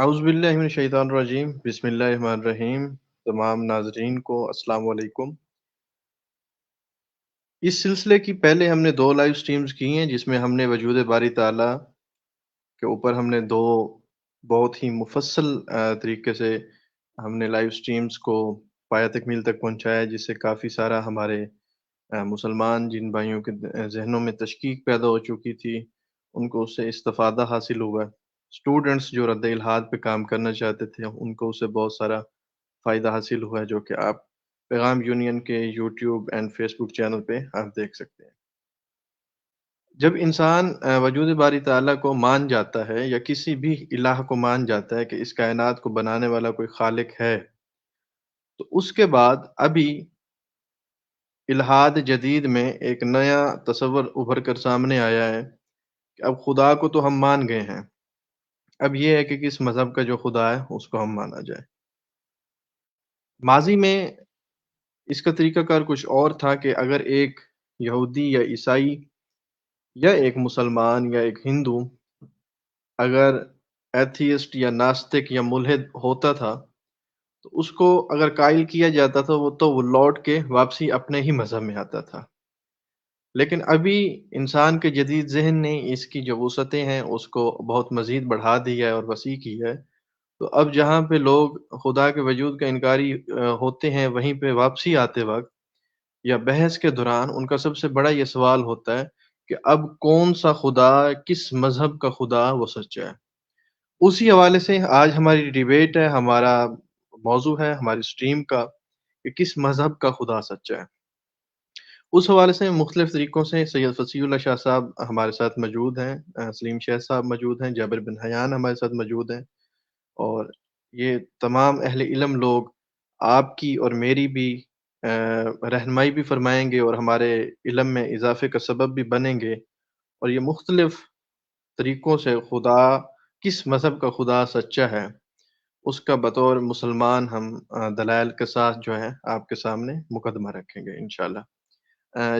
اعوذ باللہ من الشیطان الرجیم، بسم اللہ الرحمن الرحیم۔ تمام ناظرین کو السلام علیکم۔ اس سلسلے کی پہلے ہم نے 2 لائیو سٹریمز کی ہیں، جس میں ہم نے وجود باری تعالیٰ کے اوپر ہم نے 2 بہت ہی مفصل طریقے سے ہم نے لائیو سٹریمز کو پایہ تکمیل تک پہنچایا، جس سے کافی سارا ہمارے مسلمان جن بھائیوں کے ذہنوں میں تشکیک پیدا ہو چکی تھی، ان کو اس سے استفادہ حاصل ہوا۔ اسٹوڈنٹس جو رد الحاد پہ کام کرنا چاہتے تھے، ان کو اس سے بہت سارا فائدہ حاصل ہوا ہے، جو کہ آپ پیغام یونین کے YouTube and Facebook channel پہ آپ دیکھ سکتے ہیں۔ جب انسان وجود باری تعالیٰ کو مان جاتا ہے یا کسی بھی الہ کو مان جاتا ہے کہ اس کائنات کو بنانے والا کوئی خالق ہے، تو اس کے بعد ابھی الحاد جدید میں ایک نیا تصور ابھر کر سامنے آیا ہے کہ اب خدا کو تو ہم مان گئے ہیں، اب یہ ہے کہ کس مذہب کا جو خدا ہے اس کو ہم مانا جائے۔ ماضی میں اس کا طریقہ کار کچھ اور تھا کہ اگر ایک یہودی یا عیسائی یا ایک مسلمان یا ایک ہندو اگر ایتھیسٹ یا ناستک یا ملحد ہوتا تھا، تو اس کو اگر قائل کیا جاتا تھا وہ لوٹ کے واپسی اپنے ہی مذہب میں آتا تھا۔ لیکن ابھی انسان کے جدید ذہن نے اس کی جو وسعتیں ہیں اس کو بہت مزید بڑھا دیا ہے اور وسیع کی ہے۔ تو اب جہاں پہ لوگ خدا کے وجود کا انکاری ہوتے ہیں، وہیں پہ واپسی آتے وقت یا بحث کے دوران ان کا سب سے بڑا یہ سوال ہوتا ہے کہ اب کون سا خدا، کس مذہب کا خدا وہ سچا ہے۔ اسی حوالے سے آج ہماری ڈیبیٹ ہے، ہمارا موضوع ہے ہماری سٹریم کا کہ کس مذہب کا خدا سچا ہے۔ اس حوالے سے مختلف طریقوں سے سید فصیح اللہ شاہ صاحب ہمارے ساتھ موجود ہیں، سلیم شیخ صاحب موجود ہیں، جابر بن حیان ہمارے ساتھ موجود ہیں، اور یہ تمام اہل علم لوگ آپ کی اور میری بھی رہنمائی بھی فرمائیں گے اور ہمارے علم میں اضافے کا سبب بھی بنیں گے، اور یہ مختلف طریقوں سے خدا، کس مذہب کا خدا سچا ہے، اس کا بطور مسلمان ہم دلائل کے ساتھ جو ہے آپ کے سامنے مقدمہ رکھیں گے انشاءاللہ۔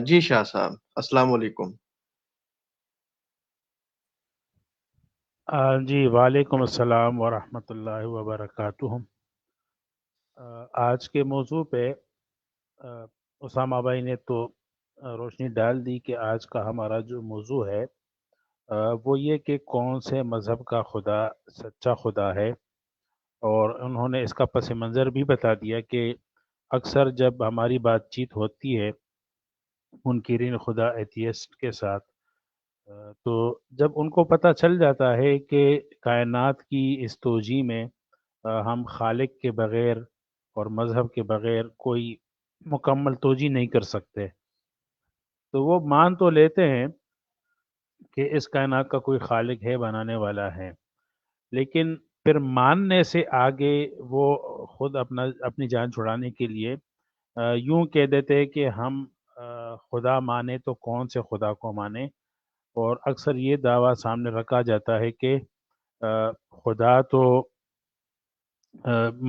جی شاہ صاحب، السلام علیکم۔ جی وعلیکم السلام ورحمۃ اللہ وبرکاتہ۔ آج کے موضوع پہ اسامہ بھائی نے تو روشنی ڈال دی کہ آج کا ہمارا جو موضوع ہے وہ یہ کہ کون سے مذہب کا خدا سچا خدا ہے، اور انہوں نے اس کا پس منظر بھی بتا دیا کہ اکثر جب ہماری بات چیت ہوتی ہے منکرین خدا ایتھیسٹ کے ساتھ، تو جب ان کو پتہ چل جاتا ہے کہ کائنات کی اس توجیہ میں ہم خالق کے بغیر اور مذہب کے بغیر کوئی مکمل توجیہ نہیں کر سکتے، تو وہ مان تو لیتے ہیں کہ اس کائنات کا کوئی خالق ہے، بنانے والا ہے، لیکن پھر ماننے سے آگے وہ خود اپنی جان چھڑانے کے لیے یوں کہہ دیتے ہیں کہ ہم خدا مانے تو کون سے خدا کو مانے، اور اکثر یہ دعویٰ سامنے رکھا جاتا ہے کہ خدا تو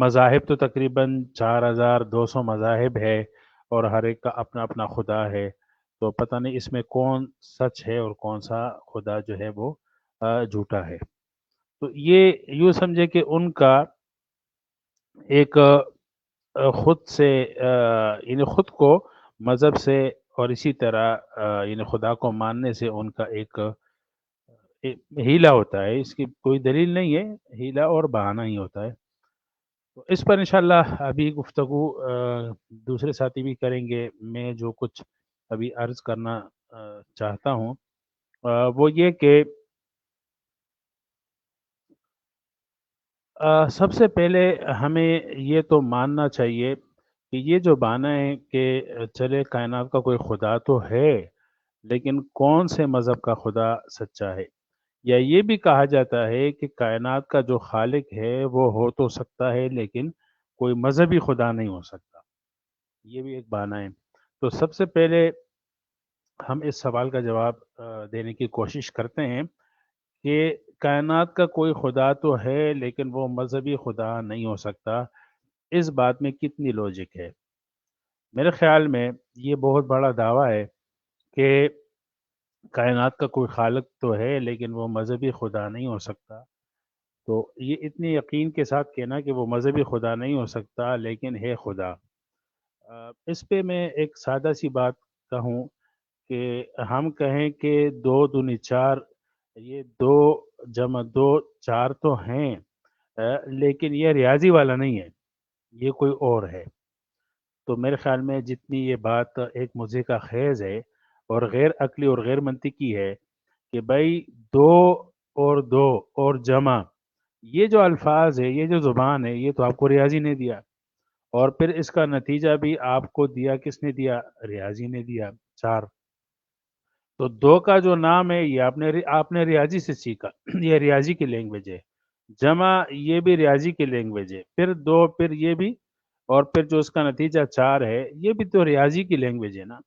مذاہب تو تقریباً 4200 مذاہب ہے اور ہر ایک کا اپنا اپنا خدا ہے، تو پتہ نہیں اس میں کون سچ ہے اور کون سا خدا جو ہے وہ جھوٹا ہے۔ تو یہ یوں سمجھے کہ ان کا ایک خود سے یعنی خود کو مذہب سے اور اسی طرح یعنی خدا کو ماننے سے ان کا ایک ہیلا ہوتا ہے، اس کی کوئی دلیل نہیں ہے، ہیلا اور بہانہ ہی ہوتا ہے۔ تو اس پر انشاءاللہ ابھی گفتگو دوسرے ساتھی بھی کریں گے۔ میں جو کچھ ابھی عرض کرنا چاہتا ہوں وہ یہ کہ سب سے پہلے ہمیں یہ تو ماننا چاہیے کہ یہ جو بانا ہے کہ چلے کائنات کا کوئی خدا تو ہے، لیکن کون سے مذہب کا خدا سچا ہے، یا یہ بھی کہا جاتا ہے کہ کائنات کا جو خالق ہے وہ ہو تو سکتا ہے لیکن کوئی مذہبی خدا نہیں ہو سکتا، یہ بھی ایک بانا ہے۔ تو سب سے پہلے ہم اس سوال کا جواب دینے کی کوشش کرتے ہیں کہ کائنات کا کوئی خدا تو ہے لیکن وہ مذہبی خدا نہیں ہو سکتا، اس بات میں کتنی لوجک ہے؟ میرے خیال میں یہ بہت بڑا دعویٰ ہے کہ کائنات کا کوئی خالق تو ہے لیکن وہ مذہبی خدا نہیں ہو سکتا، تو یہ اتنے یقین کے ساتھ کہنا کہ وہ مذہبی خدا نہیں ہو سکتا لیکن ہے خدا، اس پہ میں ایک سادہ سی بات کہوں کہ ہم کہیں کہ دو دونی چار، یہ دو جمع دو چار تو ہیں، لیکن یہ ریاضی والا نہیں ہے، یہ کوئی اور ہے۔ تو میرے خیال میں جتنی یہ بات ایک مضحکہ کا خیز ہے اور غیر عقلی اور غیر منطقی ہے کہ بھائی دو اور دو اور جمع، یہ جو الفاظ ہے، یہ جو زبان ہے، یہ تو آپ کو ریاضی نے دیا، اور پھر اس کا نتیجہ بھی آپ کو دیا کس نے دیا؟ ریاضی نے دیا، چار۔ تو دو کا جو نام ہے یہ آپ نے ریاضی سے سیکھا یہ ریاضی کی لینگویج ہے، جمع یہ بھی ریاضی کی لینگویج ہے، پھر دو، پھر یہ بھی، اور پھر جو اس کا نتیجہ چار ہے یہ بھی تو ریاضی کی لینگویج ہے نا۔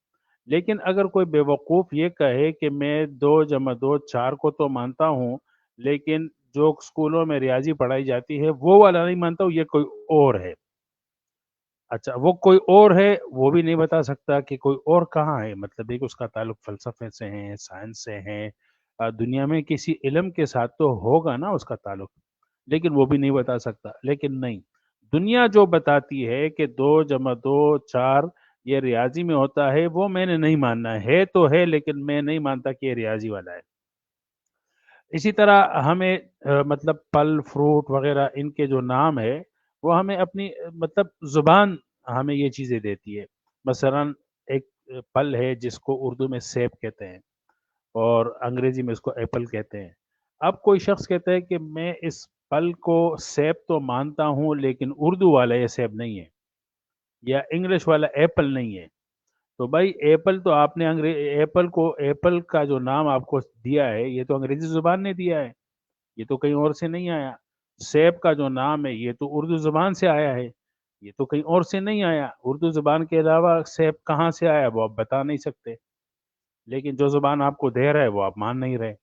لیکن اگر کوئی بے وقوف یہ کہے کہ میں دو جمع دو چار کو تو مانتا ہوں لیکن جو اسکولوں میں ریاضی پڑھائی جاتی ہے وہ والا نہیں مانتا ہوں، یہ کوئی اور ہے۔ اچھا، وہ کوئی اور ہے، وہ بھی نہیں بتا سکتا کہ کوئی اور کہاں ہے، مطلب ایک اس کا تعلق فلسفے سے ہے، سائنس سے ہے، دنیا میں کسی علم کے ساتھ تو ہوگا نا اس کا تعلق، لیکن وہ بھی نہیں بتا سکتا۔ لیکن نہیں، دنیا جو بتاتی ہے کہ دو جمع دو چار یہ ریاضی میں ہوتا ہے، وہ میں نے نہیں ماننا ہے تو ہے، لیکن میں نہیں مانتا کہ یہ ریاضی والا ہے۔ اسی طرح ہمیں مطلب پھل فروٹ وغیرہ ان کے جو نام ہے وہ ہمیں اپنی مطلب زبان ہمیں یہ چیزیں دیتی ہے۔ مثلا ایک پھل ہے جس کو اردو میں سیب کہتے ہیں اور انگریزی میں اس کو ایپل کہتے ہیں۔ اب کوئی شخص کہتا ہے کہ میں اس پھل کو سیب تو مانتا ہوں لیکن اردو والا یہ سیب نہیں ہے، یا انگلش والا ایپل نہیں ہے۔ تو بھائی ایپل تو آپ نے ایپل کو، ایپل کا جو نام آپ کو دیا ہے یہ تو انگریزی زبان نے دیا ہے، یہ تو کہیں اور سے نہیں آیا۔ سیب کا جو نام ہے یہ تو اردو زبان سے آیا ہے، یہ تو کہیں اور سے نہیں آیا۔ اردو زبان کے علاوہ سیب کہاں سے آیا وہ آپ بتا نہیں سکتے، لیکن جو زبان آپ کو دے رہا ہے وہ آپ مان نہیں رہے،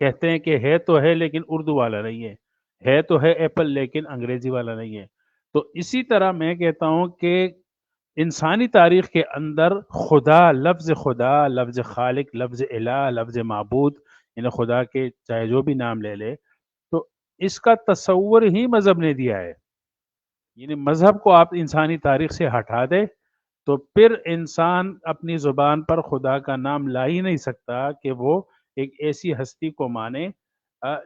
کہتے ہیں کہ ہے تو ہے لیکن اردو والا نہیں ہے تو ہے ایپل لیکن انگریزی والا نہیں ہے۔ تو اسی طرح میں کہتا ہوں کہ انسانی تاریخ کے اندر خدا، لفظ خالق، لفظ الہ، لفظ معبود، یعنی خدا کے چاہے جو بھی نام لے لے، تو اس کا تصور ہی مذہب نے دیا ہے۔ یعنی مذہب کو آپ انسانی تاریخ سے ہٹا دے تو پھر انسان اپنی زبان پر خدا کا نام لا ہی نہیں سکتا کہ وہ ایک ایسی ہستی کو مانے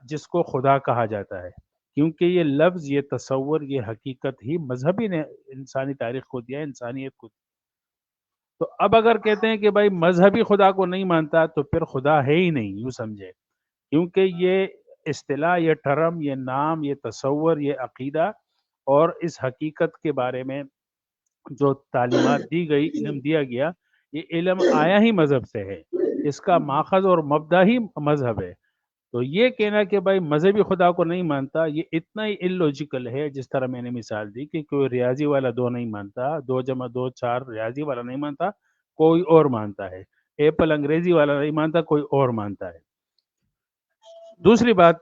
جس کو خدا کہا جاتا ہے، کیونکہ یہ لفظ، یہ تصور، یہ حقیقت ہی مذہبی نے انسانی تاریخ کو دیا، انسانیت کو۔ تو اب اگر کہتے ہیں کہ بھائی مذہبی خدا کو نہیں مانتا تو پھر خدا ہے ہی نہیں، یوں سمجھے، کیونکہ یہ اصطلاح، یہ ٹرم، یہ نام، یہ تصور، یہ عقیدہ اور اس حقیقت کے بارے میں جو تعلیمات دی گئی، علم دیا گیا، یہ علم آیا ہی مذہب سے ہے، اس کا ماخذ اور مبدا ہی مذہب ہے۔ تو یہ کہنا کہ بھائی مذہبی خدا کو نہیں مانتا، یہ اتنا ہی illogical ہے، جس طرح میں نے مثال دی کہ کوئی ریاضی والا دو نہیں مانتا، دو جمع دو چار ریاضی والا نہیں مانتا، کوئی اور مانتا ہے۔ ایپل انگریزی والا نہیں مانتا، کوئی اور مانتا ہے۔ دوسری بات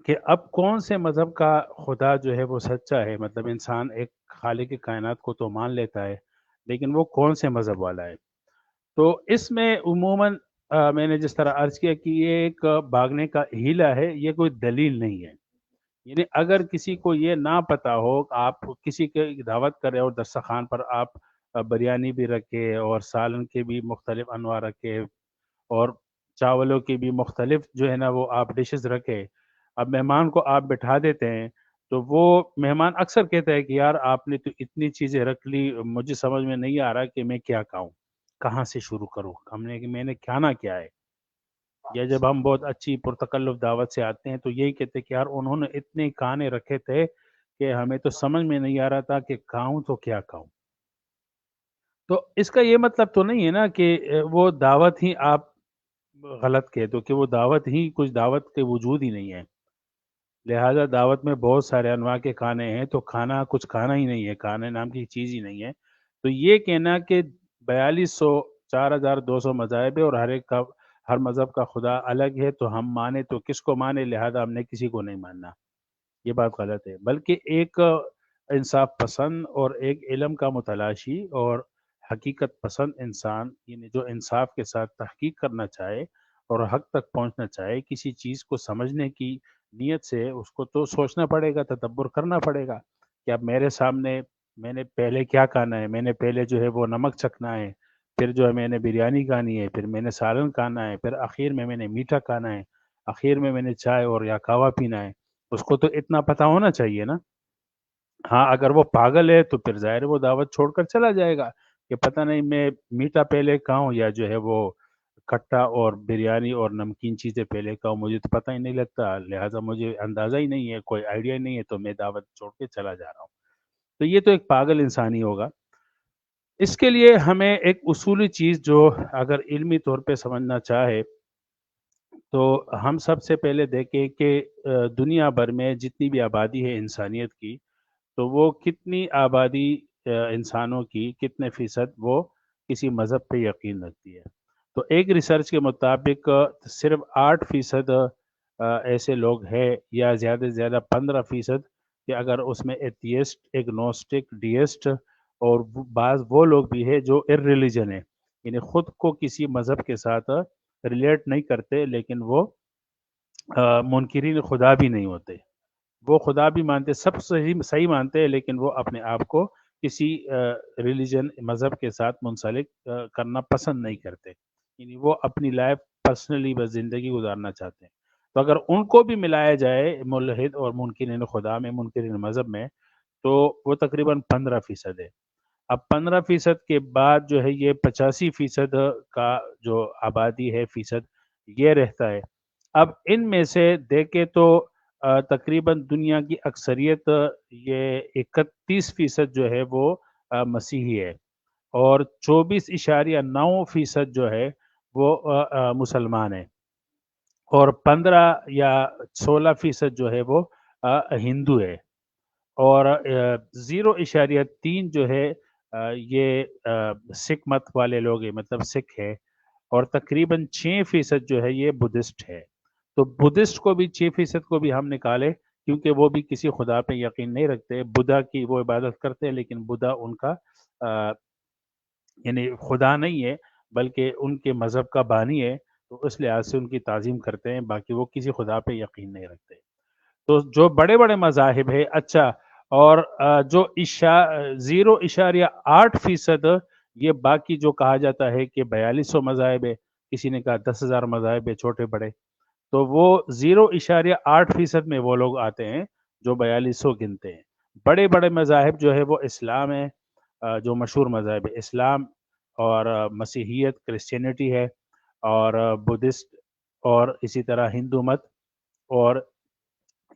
کہ اب کون سے مذہب کا خدا جو ہے وہ سچا ہے، مطلب انسان ایک خالق کائنات کو تو مان لیتا ہے لیکن وہ کون سے مذہب والا ہے؟ تو اس میں عموماً میں نے جس طرح عرض کیا کہ یہ ایک بھاگنے کا ہیلا ہے، یہ کوئی دلیل نہیں ہے۔ یعنی اگر کسی کو یہ نہ پتا ہو، آپ کسی کی دعوت کرے اور دسترخوان پر آپ بریانی بھی رکھے اور سالن کے بھی مختلف انواع رکھے اور چاولوں کی بھی مختلف جو ہے نا وہ آپ ڈشز رکھے، اب مہمان کو آپ بٹھا دیتے ہیں تو وہ مہمان اکثر کہتا ہے کہ یار آپ نے تو اتنی چیزیں رکھ لی، مجھے سمجھ میں نہیں آ رہا کہ میں کیا کھاؤں، کہاں سے شروع کروں، ہم نے کہ میں نے کھانا کیا ہے۔ یا جب ہم بہت اچھی پرتکلف دعوت سے آتے ہیں تو یہی کہتے ہیں کہ یار انہوں نے اتنے کھانے رکھے تھے کہ ہمیں تو سمجھ میں نہیں آ رہا تھا کہ کھاؤں تو کیا کھاؤں۔ تو اس کا یہ مطلب تو نہیں ہے نا کہ وہ دعوت ہی آپ غلط کہہ دو، کہ وہ دعوت ہی کچھ دعوت کے وجود ہی نہیں ہے، لہذا دعوت میں بہت سارے انواع کے کھانے ہیں تو کھانا کچھ کھانا ہی نہیں ہے، کھانے نام کی چیز ہی نہیں ہے۔ تو یہ کہنا کہ 4200 4200 مذاہب ہے اور ہر ایک کا، ہر مذہب کا خدا الگ ہے تو ہم مانے تو کس کو مانے، لہذا ہم نے کسی کو نہیں ماننا، یہ بات غلط ہے۔ بلکہ ایک انصاف پسند اور ایک علم کا متلاشی اور حقیقت پسند انسان، یعنی جو انصاف کے ساتھ تحقیق کرنا چاہے اور حق تک پہنچنا چاہے، کسی چیز کو سمجھنے کی نیت سے اس کو تو سوچنا پڑے گا، تدبر کرنا پڑے گا کہ اب میرے سامنے میں نے پہلے کیا کھانا ہے، میں نے پہلے جو ہے وہ نمک چکھنا ہے، پھر جو ہے میں نے بریانی کھانی ہے، پھر میں نے سالن کھانا ہے، پھر آخر میں نے میٹھا کھانا ہے، آخر میں نے چائے اور یا قہوہ پینا ہے. اس کو تو اتنا پتہ ہونا چاہیے نا. ہاں اگر وہ پاگل ہے تو پھر ظاہر ہے وہ دعوت چھوڑ کر چلا جائے گا کہ پتہ نہیں میں میٹھا پہلے کھاؤں یا جو ہے وہ کھٹا اور بریانی اور نمکین چیزیں پہلے کھاؤں، مجھے تو پتہ ہی نہیں لگتا، لہٰذا مجھے اندازہ ہی نہیں ہے، کوئی آئیڈیا ہی نہیں ہے، تو میں دعوت چھوڑ کے چلا جا رہا ہوں. تو یہ تو ایک پاگل انسان ہی ہوگا. اس کے لیے ہمیں ایک اصولی چیز جو اگر علمی طور پہ سمجھنا چاہے تو ہم سب سے پہلے دیکھیں کہ دنیا بھر میں جتنی بھی آبادی ہے انسانیت کی، تو وہ کتنی آبادی انسانوں کی کتنے فیصد وہ کسی مذہب پہ یقین رکھتی ہے. تو ایک ریسرچ کے مطابق صرف 8% ایسے لوگ ہیں یا زیادہ سے زیادہ 15% کہ اگر اس میں ایتھیسٹ، ایگنوسٹک، ڈیسٹ اور بعض وہ لوگ بھی ہیں جو ارریلیجن ہے، یعنی خود کو کسی مذہب کے ساتھ ریلیٹ نہیں کرتے لیکن وہ منکرین خدا بھی نہیں ہوتے، وہ خدا بھی مانتے، سب صحیح مانتے ہیں، لیکن وہ اپنے آپ کو کسی ریلیجن مذہب کے ساتھ منسلک کرنا پسند نہیں کرتے، یعنی وہ اپنی لائف پرسنلی بس زندگی گزارنا چاہتے ہیں. تو اگر ان کو بھی ملایا جائے ملحد اور منکرین خدا میں، منکرین مذہب میں، تو وہ تقریباً 15% ہے. اب 15% کے بعد جو ہے یہ 85% کا جو آبادی ہے فیصد یہ رہتا ہے. اب ان میں سے دیکھیں تو تقریباً دنیا کی اکثریت یہ 31% جو ہے وہ مسیحی ہے اور 24.9% جو ہے وہ مسلمان ہے اور 15 یا 16% جو ہے وہ ہندو ہے اور 0.3 جو ہے یہ سکھ مت والے لوگ ہیں، مطلب سکھ ہے، اور تقریباً 6% جو ہے یہ بدھسٹ ہے. تو بدھسٹ کو بھی 6% کو بھی ہم نکالے کیونکہ وہ بھی کسی خدا پہ یقین نہیں رکھتے، بدھا کی وہ عبادت کرتے ہیں لیکن بدھا ان کا یعنی خدا نہیں ہے بلکہ ان کے مذہب کا بانی ہے، تو اس لحاظ سے ان کی تعظیم کرتے ہیں، باقی وہ کسی خدا پہ یقین نہیں رکھتے. تو جو بڑے بڑے مذاہب ہے اچھا، اور جو 0.8% یہ باقی جو کہا جاتا ہے کہ 4200 مذاہب ہے، کسی نے کہا 10,000 مذاہب ہے چھوٹے بڑے، تو وہ 0.8% میں وہ لوگ آتے ہیں جو 4200 گنتے ہیں. بڑے بڑے مذاہب جو ہے وہ اسلام ہے، جو مشہور مذاہب ہے اسلام اور مسیحیت، کرسچینٹی ہے اور بدھسٹ اور اسی طرح ہندو مت اور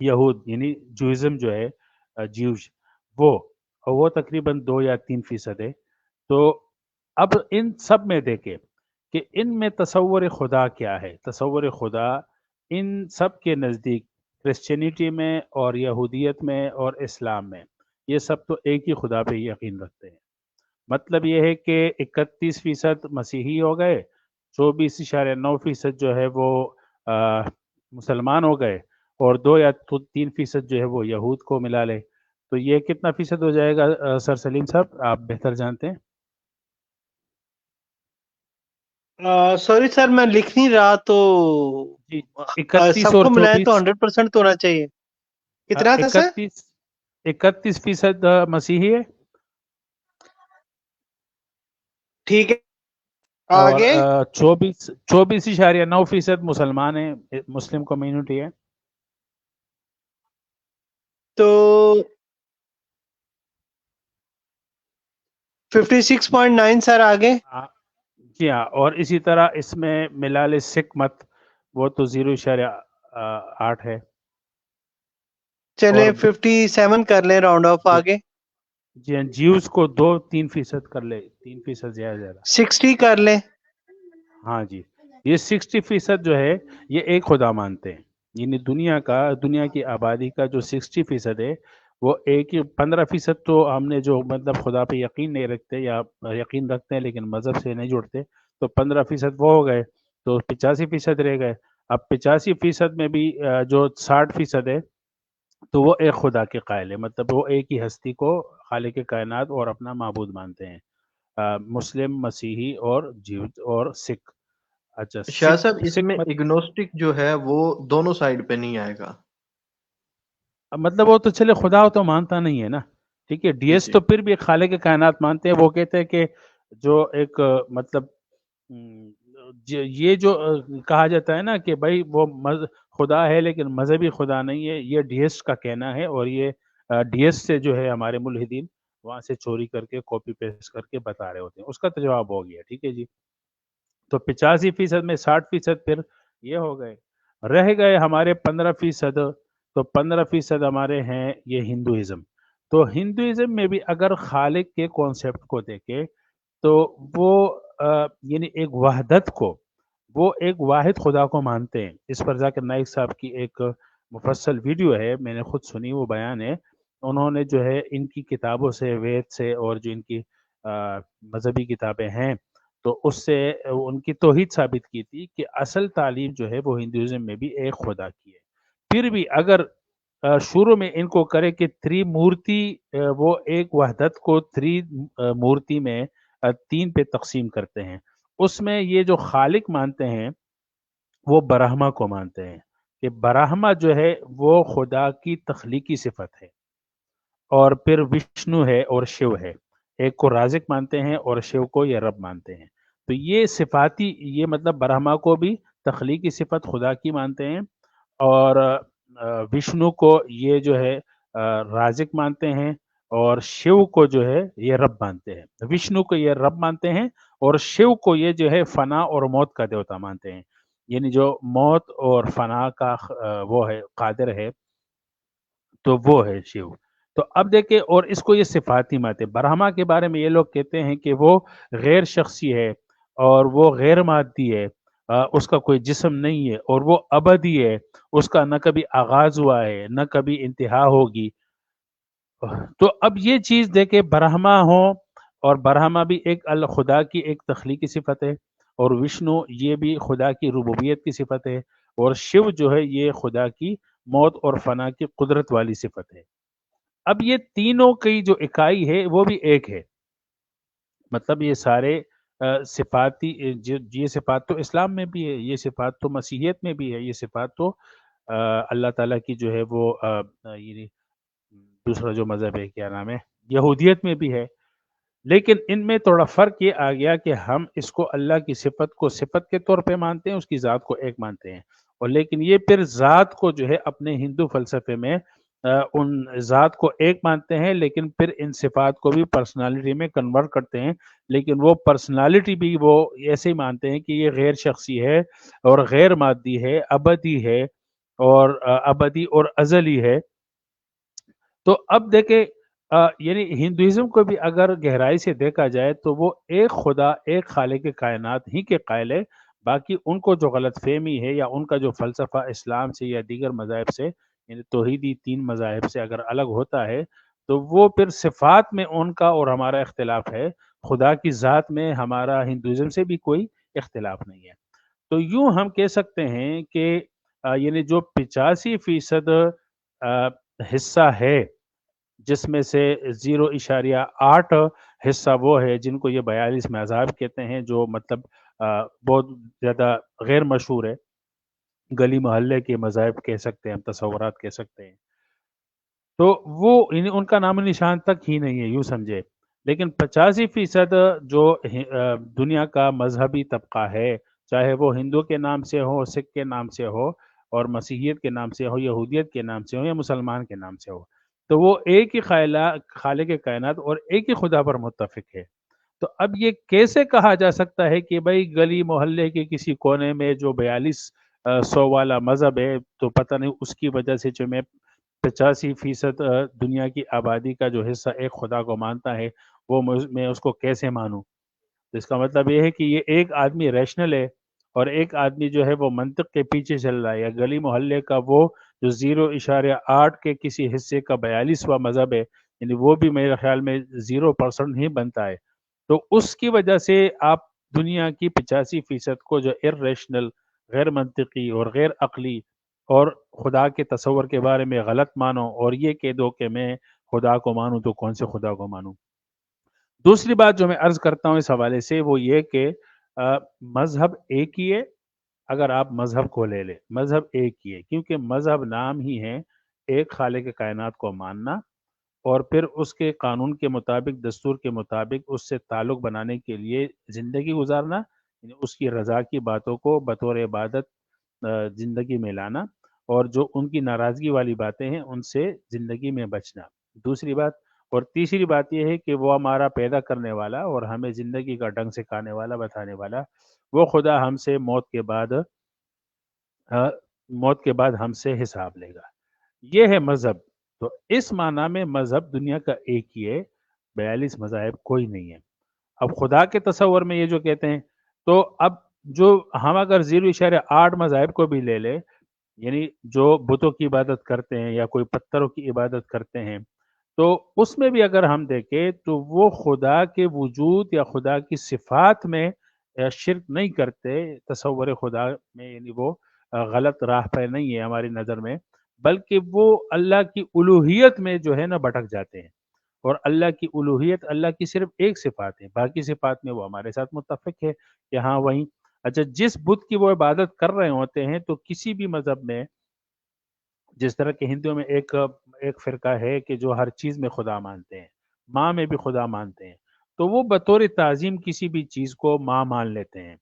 یہود یعنی جوئزم جو ہے جیوش وہ تقریباً 2 یا 3% ہے. تو اب ان سب میں دیکھیں کہ ان میں تصور خدا کیا ہے. تصور خدا ان سب کے نزدیک کرسچینٹی میں اور یہودیت میں اور اسلام میں یہ سب تو ایک ہی خدا پہ یقین رکھتے ہیں. مطلب یہ ہے کہ 31% مسیحی ہو گئے، 24.9% جو ہے وہ مسلمان ہو گئے اور 2 یا 3% جو ہے وہ یہود کو ملا لے. تو یہ کتنا فیصد ہو جائے گا سر سلیم صاحب، آپ بہتر جانتے ہیں. سوری سر میں لکھ نہیں رہا تو جی 31 سب اور کو ملائے تو 24 100% تو ہونا چاہیے. کتنا تھا سر؟ 31% مسیحی ہے ٹھیک ہے اور آگے. 24.9% مسلمان ہیں، مسلم کمیونٹی ہے. تو 56.9 سر آگے. جی ہاں، اور اسی طرح اس میں ملا لے سکھ مت، وہ تو 0.8 ہے. چلے اور 57 کر لیں راؤنڈ آف آگے. جی ہاں، جیوز کو 2-3% کر لے، 3% زیادہ. 60 کر لیں. ہاں جی، یہ 60% جو ہے یہ ایک خدا مانتے ہیں، یعنی دنیا کی آبادی کا جو 60% ہے وہ ایک ہی. 15% تو ہم نے جو مطلب خدا پہ یقین نہیں رکھتے یا یقین رکھتے ہیں لیکن مذہب سے نہیں جڑتے، تو 15% وہ ہو گئے، تو 85% رہ گئے. اب 85% میں بھی جو 60% ہے تو وہ ایک خدا کے قائل ہے، مطلب وہ ایک ہی ہستی کو خالق کائنات اور اپنا معبود مانتے ہیں. مسلم، مسیحی اور جیو اور سکھ. اچھا شاہ صاحب اس سکھ میں اگنوسٹک جو ہے وہ دونوں سائڈ پہ نہیں آئے گا. مطلب وہ تو چلے خدا تو مانتا نہیں ہے نا، ٹھیک ہے. ڈی جی ایس جی تو پھر بھی خالق کے کائنات مانتے ہیں. وہ کہتے ہیں کہ جو ایک مطلب یہ جو کہا جاتا ہے نا کہ بھائی وہ خدا ہے لیکن مذہبی خدا نہیں ہے، یہ ڈی ایس کا کہنا ہے. اور یہ ڈی ایس سے جو ہے ہمارے ملحدین وہاں سے چوری کر کے کاپی پیسٹ کر کے بتا رہے ہوتے ہیں. اس کا تو جواب ہو گیا، ٹھیک ہے جی. تو 85% میں 60% پھر یہ ہو گئے. رہ گئے ہمارے 15%. تو 15% ہمارے ہیں یہ ہندوازم. تو ہندوازم میں بھی اگر خالق کے کانسیپٹ کو دیکھیں تو وہ یعنی ایک وحدت کو، وہ ایک واحد خدا کو مانتے ہیں. اس پر ذاکر نائک صاحب کی ایک مفصل ویڈیو ہے، میں نے خود سنی، وہ بیان ہے. انہوں نے جو ہے ان کی کتابوں سے، وید سے، اور جو ان کی مذہبی کتابیں ہیں تو اس سے ان کی توحید ثابت کی تھی کہ اصل تعلیم جو ہے وہ ہندوازم میں بھی ایک خدا کی ہے. پھر بھی اگر شروع میں ان کو کرے کہ تری مورتی، وہ ایک وحدت کو تری مورتی میں 3 پہ تقسیم کرتے ہیں. اس میں یہ جو خالق مانتے ہیں وہ برہما کو مانتے ہیں کہ برہما جو ہے وہ خدا کی تخلیقی صفت ہے. اور پھر وشنو ہے اور شیو ہے. ایک کو رازق مانتے ہیں اور شیو کو یہ رب مانتے ہیں. تو یہ صفاتی، یہ مطلب برہما کو بھی تخلیقی صفت خدا کی مانتے ہیں، اور وشنو کو یہ جو ہے رازق مانتے ہیں، اور شیو کو جو ہے یہ رب مانتے ہیں. وشنو کو یہ رب مانتے ہیں اور شیو کو یہ جو ہے فنا اور موت کا دیوتا مانتے ہیں. یعنی جو موت اور فنا کا وہ ہے، قادر ہے، تو وہ ہے شیو. تو اب دیکھیں، اور اس کو یہ صفاتی مانتے ہیں. برہما کے بارے میں یہ لوگ کہتے ہیں کہ وہ غیر شخصی ہے اور وہ غیر مادی ہے، اس کا کوئی جسم نہیں ہے، اور وہ ابدی ہے، اس کا نہ کبھی آغاز ہوا ہے نہ کبھی انتہا ہوگی. تو اب یہ چیز دیکھیں، برہما ہو، اور برہما بھی ایک خدا کی ایک تخلیقی صفت ہے، اور وشنو یہ بھی خدا کی ربوبیت کی صفت ہے، اور شیو جو ہے یہ خدا کی موت اور فنا کی قدرت والی صفت ہے. اب یہ تینوں کی جو اکائی ہے وہ بھی ایک ہے. مطلب یہ سارے صفاتی، یہ صفات تو اسلام میں بھی ہے، یہ صفات تو مسیحیت میں بھی ہے، یہ صفات تو اللہ تعالیٰ کی جو ہے وہ یعنی دوسرا جو مذہب ہے، کیا نام ہے، یہودیت میں بھی ہے. لیکن ان میں تھوڑا فرق یہ آ گیا کہ ہم اس کو اللہ کی صفت کو صفت کے طور پہ مانتے ہیں، اس کی ذات کو ایک مانتے ہیں. اور لیکن یہ پھر ذات کو جو ہے اپنے ہندو فلسفے میں ان ذات کو ایک مانتے ہیں، لیکن پھر ان صفات کو بھی پرسنالٹی میں کنورٹ کرتے ہیں. لیکن وہ پرسنالٹی بھی وہ ایسے ہی مانتے ہیں کہ یہ غیر شخصی ہے اور غیر مادی ہے، ابدی ہے، اور ابدی اور ازلی ہے. تو اب دیکھیں، یعنی ہندوازم کو بھی اگر گہرائی سے دیکھا جائے تو وہ ایک خدا، ایک خالق کائنات ہی کے قائل ہے. باقی ان کو جو غلط فہمی ہے یا ان کا جو فلسفہ اسلام سے یا دیگر مذاہب سے، یعنی توحیدی 3 مذاہب سے اگر الگ ہوتا ہے تو وہ پھر صفات میں ان کا اور ہمارا اختلاف ہے. خدا کی ذات میں ہمارا ہندوازم سے بھی کوئی اختلاف نہیں ہے. تو یوں ہم کہہ سکتے ہیں کہ یعنی جو 85% حصہ ہے، جس میں سے 0.8 حصہ وہ ہے جن کو یہ 42 مذاہب کہتے ہیں، جو مطلب بہت زیادہ غیر مشہور ہے، گلی محلے کے مذاہب کہہ سکتے ہیں، ہم تصورات کہہ سکتے ہیں. تو وہ ان کا نام و نشان تک ہی نہیں ہے، یوں سمجھے. لیکن 85% جو دنیا کا مذہبی طبقہ ہے، چاہے وہ ہندو کے نام سے ہو، سکھ کے نام سے ہو، اور مسیحیت کے نام سے ہو، یہودیت کے نام سے ہو، یا مسلمان کے نام سے ہو، تو وہ ایک ہی خالق کائنات اور ایک ہی خدا پر متفق ہے. تو اب یہ کیسے کہا جا سکتا ہے کہ بھائی گلی محلے کے کسی کونے میں جو 4200 والا مذہب ہے، تو پتہ نہیں اس کی وجہ سے جو میں 85% دنیا کی آبادی کا جو حصہ ایک خدا کو مانتا ہے، وہ میں اس کو کیسے مانوں؟ تو اس کا مطلب یہ ہے کہ یہ ایک آدمی ریشنل ہے اور ایک آدمی جو ہے وہ منطق کے پیچھے چل رہا ہے، یا گلی محلے کا وہ جو 0.8 کے کسی حصے کا 42واں مذہب ہے، یعنی وہ بھی میرے خیال میں 0% ہی بنتا ہے. تو اس کی وجہ سے آپ دنیا کی 85% کو جو ارریشنل، غیر منطقی اور غیر عقلی اور خدا کے تصور کے بارے میں غلط مانو، اور یہ کہہ دو کہ میں خدا کو مانوں تو کون سے خدا کو مانوں. دوسری بات جو میں عرض کرتا ہوں اس حوالے سے وہ یہ کہ مذہب ایک ہی ہے اگر آپ مذہب کو لے لیں، مذہب ایک ہی ہے، کیونکہ مذہب نام ہی ہے ایک خالق کائنات کو ماننا، اور پھر اس کے قانون کے مطابق، دستور کے مطابق اس سے تعلق بنانے کے لیے زندگی گزارنا، یعنی اس کی رضا کی باتوں کو بطور عبادت زندگی میں لانا، اور جو ان کی ناراضگی والی باتیں ہیں ان سے زندگی میں بچنا، دوسری بات۔ اور تیسری بات یہ ہے کہ وہ ہمارا پیدا کرنے والا اور ہمیں زندگی کا ڈھنگ سکھانے والا، بتانے والا، وہ خدا ہم سے موت کے بعد ہم سے حساب لے گا۔ یہ ہے مذہب۔ تو اس معنی میں مذہب دنیا کا ایک ہی ہے، 42 مذاہب کوئی نہیں ہے۔ اب خدا کے تصور میں یہ جو کہتے ہیں، تو اب جو ہم اگر 0.8 مذاہب کو بھی لے لے، یعنی جو بتوں کی عبادت کرتے ہیں یا کوئی پتھروں کی عبادت کرتے ہیں، تو اس میں بھی اگر ہم دیکھیں تو وہ خدا کے وجود یا خدا کی صفات میں شرک نہیں کرتے، تصور خدا میں، یعنی وہ غلط راہ پہ نہیں ہے ہماری نظر میں، بلکہ وہ اللہ کی الوہیت میں جو ہے نا بھٹک جاتے ہیں، اور اللہ کی الوہیت، اللہ کی صرف ایک صفات ہے، باقی صفات میں وہ ہمارے ساتھ متفق ہے کہ ہاں وہیں۔ اچھا، جس بت کی وہ عبادت کر رہے ہوتے ہیں، تو کسی بھی مذہب میں، جس طرح کہ ہندوؤں میں ایک فرقہ ہے کہ جو ہر چیز میں خدا مانتے ہیں، ماں میں بھی خدا مانتے ہیں، تو وہ بطور تعظیم کسی بھی چیز کو ماں مان لیتے ہیں،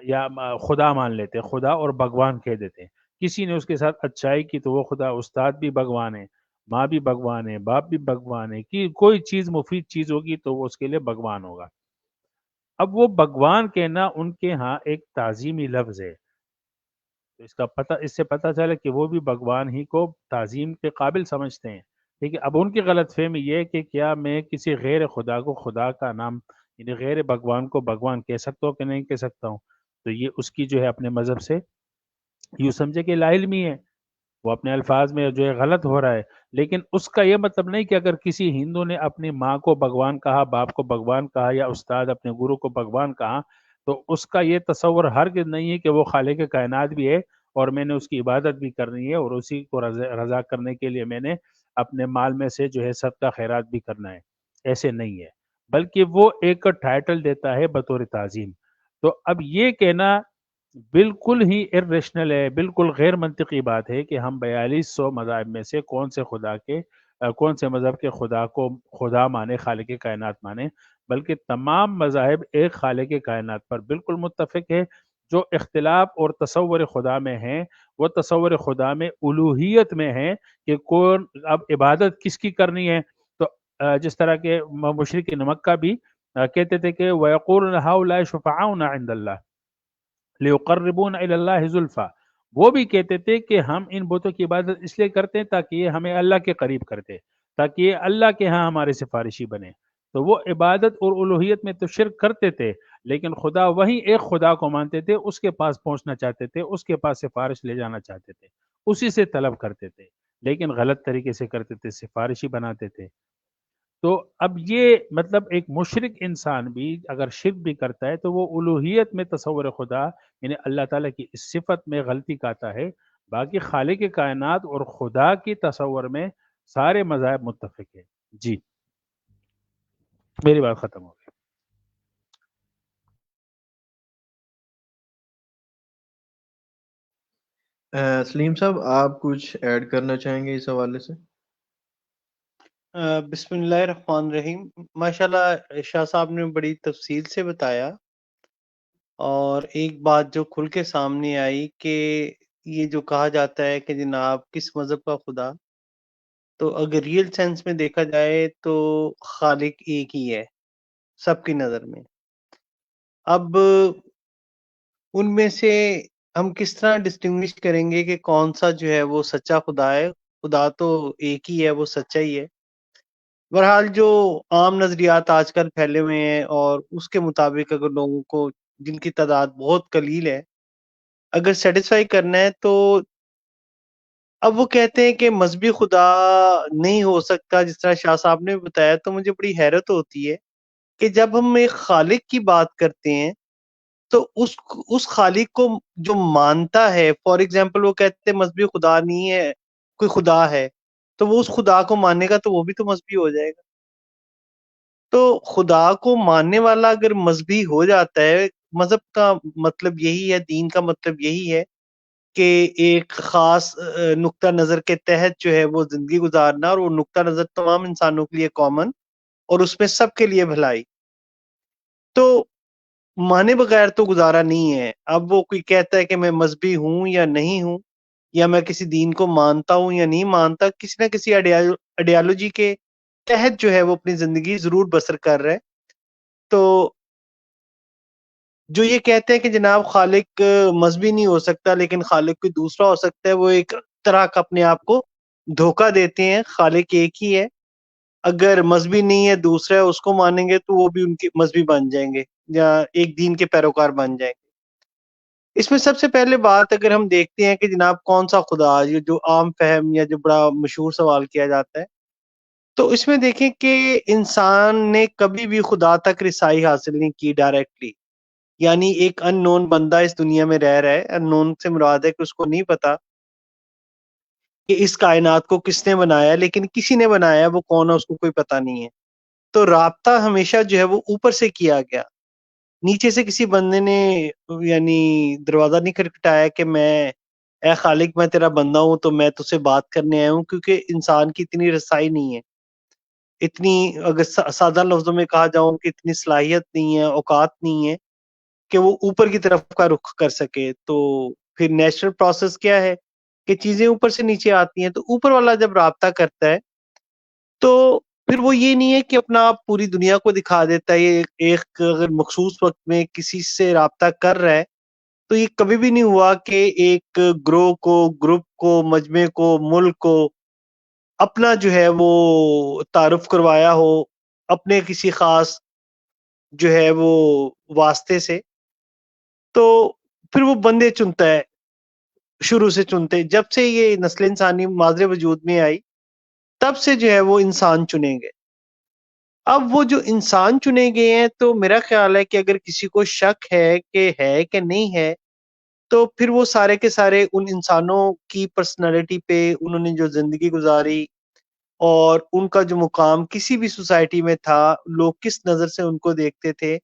یا خدا مان لیتے ہیں، خدا اور بھگوان کہہ دیتے ہیں۔ کسی نے اس کے ساتھ اچھائی کی تو وہ خدا، استاد بھی بھگوان ہے، ماں بھی بھگوان ہے، باپ بھی بھگوان ہے، کہ کوئی چیز مفید چیز ہوگی تو وہ اس کے لیے بھگوان ہوگا۔ اب وہ بھگوان کہنا ان کے ہاں ایک تعظیمی لفظ ہے، تو اس سے پتہ چلا کہ وہ بھی بھگوان ہی کو تعظیم کے قابل سمجھتے ہیں۔ ٹھیک ہے، اب ان کی غلط فہمی یہ ہے کہ کیا میں کسی غیر خدا کو خدا کا نام، یعنی غیر بھگوان کو بھگوان کہہ سکتا ہوں کہ نہیں کہہ سکتا ہوں؟ تو یہ اس کی جو ہے اپنے مذہب سے یوں سمجھے کہ لا علمی ہے، وہ اپنے الفاظ میں جو ہے غلط ہو رہا ہے، لیکن اس کا یہ مطلب نہیں کہ اگر کسی ہندو نے اپنی ماں کو بھگوان کہا، باپ کو بھگوان کہا، یا استاد اپنے گرو کو بھگوان کہا، تو اس کا یہ تصور ہرگز نہیں ہے کہ وہ خالق کائنات بھی ہے اور میں نے اس کی عبادت بھی کرنی ہے اور اسی کو رضا کرنے کے لیے میں نے اپنے مال میں سے جو ہے صدقہ خیرات بھی کرنا ہے۔ ایسے نہیں ہے، بلکہ وہ ایک ٹائٹل دیتا ہے بطور تعظیم۔ تو اب یہ کہنا بالکل ہی ارریشنل ہے، بالکل غیر منطقی بات ہے کہ ہم 4200 مذاہب میں سے کون سے مذہب کے خدا کو خدا مانے، خالق کائنات مانے، بلکہ تمام مذاہب ایک خالق کائنات پر بالکل متفق ہے۔ جو اختلاف اور تصور خدا میں ہیں، وہ تصور خدا میں الوہیت میں ہے کہ کون اب عبادت کس کی کرنی ہے۔ تو جس طرح کے مشرکین مکہ بھی کہتے تھے کہ وَيَقُولُونَ هَؤُلَاءِ شُفَعَاؤُنَا عِندَ اللَّهِ لِيُقَرِّبُونَ إِلَى اللَّهِ زُلْفَىٰ، وہ بھی کہتے تھے کہ ہم ان بتوں کی عبادت اس لیے کرتے ہیں تاکہ یہ ہمیں اللہ کے قریب کرتے، تاکہ یہ اللہ کے ہاں ہمارے سفارشی بنے۔ تو وہ عبادت اور الوہیت میں تو شرک کرتے تھے، لیکن خدا وہی ایک خدا کو مانتے تھے، اس کے پاس پہنچنا چاہتے تھے، اس کے پاس سفارش لے جانا چاہتے تھے، اسی سے طلب کرتے تھے، لیکن غلط طریقے سے کرتے تھے، سفارشی بناتے تھے۔ تو اب یہ مطلب ایک مشرک انسان بھی اگر شرک بھی کرتا ہے تو وہ الوہیت میں تصور خدا، یعنی اللہ تعالیٰ کی اس صفت میں غلطی کرتا ہے، باقی خالق کائنات اور خدا کی تصور میں سارے مذاہب متفق ہیں۔ جی، میری بات ختم ہو گئی۔ سلیم صاحب، آپ کچھ ایڈ کرنا چاہیں گے اس حوالے سے؟ بسم اللہ الرحمن الرحیم۔ ماشاءاللہ شاہ صاحب نے بڑی تفصیل سے بتایا، اور ایک بات جو کھل کے سامنے آئی کہ یہ جو کہا جاتا ہے کہ جناب کس مذہب کا خدا، تو اگر ریئل سینس میں دیکھا جائے تو خالق ایک ہی ہے سب کی نظر میں۔ اب ان میں سے ہم کس طرح ڈسٹنگوش کریں گے کہ کون سا جو ہے وہ سچا خدا ہے؟ خدا تو ایک ہی ہے، وہ سچا ہی ہے۔ بہرحال جو عام نظریات آج کل پھیلے ہوئے ہیں، اور اس کے مطابق اگر لوگوں کو، جن کی تعداد بہت قلیل ہے، اگر سیٹسفائی کرنا ہے، تو اب وہ کہتے ہیں کہ مذہبی خدا نہیں ہو سکتا، جس طرح شاہ صاحب نے بتایا۔ تو مجھے بڑی حیرت ہوتی ہے کہ جب ہم ایک خالق کی بات کرتے ہیں تو اس خالق کو جو مانتا ہے، فار ایگزامپل وہ کہتے ہیں مذہبی خدا نہیں ہے، کوئی خدا ہے، تو وہ اس خدا کو ماننے کا تو وہ بھی تو مذہبی ہو جائے گا۔ تو خدا کو ماننے والا اگر مذہبی ہو جاتا ہے، مذہب کا مطلب یہی ہے، دین کا مطلب یہی ہے کہ ایک خاص نقطہ نظر کے تحت جو ہے وہ زندگی گزارنا، اور وہ نقطہ نظر تمام انسانوں کے لیے کامن، اور اس میں سب کے لیے بھلائی. تو مانے بغیر تو گزارا نہیں ہے. اب وہ کوئی کہتا ہے کہ میں مذہبی ہوں یا نہیں ہوں، یا میں کسی دین کو مانتا ہوں یا نہیں مانتا، کسی نہ کسی آئیڈیالوجی کے تحت جو ہے وہ اپنی زندگی ضرور بسر کر رہا ہے. تو جو یہ کہتے ہیں کہ جناب خالق مذہبی نہیں ہو سکتا لیکن خالق کوئی دوسرا ہو سکتا ہے، وہ ایک طرح کا اپنے آپ کو دھوکہ دیتے ہیں. خالق ایک ہی ہے، اگر مذہبی نہیں ہے دوسرا ہے اس کو مانیں گے تو وہ بھی ان کے مذہبی بن جائیں گے یا ایک دین کے پیروکار بن جائیں گے. اس میں سب سے پہلے بات اگر ہم دیکھتے ہیں کہ جناب کون سا خدا، یہ جو عام فہم یا جو بڑا مشہور سوال کیا جاتا ہے، تو اس میں دیکھیں کہ انسان نے کبھی بھی خدا تک رسائی حاصل نہیں کی ڈائریکٹلی. یعنی ایک ان نون بندہ اس دنیا میں رہ رہا ہے، ان نون سے مراد ہے کہ اس کو نہیں پتا کہ اس کائنات کو کس نے بنایا، لیکن کسی نے بنایا، وہ کون ہے اس کو کوئی پتا نہیں ہے. تو رابطہ ہمیشہ جو ہے وہ اوپر سے کیا گیا، نیچے سے کسی بندے نے یعنی دروازہ نہیں کھٹکھٹایا کہ اے خالق میں تیرا بندہ ہوں تو میں تجھ سے بات کرنے آیا ہوں، کیونکہ انسان کی اتنی رسائی نہیں ہے، اتنی اگر سادہ لفظوں میں کہا جاؤں کہ اتنی صلاحیت نہیں ہے، اوقات نہیں ہے کہ وہ اوپر کی طرف کا رخ کر سکے. تو پھر نیچرل پروسیس کیا ہے کہ چیزیں اوپر سے نیچے آتی ہیں. تو اوپر والا جب رابطہ کرتا ہے تو پھر وہ یہ نہیں ہے کہ اپنا آپ پوری دنیا کو دکھا دیتا ہے. یہ ایک اگر مخصوص وقت میں کسی سے رابطہ کر رہا ہے تو یہ کبھی بھی نہیں ہوا کہ ایک گروہ کو، گروپ کو، مجمع کو، ملک کو اپنا جو ہے وہ تعارف کروایا ہو اپنے کسی خاص جو ہے وہ واسطے سے. تو پھر وہ بندے چنتا ہے، شروع سے چنتے، جب سے یہ نسل انسانی ماضر وجود میں آئی تب سے جو ہے وہ انسان چنے گئے. اب وہ جو انسان چنے گئے ہیں تو میرا خیال ہے کہ اگر کسی کو شک ہے کہ نہیں ہے، تو پھر وہ سارے کے سارے ان انسانوں کی پرسنالٹی پہ، انہوں نے جو زندگی گزاری اور ان کا جو مقام کسی بھی سوسائٹی میں تھا، لوگ کس نظر سے ان کو دیکھتے تھے،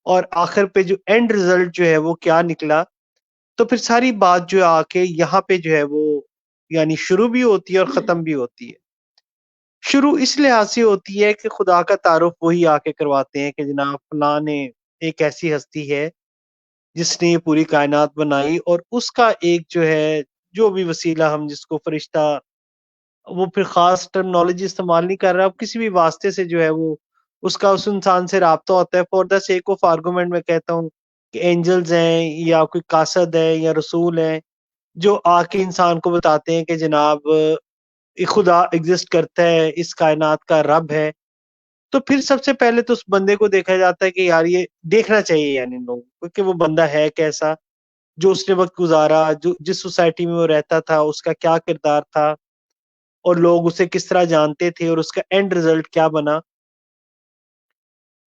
اور آخر پہ جو اینڈ ریزلٹ جو ہے وہ کیا نکلا، تو پھر ساری بات جو آ کے یہاں پہ جو ہے وہ یعنی شروع بھی ہوتی ہے اور ختم بھی ہوتی ہے. شروع اس لحاظ سے ہوتی ہے کہ خدا کا تعارف وہی آ کے کرواتے ہیں کہ جناب فلاں نے ایک ایسی ہستی ہے جس نے یہ پوری کائنات بنائی، اور اس کا ایک جو ہے جو بھی وسیلہ، ہم جس کو فرشتہ، وہ پھر خاص ٹرمنالوجی استعمال نہیں کر رہا، اب کسی بھی واسطے سے جو ہے وہ اس کا اس انسان سے رابطہ ہوتا ہے. For the sake of argument میں کہتا ہوں کہ اینجلز ہیں یا کوئی قاصد ہے یا رسول ہیں جو آ کے انسان کو بتاتے ہیں کہ جناب ایک خدا ایگزسٹ کرتا ہے، اس کائنات کا رب ہے. تو پھر سب سے پہلے تو اس بندے کو دیکھا جاتا ہے کہ یار یہ دیکھنا چاہیے یعنی لوگوں کو کہ وہ بندہ ہے کیسا، جو اس نے وقت گزارا، جو جس سوسائٹی میں وہ رہتا تھا اس کا کیا کردار تھا، اور لوگ اسے کس طرح جانتے تھے، اور اس کا اینڈ ریزلٹ کیا بنا،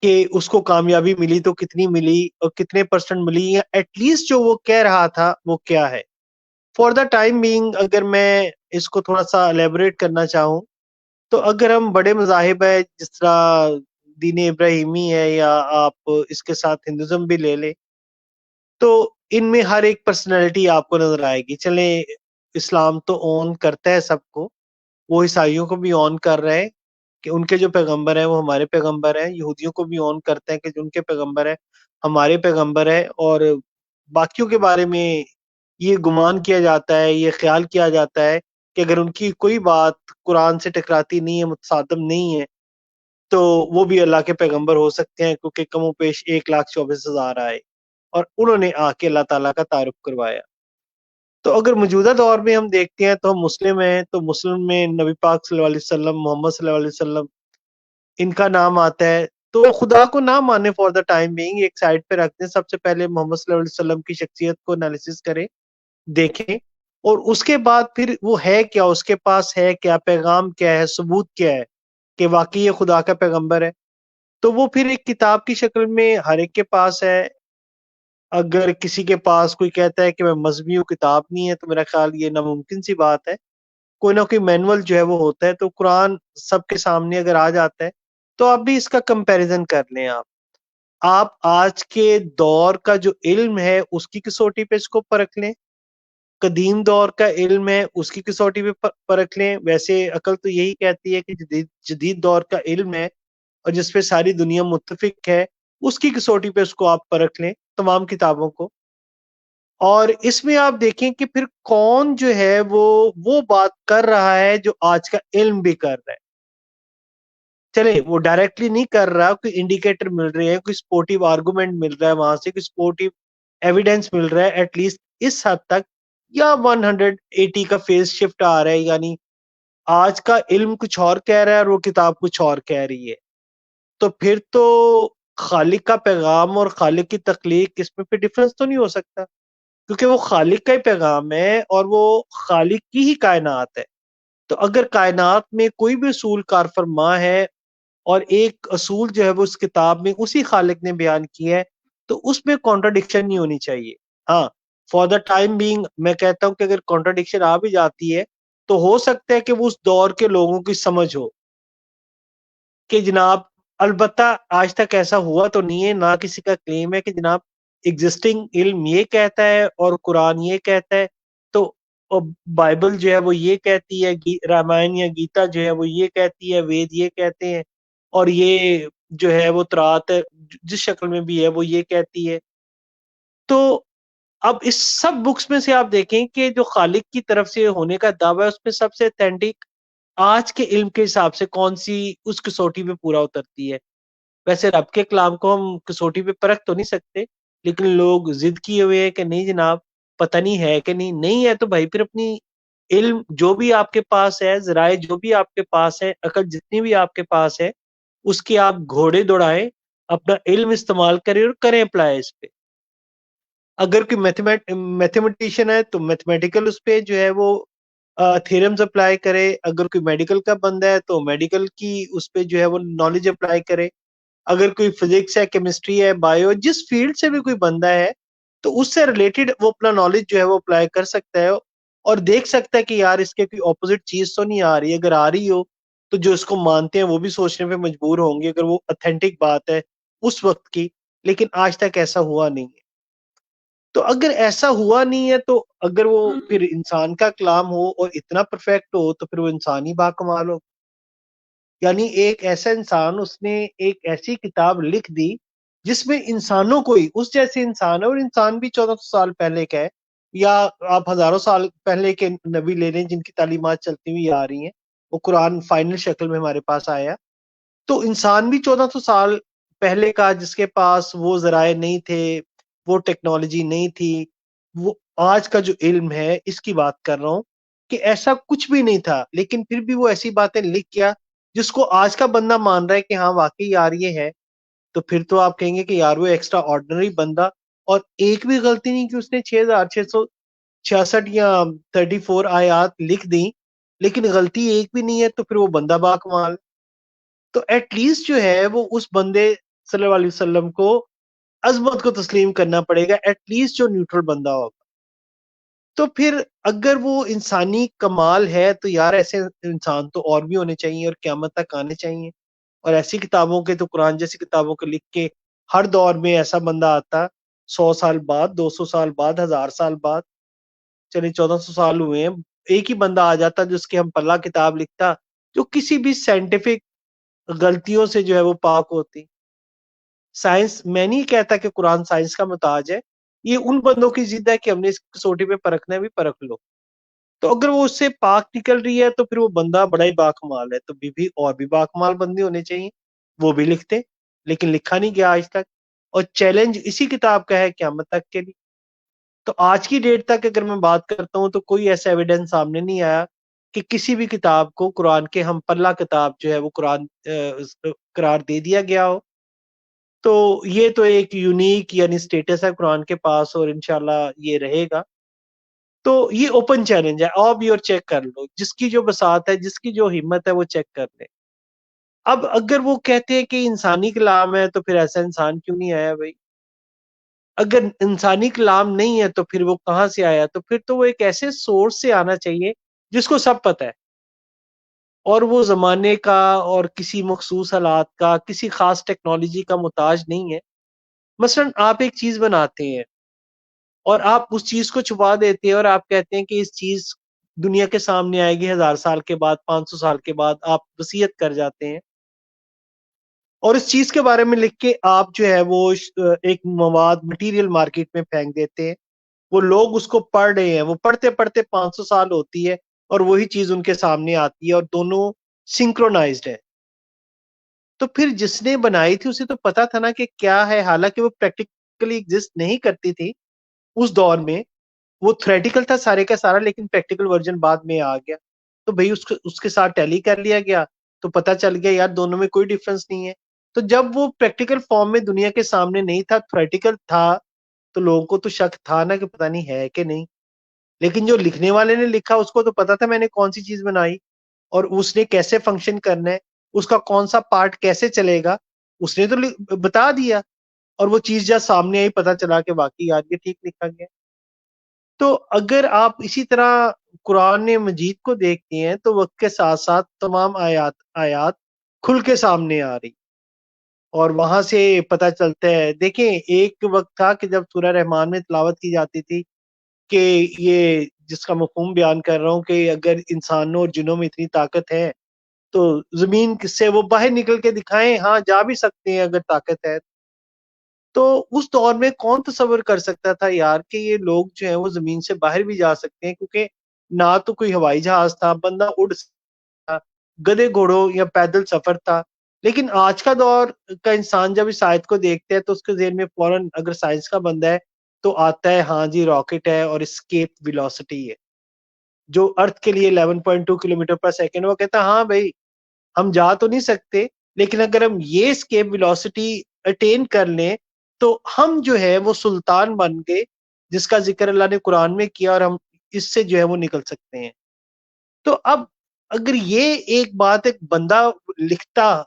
کہ اس کو کامیابی ملی تو کتنی ملی اور کتنے پرسنٹ ملی، یا ایٹ لیسٹ جو وہ کہہ رہا تھا وہ کیا ہے. فار دا ٹائم بینگ اگر میں اس کو تھوڑا سا الیبوریٹ کرنا چاہوں تو اگر ہم بڑے مذاہب ہے جس طرح دین ابراہیمی ہے، یا آپ اس کے ساتھ ہندوازم بھی لے لیں، تو ان میں ہر ایک پرسنالٹی آپ کو نظر آئے گی. چلیں اسلام تو اون کرتا ہے سب کو، وہ عیسائیوں کو بھی اون کر رہے ہیں کہ ان کے جو پیغمبر ہیں وہ ہمارے پیغمبر ہیں، یہودیوں کو بھی اون کرتے ہیں کہ جو ان کے پیغمبر ہیں ہمارے پیغمبر ہیں، اور باقیوں کے بارے میں یہ گمان کیا جاتا ہے، یہ خیال کیا جاتا ہے کہ اگر ان کی کوئی بات قرآن سے ٹکراتی نہیں ہے، متصادم نہیں ہے، تو وہ بھی اللہ کے پیغمبر ہو سکتے ہیں، کیونکہ کم و بیش 1,24,000 آئے اور انہوں نے آ کے اللہ تعالیٰ کا تعارف کروایا. تو اگر موجودہ دور میں ہم دیکھتے ہیں تو ہم مسلم ہیں، تو مسلم میں نبی پاک صلی اللہ علیہ وسلم، محمد صلی اللہ علیہ وسلم، ان کا نام آتا ہے. تو خدا کو نہ مانے فار دا ٹائم بینگ، ایک سائڈ پہ رکھتے ہیں، سب سے پہلے محمد صلی اللہ علیہ وسلم کی شخصیت کو انالیسس کریں، دیکھیں، اور اس کے بعد پھر وہ ہے کیا، اس کے پاس ہے کیا، پیغام کیا ہے، ثبوت کیا ہے کہ واقعی یہ خدا کا پیغمبر ہے. تو وہ پھر ایک کتاب کی شکل میں ہر ایک کے پاس ہے. اگر کسی کے پاس کوئی کہتا ہے کہ میں مذہبی ہوں، کتاب نہیں ہے، تو میرا خیال یہ ناممکن سی بات ہے. کوئی نہ کوئی مینول جو ہے وہ ہوتا ہے. تو قرآن سب کے سامنے اگر آ جاتا ہے تو آپ بھی اس کا کمپیریزن کر لیں. آپ آپ آج کے دور کا جو علم ہے اس کی کسوٹی پہ اس کو پرکھ لیں، قدیم دور کا علم ہے اس کی کسوٹی پہ پرکھ لیں. ویسے عقل تو یہی کہتی ہے کہ جدید دور کا علم ہے اور جس پہ ساری دنیا متفق ہے اس کی کسوٹی پہ اس کو آپ پرکھ لیں تمام کتابوں کو. اور اس میں آپ دیکھیں کہ پھر کون جو ہے وہ بات کر رہا ہے جو آج کا علم بھی کر رہا ہے. چلے وہ ڈائریکٹلی نہیں کر رہا، کوئی انڈیکیٹر مل رہے ہیں، کوئی سپورٹیو آرگومنٹ مل رہا ہے وہاں سے، کوئی سپورٹیو ایویڈینس مل رہا ہے ایٹ لیسٹ اس حد تک، یا 180 کا فیز شفٹ آ رہا ہے. یعنی آج کا علم کچھ اور کہہ رہا ہے اور وہ کتاب کچھ اور کہہ رہی ہے. تو پھر تو خالق کا پیغام اور خالق کی تخلیق اس میں پھر ڈفرنس تو نہیں ہو سکتا، کیونکہ وہ خالق کا ہی پیغام ہے اور وہ خالق کی ہی کائنات ہے. تو اگر کائنات میں کوئی بھی اصول کار فرما ہے اور ایک اصول جو ہے وہ اس کتاب میں اسی خالق نے بیان کیا ہے تو اس میں کانٹرڈکشن نہیں ہونی چاہیے. ہاں فار دا ٹائم بینگ میں کہتا ہوں کہ اگر کانٹرڈکشن آ بھی جاتی ہے تو ہو سکتا ہے کہ وہ اس دور کے لوگوں کی سمجھ ہو کہ جناب، البتہ آج تک ایسا ہوا تو نہیں ہے، نہ کسی کا کلیم ہے کہ جناب ایگزسٹنگ علم یہ کہتا ہے اور قرآن یہ کہتا ہے تو بائبل جو ہے وہ یہ کہتی ہے، رامائن یا گیتا جو ہے وہ یہ کہتی ہے، وید یہ کہتے ہیں، اور یہ جو ہے وہ ترات جس شکل میں بھی ہے وہ یہ کہتی ہے. تو اب اس سب بکس میں سے آپ دیکھیں کہ جو خالق کی طرف سے ہونے کا دعویٰ ہے اس میں سب سے اتھینٹک آج کے علم کے حساب سے کون سی اس کسوٹی پہ پورا اترتی ہے. ویسے رب کے کلام کو ہم کسوٹی پہ پرکھ تو نہیں سکتے، لیکن لوگ ضد کیے ہوئے ہیں کہ نہیں جناب پتہ نہیں ہے کہ نہیں ہے. تو بھائی پھر اپنی علم جو بھی آپ کے پاس ہے، ذرائع جو بھی آپ کے پاس ہے، عقل جتنی بھی آپ کے پاس ہے، اس کے آپ گھوڑے دوڑائیں، اپنا علم استعمال کریں اور کریں اپلائی اس پہ. اگر کوئی میتھمیٹیشین ہے تو میتھمیٹیکل اس پہ جو ہے وہ تھیرمز اپلائی کرے. اگر کوئی میڈیکل کا بندہ ہے تو میڈیکل کی اس پہ جو ہے وہ نالج اپلائی کرے. اگر کوئی فزکس ہے، کیمسٹری ہے، بایو، جس فیلڈ سے بھی کوئی بندہ ہے تو اس سے ریلیٹڈ وہ اپنا نالج جو ہے وہ اپلائی کر سکتا ہے اور دیکھ سکتا ہے کہ یار اس کے کوئی اپوزٹ چیز تو نہیں آ رہی. اگر آ رہی ہو تو جو اس کو مانتے ہیں وہ بھی سوچنے پہ مجبور ہوں گے اگر وہ اتھینٹک بات ہے اس وقت کی. لیکن آج تک ایسا ہوا نہیں ہے. تو اگر ایسا ہوا نہیں ہے تو اگر وہ پھر انسان کا کلام ہو اور اتنا پرفیکٹ ہو تو پھر وہ انسان ہی باکمال ہو. یعنی ایک ایسا انسان، اس نے ایک ایسی کتاب لکھ دی جس میں انسانوں کو ہی، اس جیسے انسان ہے، اور انسان بھی 1400 سال پہلے کا ہے، یا آپ ہزاروں سال پہلے کے نبی لے لیں جن کی تعلیمات چلتی ہوئی آ رہی ہیں، وہ قرآن فائنل شکل میں ہمارے پاس آیا. تو انسان بھی 1400 سال پہلے کا جس کے پاس وہ ذرائع نہیں تھے، وہ ٹیکنالوجی نہیں تھی، وہ آج کا جو علم ہے اس کی بات کر رہا ہوں کہ ایسا کچھ بھی نہیں تھا، لیکن پھر بھی وہ ایسی باتیں لکھ گیا جس کو آج کا بندہ مان رہا ہے کہ ہاں واقعی یار یہ ہے. تو پھر تو آپ کہیں گے کہ یار وہ ایکسٹرا آرڈنری بندہ، اور ایک بھی غلطی نہیں کہ اس نے 6666 یا 34 آیات لکھ دی لیکن غلطی ایک بھی نہیں ہے، تو پھر وہ بندہ باکمال. تو ایٹ لیسٹ جو ہے وہ اس بندے صلی اللہ علیہ وسلم کو عظمت کو تسلیم کرنا پڑے گا، ایٹ لیسٹ جو نیوٹرل بندہ ہوگا. تو پھر اگر وہ انسانی کمال ہے تو یار ایسے انسان تو اور بھی ہونے چاہیے اور قیامت تک آنے چاہیے. اور ایسی کتابوں کے تو قرآن جیسی کتابوں کے لکھ کے ہر دور میں ایسا بندہ آتا 100 سال بعد، 200 سال بعد، 1000 سال بعد، چلے 1400 سال ہوئے ہیں، ایک ہی بندہ آ جاتا جس کے ہم پلہ کتاب لکھتا جو کسی بھی سائنٹیفک غلطیوں سے جو ہے وہ پاک ہوتی. سائنس، میں نہیں کہتا کہ قرآن سائنس کا محتاج ہے، یہ ان بندوں کی ضد ہے کہ ہم نے اس کسوٹی پہ پرکھنا ہے بھی پرکھ لو. تو اگر وہ اس سے پاک نکل رہی ہے تو پھر وہ بندہ بڑا ہی باکمال ہے. تو بھی اور بھی باکمال بندے ہونے چاہیے، وہ بھی لکھتے، لیکن لکھا نہیں گیا آج تک. اور چیلنج اسی کتاب کا ہے قیامت تک کے لیے. تو آج کی ڈیٹ تک اگر میں بات کرتا ہوں تو کوئی ایسا ایویڈنس سامنے نہیں آیا کہ کسی بھی کتاب کو قرآن کے ہم پلہ کتاب جو ہے وہ قرآن قرار دے دیا گیا ہو. تو یہ تو ایک یونیک یعنی سٹیٹس ہے قرآن کے پاس اور انشاءاللہ یہ رہے گا. تو یہ اوپن چیلنج ہے، آؤ بھی اور چیک کر لو، جس کی جو بساط ہے، جس کی جو ہمت ہے وہ چیک کر لے. اب اگر وہ کہتے ہیں کہ انسانی کلام ہے تو پھر ایسا انسان کیوں نہیں آیا بھائی؟ اگر انسانی کلام نہیں ہے تو پھر وہ کہاں سے آیا؟ تو پھر تو وہ ایک ایسے سورس سے آنا چاہیے جس کو سب پتہ ہے اور وہ زمانے کا اور کسی مخصوص حالات کا، کسی خاص ٹیکنالوجی کا محتاج نہیں ہے. مثلاً آپ ایک چیز بناتے ہیں اور آپ اس چیز کو چھپا دیتے ہیں اور آپ کہتے ہیں کہ اس چیز دنیا کے سامنے آئے گی 1000 سال کے بعد، 500 سال کے بعد، آپ وصیت کر جاتے ہیں اور اس چیز کے بارے میں لکھ کے آپ جو ہے وہ ایک مواد مٹیریل مارکیٹ میں پھینک دیتے ہیں. وہ لوگ اس کو پڑھ رہے ہیں، وہ پڑھتے پڑھتے 500 سال ہوتی ہے اور وہی چیز ان کے سامنے آتی ہے اور دونوں سنکرونائزڈ ہے. تو پھر جس نے بنائی تھی اسے تو پتا تھا نا کہ کیا ہے، حالانکہ وہ پریکٹیکلی ایگزسٹ نہیں کرتی تھی اس دور میں. وہ تھریٹیکل تھا سارے کا سارا، لیکن پریکٹیکل ورژن بعد میں آ گیا. تو بھائی اس کے ساتھ ٹیلی کر لیا گیا تو پتا چل گیا یار دونوں میں کوئی ڈفرنس نہیں ہے. تو جب وہ پریکٹیکل فارم میں دنیا کے سامنے نہیں تھا، تھریٹیکل تھا، تو لوگوں کو تو شک تھا نا کہ پتہ نہیں ہے کہ نہیں. لیکن جو لکھنے والے نے لکھا اس کو تو پتا تھا میں نے کون سی چیز بنائی اور اس نے کیسے فنکشن کرنا ہے، اس کا کون سا پارٹ کیسے چلے گا، اس نے تو بتا دیا. اور وہ چیز جب سامنے آئی پتا چلا کہ واقعی یار یہ ٹھیک لکھا گیا. تو اگر آپ اسی طرح قرآن مجید کو دیکھتے ہیں تو وقت کے ساتھ ساتھ تمام آیات کھل کے سامنے آ رہی اور وہاں سے پتہ چلتا ہے. دیکھیں ایک وقت تھا کہ جب سورہ رحمان میں تلاوت کی جاتی تھی کہ یہ جس کا مفہوم بیان کر رہا ہوں کہ اگر انسانوں اور جنوں میں اتنی طاقت ہے تو زمین سے وہ باہر نکل کے دکھائیں. ہاں جا بھی سکتے ہیں اگر طاقت ہے. تو اس دور میں کون تصور کر سکتا تھا یار کہ یہ لوگ جو ہیں وہ زمین سے باہر بھی جا سکتے ہیں، کیونکہ نہ تو کوئی ہوائی جہاز تھا، بندہ اڑ سکتا، گدے گھوڑوں یا پیدل سفر تھا. لیکن آج کا دور کا انسان جب اس آیت کو دیکھتا ہے تو اس کے ذہن میں فوراً اگر سائنس کا بندہ ہے تو آتا ہے ہاں جی راکٹ ہے اور اسکیپ ویلوسٹی ہے جو ارتھ کے لیے 11.2 کلومیٹر پر سیکنڈ. وہ کہتا ہے ہاں بھائی ہم جا تو نہیں سکتے، لیکن اگر ہم یہ اسکیپ ویلوسٹی اٹین کر لیں تو ہم جو ہے وہ سلطان بن گئے جس کا ذکر اللہ نے قرآن میں کیا اور ہم اس سے جو ہے وہ نکل سکتے ہیں. تو اب اگر یہ ایک بات ایک بندہ لکھتا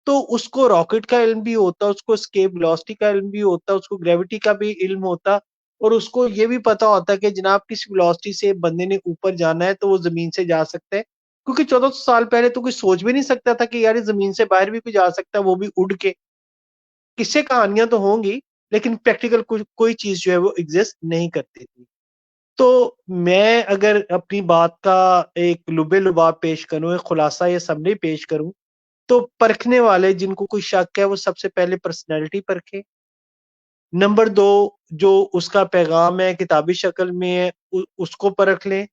تو اس کو راکٹ کا علم بھی ہوتا، اس کو اسکیپ ویلوسٹی کا علم بھی ہوتا، اس کو گریوٹی کا بھی علم ہوتا اور اس کو یہ بھی پتا ہوتا کہ جناب کس ویلوسٹی سے بندے نے اوپر جانا ہے تو وہ زمین سے جا سکتا ہے. کیونکہ 1400 سال پہلے تو کوئی سوچ بھی نہیں سکتا تھا کہ یار زمین سے باہر بھی کوئی جا سکتا ہے، وہ بھی اڑ کے. قصے کہانیاں تو ہوں گی لیکن پریکٹیکل کوئی چیز جو ہے وہ ایگزسٹ نہیں کرتی تھی. تو میں اگر اپنی بات کا ایک لبے لباب پیش کروں، ایک خلاصہ یا سمری پیش کروں، تو پرکھنے والے جن کو کوئی شک ہے وہ سب سے پہلے پرسنالٹی پرکھے. نمبر 2 جو اس کا پیغام ہے کتابی شکل میں ہے اس کو پرکھ لیں.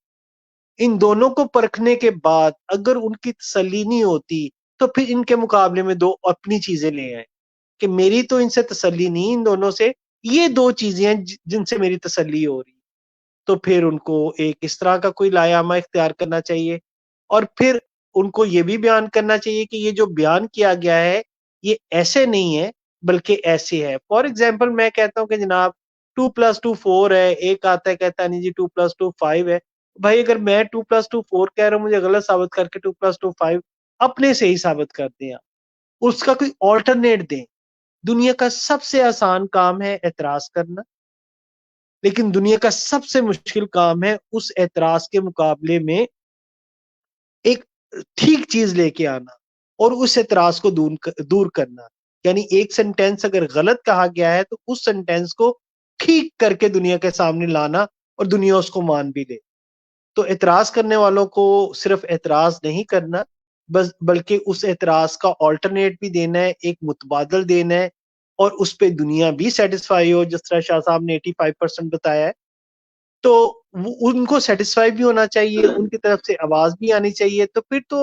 ان دونوں کو پرکھنے کے بعد اگر ان کی تسلی نہیں ہوتی تو پھر ان کے مقابلے میں 2 اپنی چیزیں لے آئیں کہ میری تو ان سے تسلی نہیں، ان دونوں سے یہ 2 چیزیں ہیں جن سے میری تسلی ہو رہی. تو پھر ان کو ایک اس طرح کا کوئی لائحہ اختیار کرنا چاہیے اور پھر ان کو یہ بھی بیان کرنا چاہیے کہ یہ جو بیان کیا گیا ہے یہ ایسے نہیں ہے بلکہ ایسے ہے. فار ایگزامپل میں کہتا ہوں کہ جناب 2+2 4 ہے، ایک آتا ہے کہتا ہے نہیں جی 2+2 5 ہے. بھائی اگر میں 2+2 4 کہہ رہا ہوں، مجھے غلط ثابت کر کے 2+2 5 اپنے سے ہی ثابت کر دیں، اس کا کوئی آلٹرنیٹ دیں. دنیا کا سب سے آسان کام ہے اعتراض کرنا، لیکن دنیا کا سب سے مشکل کام ہے اس اعتراض کے مقابلے میں ایک ٹھیک چیز لے کے آنا اور اس اعتراض کو دور کرنا. یعنی ایک سینٹینس اگر غلط کہا گیا ہے تو اس سینٹینس کو ٹھیک کر کے دنیا کے سامنے لانا اور دنیا اس کو مان بھی لے. تو اعتراض کرنے والوں کو صرف اعتراض نہیں کرنا بلکہ اس اعتراض کا آلٹرنیٹ بھی دینا ہے، ایک متبادل دینا ہے اور اس پہ دنیا بھی سیٹسفائی ہو. جس طرح شاہ صاحب نے 85% بتایا ہے تو ان کو سیٹسفائی بھی ہونا چاہیے، ان کی طرف سے آواز بھی آنی چاہیے. تو پھر تو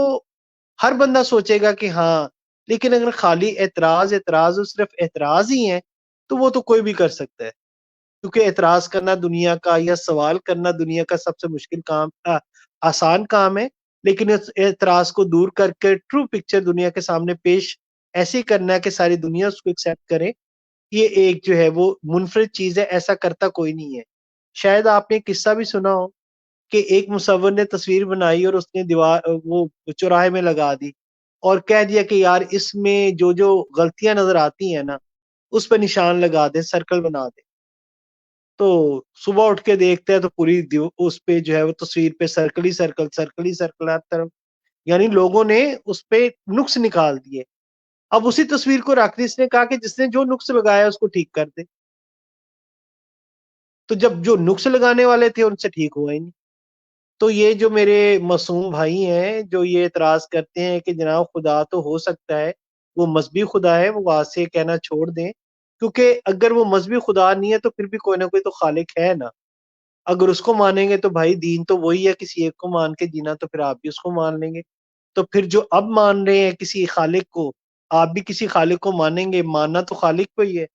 ہر بندہ سوچے گا کہ ہاں. لیکن اگر خالی اعتراض اور صرف اعتراض ہی ہے تو وہ تو کوئی بھی کر سکتا ہے، کیونکہ اعتراض کرنا دنیا کا یا سوال کرنا دنیا کا سب سے مشکل کام آسان کام ہے. لیکن اس اعتراض کو دور کر کے ٹرو پکچر دنیا کے سامنے پیش ایسے کرنا ہے کہ ساری دنیا اس کو ایکسیپٹ کرے، یہ ایک جو ہے وہ منفرد چیز ہے، ایسا کرتا کوئی نہیں ہے. شاید آپ نے قصہ بھی سنا ہو کہ ایک مصور نے تصویر بنائی اور اس نے دیوار وہ چوراہے میں لگا دی اور کہہ دیا کہ یار اس میں جو غلطیاں نظر آتی ہیں نا اس پہ نشان لگا دیں، سرکل بنا دیں. تو صبح اٹھ کے دیکھتے ہیں تو پوری اس پہ جو ہے وہ تصویر پہ سرکل ہی سرکل ہر طرف. یعنی لوگوں نے اس پہ نقص نکال دیے. اب اسی تصویر کو رکھ دی، اس نے کہا کہ جس نے جو نقص لگایا اس کو ٹھیک کر دے. تو جب جو نقص لگانے والے تھے ان سے ٹھیک ہوا ہی نہیں. تو یہ جو میرے معصوم بھائی ہیں جو یہ اعتراض کرتے ہیں کہ جناب خدا تو ہو سکتا ہے، وہ مذہبی خدا ہے، وہ وہاں سے کہنا چھوڑ دیں، کیونکہ اگر وہ مذہبی خدا نہیں ہے تو پھر بھی کوئی نہ کوئی تو خالق ہے نا. اگر اس کو مانیں گے تو بھائی دین تو وہی ہے، کسی ایک کو مان کے جینا، تو پھر آپ بھی اس کو مان لیں گے. تو پھر جو اب مان رہے ہیں کسی خالق کو، آپ بھی کسی خالق کو مانیں گے، ماننا تو خالق کو ہی ہے.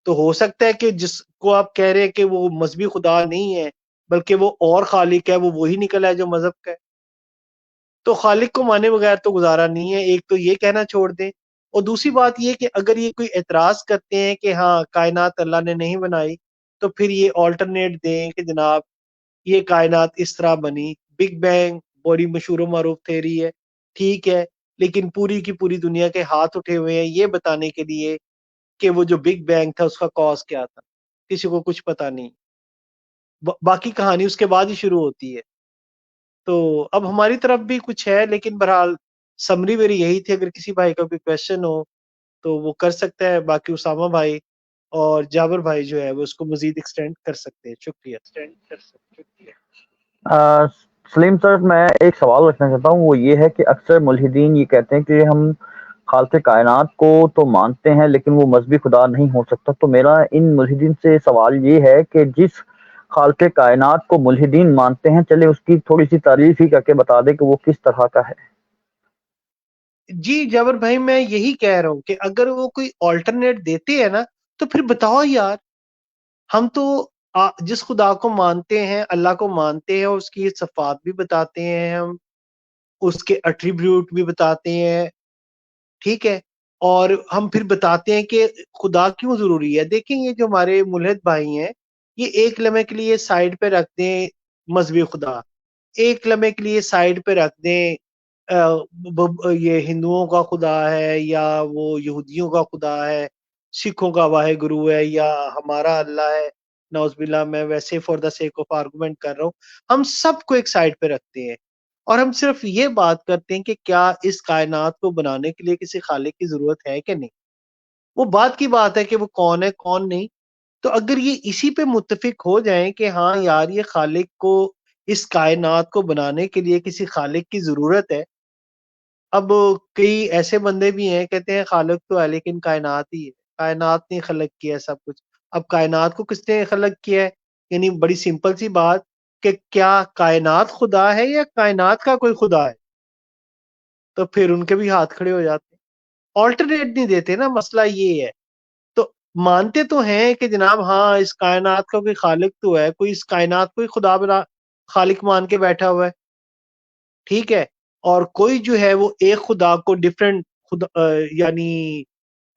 تو ہو سکتا ہے کہ جس کو آپ کہہ رہے ہیں کہ وہ مذہبی خدا نہیں ہے بلکہ وہ اور خالق ہے، وہ وہی نکلا ہے جو مذہب کا ہے. تو خالق کو مانے بغیر تو گزارا نہیں ہے. ایک تو یہ کہنا چھوڑ دیں، اور دوسری بات یہ کہ اگر یہ کوئی اعتراض کرتے ہیں کہ ہاں کائنات اللہ نے نہیں بنائی، تو پھر یہ آلٹرنیٹ دیں کہ جناب یہ کائنات اس طرح بنی. بگ بینگ بڑی مشہور و معروف تھیری ہے، ٹھیک ہے، لیکن پوری کی پوری دنیا کے ہاتھ اٹھے ہوئے ہیں یہ بتانے کے لیے کہ وہ جو بگ بینگ تھا اس کا کاز کیا تھا. کسی کو کچھ پتا نہیں، باقی کہانی اس کے بعد ہی شروع ہوتی ہے. تو اب ہماری طرف بھی کچھ ہے، لیکن بہرحال سمری میری یہی تھی. اگر کسی بھائی کا کوئی کویشچن ہو تو وہ کر سکتا ہے، باقی اسامہ بھائی اور جابر بھائی جو ہے وہ اس کو مزید ایکسٹینڈ کر سکتے ہیں. شکریہ. سلیم سر، میں ایک سوال رکھنا چاہتا ہوں، وہ یہ ہے کہ اکثر ملحدین یہ کہتے ہیں کہ ہم خالق کائنات کو تو مانتے ہیں لیکن وہ مذہبی خدا نہیں ہو سکتا. تو میرا ان ملحدین سے سوال یہ ہے کہ جس خالق کائنات کو ملحدین مانتے ہیں، چلے اس کی تھوڑی سی تعریف ہی کر کے بتا دیں کہ وہ کس طرح کا ہے. جی جابر بھائی، میں یہی کہہ رہا ہوں کہ اگر وہ کوئی آلٹرنیٹ دیتے ہیں نا تو پھر بتاؤ یار. ہم تو جس خدا کو مانتے ہیں، اللہ کو مانتے ہیں، اس کی صفات بھی بتاتے ہیں، ہم اس کے ایٹریبیوٹ بھی بتاتے ہیں، ٹھیک ہے، اور ہم پھر بتاتے ہیں کہ خدا کیوں ضروری ہے. دیکھیں یہ جو ہمارے ملحد بھائی ہیں، یہ ایک لمحے کے لیے سائڈ پہ رکھ دیں مذہبی خدا، ایک لمحے کے لیے سائڈ پہ رکھ دیں یہ ہندوؤں کا خدا ہے یا وہ یہودیوں کا خدا ہے، سکھوں کا واحد گرو ہے یا ہمارا اللہ ہے. نعوذ باللہ، میں ویسے for the sake of argument کر رہا ہوں. ہم سب کو ایک سائڈ پہ رکھتے ہیں اور ہم صرف یہ بات کرتے ہیں کہ کیا اس کائنات کو بنانے کے لیے کسی خالق کی ضرورت ہے کہ نہیں. وہ بات کی بات ہے کہ وہ کون ہے کون نہیں. تو اگر یہ اسی پہ متفق ہو جائیں کہ ہاں یار یہ خالق کو، اس کائنات کو بنانے کے لیے کسی خالق کی ضرورت ہے. اب کئی ایسے بندے بھی ہیں کہتے ہیں خالق تو ہے لیکن کائنات ہی ہے، کائنات نے خلق کیا ہے سب کچھ. اب کائنات کو کس نے خلق کیا ہے؟ یعنی بڑی سمپل سی بات کہ کیا کائنات خدا ہے یا کائنات کا کوئی خدا ہے؟ تو پھر ان کے بھی ہاتھ کھڑے ہو جاتے ہیں. آلٹرنیٹ نہیں دیتے نا، مسئلہ یہ ہے. تو مانتے تو ہیں کہ جناب ہاں اس کائنات کا کوئی خالق تو ہے، کوئی اس کائنات کو ہی خدا بنا خالق مان کے بیٹھا ہوا ہے، ٹھیک ہے، اور کوئی جو ہے وہ ایک خدا کو ڈفرینٹ خدا یعنی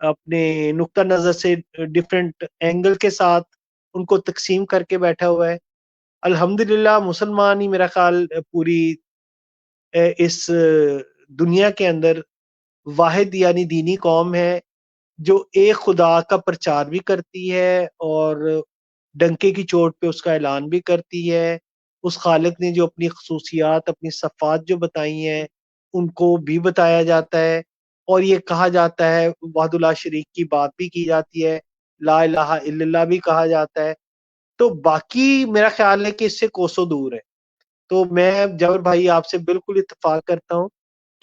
اپنے نقطہ نظر سے ڈفرینٹ اینگل کے ساتھ ان کو تقسیم کر کے بیٹھا ہوا ہے. الحمدللہ مسلمان ہی میرا خیال پوری اس دنیا کے اندر واحد یعنی دینی قوم ہے جو ایک خدا کا پرچار بھی کرتی ہے اور ڈنکے کی چوٹ پہ اس کا اعلان بھی کرتی ہے. اس خالق نے جو اپنی خصوصیات، اپنی صفات جو بتائی ہیں ان کو بھی بتایا جاتا ہے، اور یہ کہا جاتا ہے وحدہ لا شریک کی بات بھی کی جاتی ہے، لا الہ الا اللہ بھی کہا جاتا ہے. تو باقی میرا خیال ہے کہ اس سے کوسوں دور ہے. تو میں جبر بھائی آپ سے بالکل اتفاق کرتا ہوں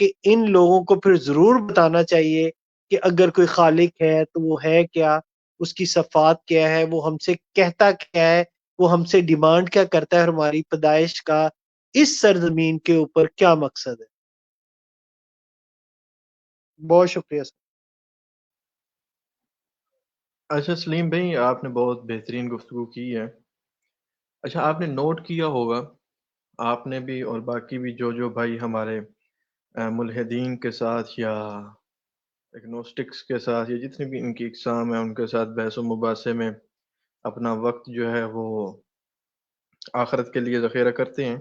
کہ ان لوگوں کو پھر ضرور بتانا چاہیے کہ اگر کوئی خالق ہے تو وہ ہے کیا، اس کی صفات کیا ہے، وہ ہم سے کہتا کیا ہے، وہ ہم سے ڈیمانڈ کیا کرتا ہے، ہماری پیدائش کا اس سرزمین کے اوپر کیا مقصد ہے. بہت شکریہ سر. اچھا سلیم بھائی، آپ نے بہت بہترین گفتگو کی ہے. اچھا آپ نے نوٹ کیا ہوگا، آپ نے بھی اور باقی بھی جو بھائی ہمارے ملحدین کے ساتھ یا اگنوسٹکس کے ساتھ یا جتنی بھی ان کی اقسام ہیں ان کے ساتھ بحث و مباحثے میں اپنا وقت جو ہے وہ آخرت کے لیے ذخیرہ کرتے ہیں،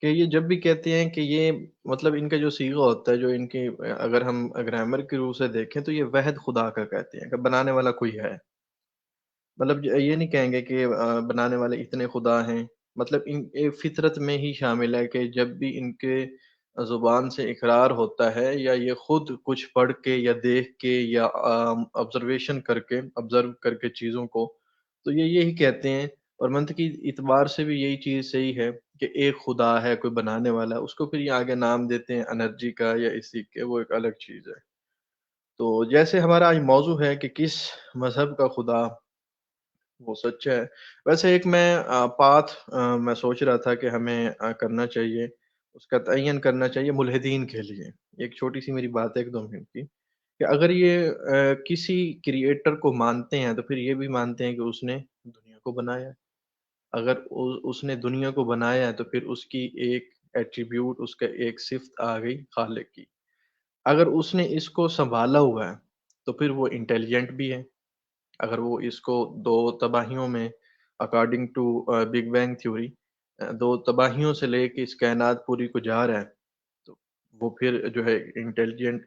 کہ یہ جب بھی کہتے ہیں کہ یہ مطلب ان کا جو صیغہ ہوتا ہے، جو ان کی اگر ہم گرامر کی روح سے دیکھیں تو یہ وحد خدا کا کہتے ہیں کہ بنانے والا کوئی ہے. مطلب یہ نہیں کہیں گے کہ بنانے والے اتنے خدا ہیں. مطلب ان فطرت میں ہی شامل ہے کہ جب بھی ان کے زبان سے اقرار ہوتا ہے یا یہ خود کچھ پڑھ کے یا دیکھ کے یا آبزرویشن کر کے آبزرو کر کے چیزوں کو، تو یہ یہی کہتے ہیں، اور منطقی اعتبار سے بھی یہی چیز صحیح ہے کہ ایک خدا ہے، کوئی بنانے والا ہے، اس کو پھر یہ آگے نام دیتے ہیں انرجی کا یا اسی کے، وہ ایک الگ چیز ہے۔ تو جیسے ہمارا آج موضوع ہے کہ کس مذہب کا خدا وہ سچا ہے، ویسے ایک میں پاتھ میں سوچ رہا تھا کہ ہمیں کرنا چاہیے، اس کا تعین کرنا چاہیے ملحدین کے لیے۔ ایک چھوٹی سی میری بات ہے 1-2 منٹ کی، کہ اگر یہ کسی کریٹر کو مانتے ہیں تو پھر یہ بھی مانتے ہیں کہ اس نے دنیا کو بنایا ہے۔ اگر اس نے دنیا کو بنایا ہے تو پھر اس کی ایک ایٹریبیوٹ، اس کا ایک صفت آ گئی خالق کی۔ اگر اس نے اس کو سنبھالا ہوا ہے تو پھر وہ انٹیلیجنٹ بھی ہے۔ اگر وہ اس کو دو تباہیوں میں according to big bang theory, دو تباہیوں سے لے کے اس کائنات پوری کو جا رہا ہے، تو وہ پھر جو ہے انٹیلیجنٹ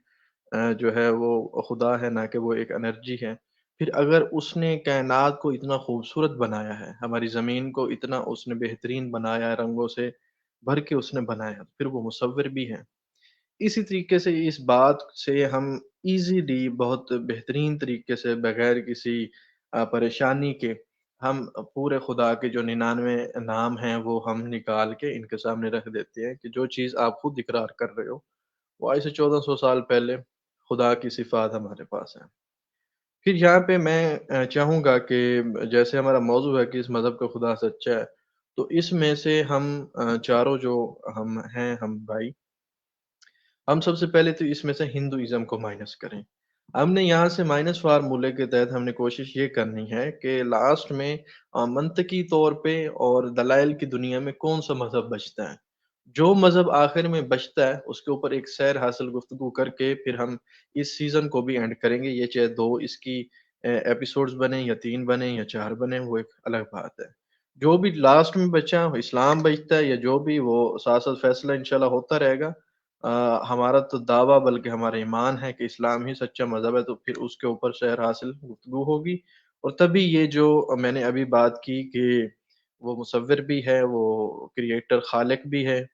جو ہے وہ خدا ہے، نہ کہ وہ ایک انرجی ہے۔ پھر اگر اس نے کائنات کو اتنا خوبصورت بنایا ہے، ہماری زمین کو اتنا اس نے بہترین بنایا ہے، رنگوں سے بھر کے اس نے بنایا ہے، پھر وہ مصور بھی ہے۔ اسی طریقے سے اس بات سے ہم ایزیلی، بہت بہترین طریقے سے، بغیر کسی پریشانی کے، ہم پورے خدا کے جو 99 نام ہیں وہ ہم نکال کے ان کے سامنے رکھ دیتے ہیں کہ جو چیز آپ خود اقرار کر رہے ہو وہ آج سے 1400 سال پہلے خدا کی صفات ہمارے پاس ہیں۔ پھر یہاں پہ میں چاہوں گا کہ جیسے ہمارا موضوع ہے کہ اس مذہب کا خدا سچا ہے، تو اس میں سے ہم چاروں جو ہم ہیں، ہم بھائی، ہم سب سے پہلے تو اس میں سے ہندوازم کو مائنس کریں۔ ہم نے یہاں سے مائنس فارمولے کے تحت ہم نے کوشش یہ کرنی ہے کہ لاسٹ میں منطقی طور پہ اور دلائل کی دنیا میں کون سا مذہب بچتا ہے، جو مذہب آخر میں بچتا ہے اس کے اوپر ایک سیر حاصل گفتگو کر کے پھر ہم اس سیزن کو بھی اینڈ کریں گے۔ یہ چاہے 2 اس کی ایپیسوڈز بنے یا 3 بنے یا 4 بنے، وہ ایک الگ بات ہے۔ جو بھی لاسٹ میں بچا، اسلام بچتا ہے یا جو بھی، وہ ساتھ ساتھ فیصلہ انشاءاللہ ہوتا رہے گا۔ ہمارا تو دعویٰ بلکہ ہمارا ایمان ہے کہ اسلام ہی سچا مذہب ہے، تو پھر اس کے اوپر شہر حاصل گفتگو ہوگی، اور تبھی یہ جو میں نے ابھی بات کی کہ وہ مصور بھی ہے، وہ کریٹر خالق بھی ہے،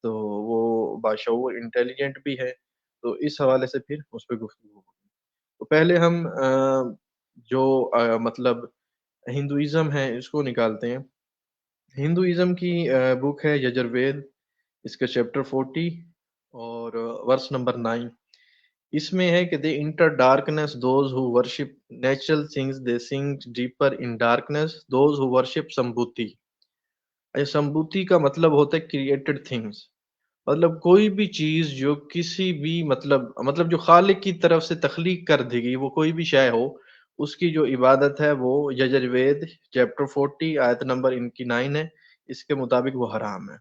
تو وہ باشعور انٹیلیجنٹ بھی ہے، تو اس حوالے سے پھر اس پہ گفتگو ہوگی۔ تو پہلے ہم جو مطلب ہندوازم ہے اس کو نکالتے ہیں۔ ہندوازم کی بک ہے یجروید، اس کا چیپٹر 40 اور ورس نمبر 9۔ اس میں ہے کہ they enter darkness those who worship natural things, they sink deeper in darkness those who worship sambhuti. سمبوتی کا مطلب ہوتا ہے کریٹڈ تھنگز، مطلب کوئی بھی چیز جو کسی بھی مطلب جو خالق کی طرف سے تخلیق کر دی گئی، وہ کوئی بھی شے ہو، اس کی جو عبادت ہے وہ یجروید چیپٹر 40 آیت نمبر ان کی 9 ہے، اس کے مطابق وہ حرام ہے۔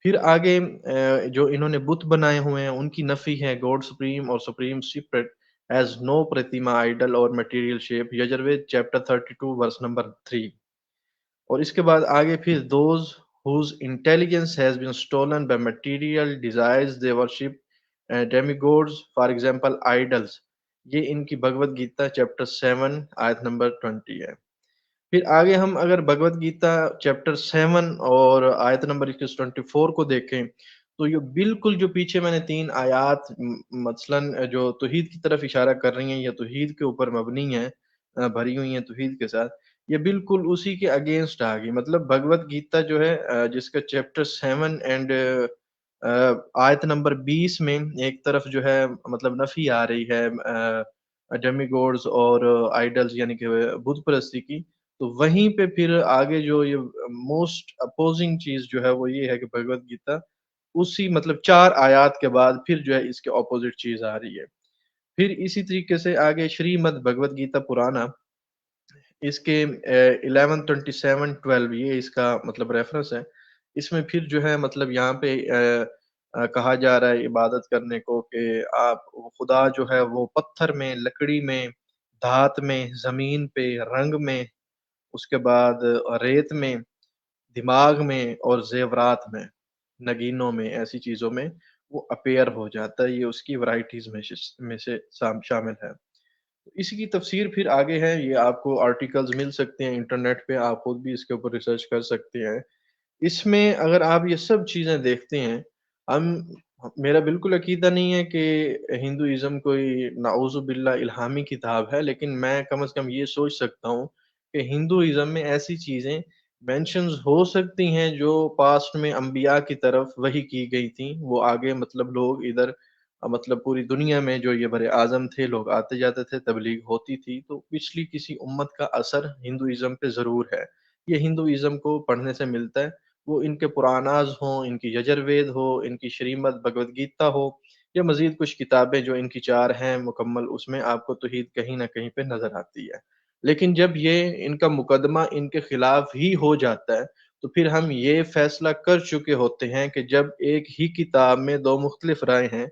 پھر آگے جو انہوں نے بت بنائے ہوئے ہیں ان کی نفی ہے، گاڈ سپریم اور supreme spirit is no pratima idol اور material shape, Yajurveda chapter 32 verse number 3۔ اور اس کے بعد آگے پھر those whose intelligence has been stolen by material desires they worship demigods for example idols، یہ ان کی بھگوت گیتا چیپٹر 7 آیت نمبر 20 ہے۔ پھر آگے ہم اگر بھگوت گیتا چیپٹر 7 اور آیت نمبر 24 کو دیکھیں تو یہ بالکل جو پیچھے میں نے 3 آیات مثلاً جو توحید کی طرف اشارہ کر رہی ہیں یا توحید کے اوپر مبنی ہیں، بھری ہوئی ہیں توحید کے ساتھ، یہ بالکل اسی کے اگینسٹ آ گئی۔ مطلب بھگوت گیتا جو ہے جس کا چیپٹر 7 اینڈ آیت نمبر 20 میں ایک طرف جو ہے مطلب نفی آ رہی ہے ڈیمی گوڈز اور آئیڈلز یعنی کہ بت پرستی کی، تو وہیں پہ پھر آگے جو یہ موسٹ اپوزنگ چیز جو ہے وہ یہ ہے کہ بھگوت گیتا اسی مطلب 4 آیات کے بعد پھر جو ہے اس کے اپوزٹ چیز آ رہی ہے۔ پھر اسی طریقے سے آگے شریمد بھگوت گیتا پرانا، اس کے 11:27-12 یہ اس کا مطلب ریفرنس ہے۔ اس میں پھر جو ہے مطلب یہاں پہ کہا جا رہا ہے عبادت کرنے کو کہ آپ خدا جو ہے وہ پتھر میں، لکڑی میں، دھات میں، زمین پہ، رنگ میں، اس کے بعد ریت میں، دماغ میں اور زیورات میں، نگینوں میں، ایسی چیزوں میں وہ اپیئر ہو جاتا ہے۔ یہ اس کی ورائٹیز میں سے شامل ہے۔ اسی کی تفسیر پھر آگے ہے، یہ آپ کو آرٹیکلز مل سکتے ہیں انٹرنیٹ پہ، آپ خود بھی اس کے اوپر ریسرچ کر سکتے ہیں۔ اس میں اگر آپ یہ سب چیزیں دیکھتے ہیں، میرا بالکل عقیدہ نہیں ہے کہ ہندوازم کوئی نعوذ باللہ الہامی کتاب ہے، لیکن میں کم از کم یہ سوچ سکتا ہوں کہ ہندوازم میں ایسی چیزیں مینشنز ہو سکتی ہیں جو پاسٹ میں انبیاء کی طرف وحی کی گئی تھیں، وہ آگے مطلب لوگ ادھر مطلب پوری دنیا میں جو یہ بر اعظم تھے، لوگ آتے جاتے تھے، تبلیغ ہوتی تھی، تو پچھلی کسی امت کا اثر ہندوازم پہ ضرور ہے۔ یہ ہندوازم کو پڑھنے سے ملتا ہے، وہ ان کے پراناز ہوں، ان کی یجروید ہو، ان کی شریمد بھگوت گیتا ہو، یا مزید کچھ کتابیں جو ان کی 4 ہیں مکمل، اس میں آپ کو توحید کہیں نہ کہیں پہ نظر آتی ہے۔ لیکن جب یہ ان کا مقدمہ ان کے خلاف ہی ہو جاتا ہے، تو پھر ہم یہ فیصلہ کر چکے ہوتے ہیں کہ جب ایک ہی کتاب میں 2 مختلف رائے ہیں،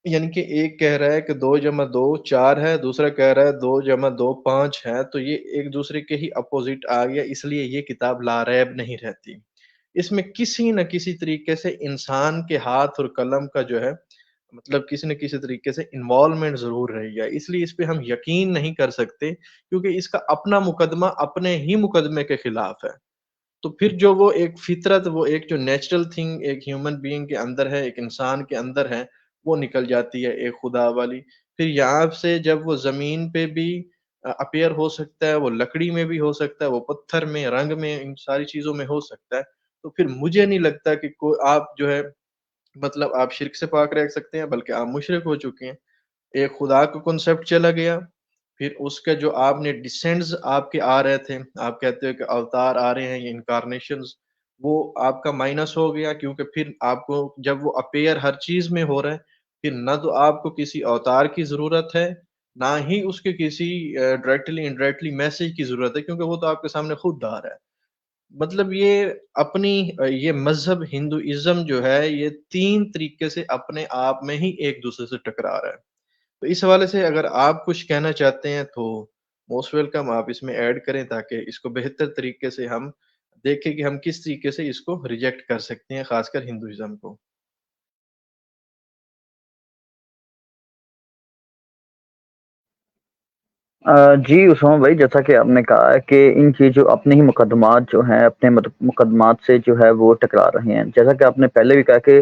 یعنی کہ ایک کہہ رہا ہے کہ 2 + 2 4 ہے، دوسرا کہہ رہا ہے 2 + 2 5 ہے، تو یہ ایک دوسرے کے ہی اپوزٹ آ گیا، اس لیے یہ کتاب لا ریب نہیں رہتی۔ اس میں کسی نہ کسی طریقے سے انسان کے ہاتھ اور قلم کا جو ہے مطلب کسی نہ کسی طریقے سے انوالومنٹ ضرور رہی ہے، اس لیے اس پہ ہم یقین نہیں کر سکتے، کیونکہ اس کا اپنا مقدمہ اپنے ہی مقدمے کے خلاف ہے۔ تو پھر جو وہ ایک فطرت، وہ ایک جو نیچرل تھنگ ایک ہیومن بینگ کے اندر ہے، ایک انسان کے اندر ہے، وہ نکل جاتی ہے ایک خدا والی۔ پھر یہاں سے جب وہ زمین پہ بھی اپیئر ہو سکتا ہے، وہ لکڑی میں بھی ہو سکتا ہے، وہ پتھر میں، رنگ میں، ان ساری چیزوں میں ہو سکتا ہے، تو پھر مجھے نہیں لگتا کہ کوئی آپ جو ہے مطلب آپ شرک سے پاک رہ سکتے ہیں، بلکہ آپ مشرک ہو چکے ہیں۔ ایک خدا کا کنسپٹ چلا گیا، پھر اس کا جو آپ نے ڈسینڈز آپ کے آ رہے تھے، آپ کہتے ہو کہ اوتار آ رہے ہیں، یہ انکارنیشنز، وہ آپ کا مائنس ہو گیا، کیونکہ پھر آپ کو جب وہ اپیئر ہر چیز میں ہو رہا ہے، پھر نہ تو آپ کو کسی اوتار کی ضرورت ہے، نہ ہی اس کے کسی ڈائریکٹلی انڈائریکٹلی میسج کی ضرورت ہے، کیونکہ وہ تو آپ کے سامنے خود آ رہا ہے۔ مطلب یہ اپنی یہ مذہب ہندوازم جو ہے، یہ 3 طریقے سے اپنے آپ میں ہی ایک دوسرے سے ٹکرا رہا ہے۔ تو اس حوالے سے اگر آپ کچھ کہنا چاہتے ہیں تو موسٹ ویلکم، آپ اس میں ایڈ کریں تاکہ اس کو بہتر طریقے سے ہم دیکھیں کہ ہم کس طریقے سے اس کو ریجیکٹ کر سکتے ہیں، خاص کر ہندوازم کو۔ جی اسامہ بھائی، جیسا کہ آپ نے کہا ہے کہ ان کی جو اپنے ہی مقدمات جو ہیں، اپنے مقدمات سے جو ہے وہ ٹکرا رہے ہیں، جیسا کہ آپ نے پہلے بھی کہا کہ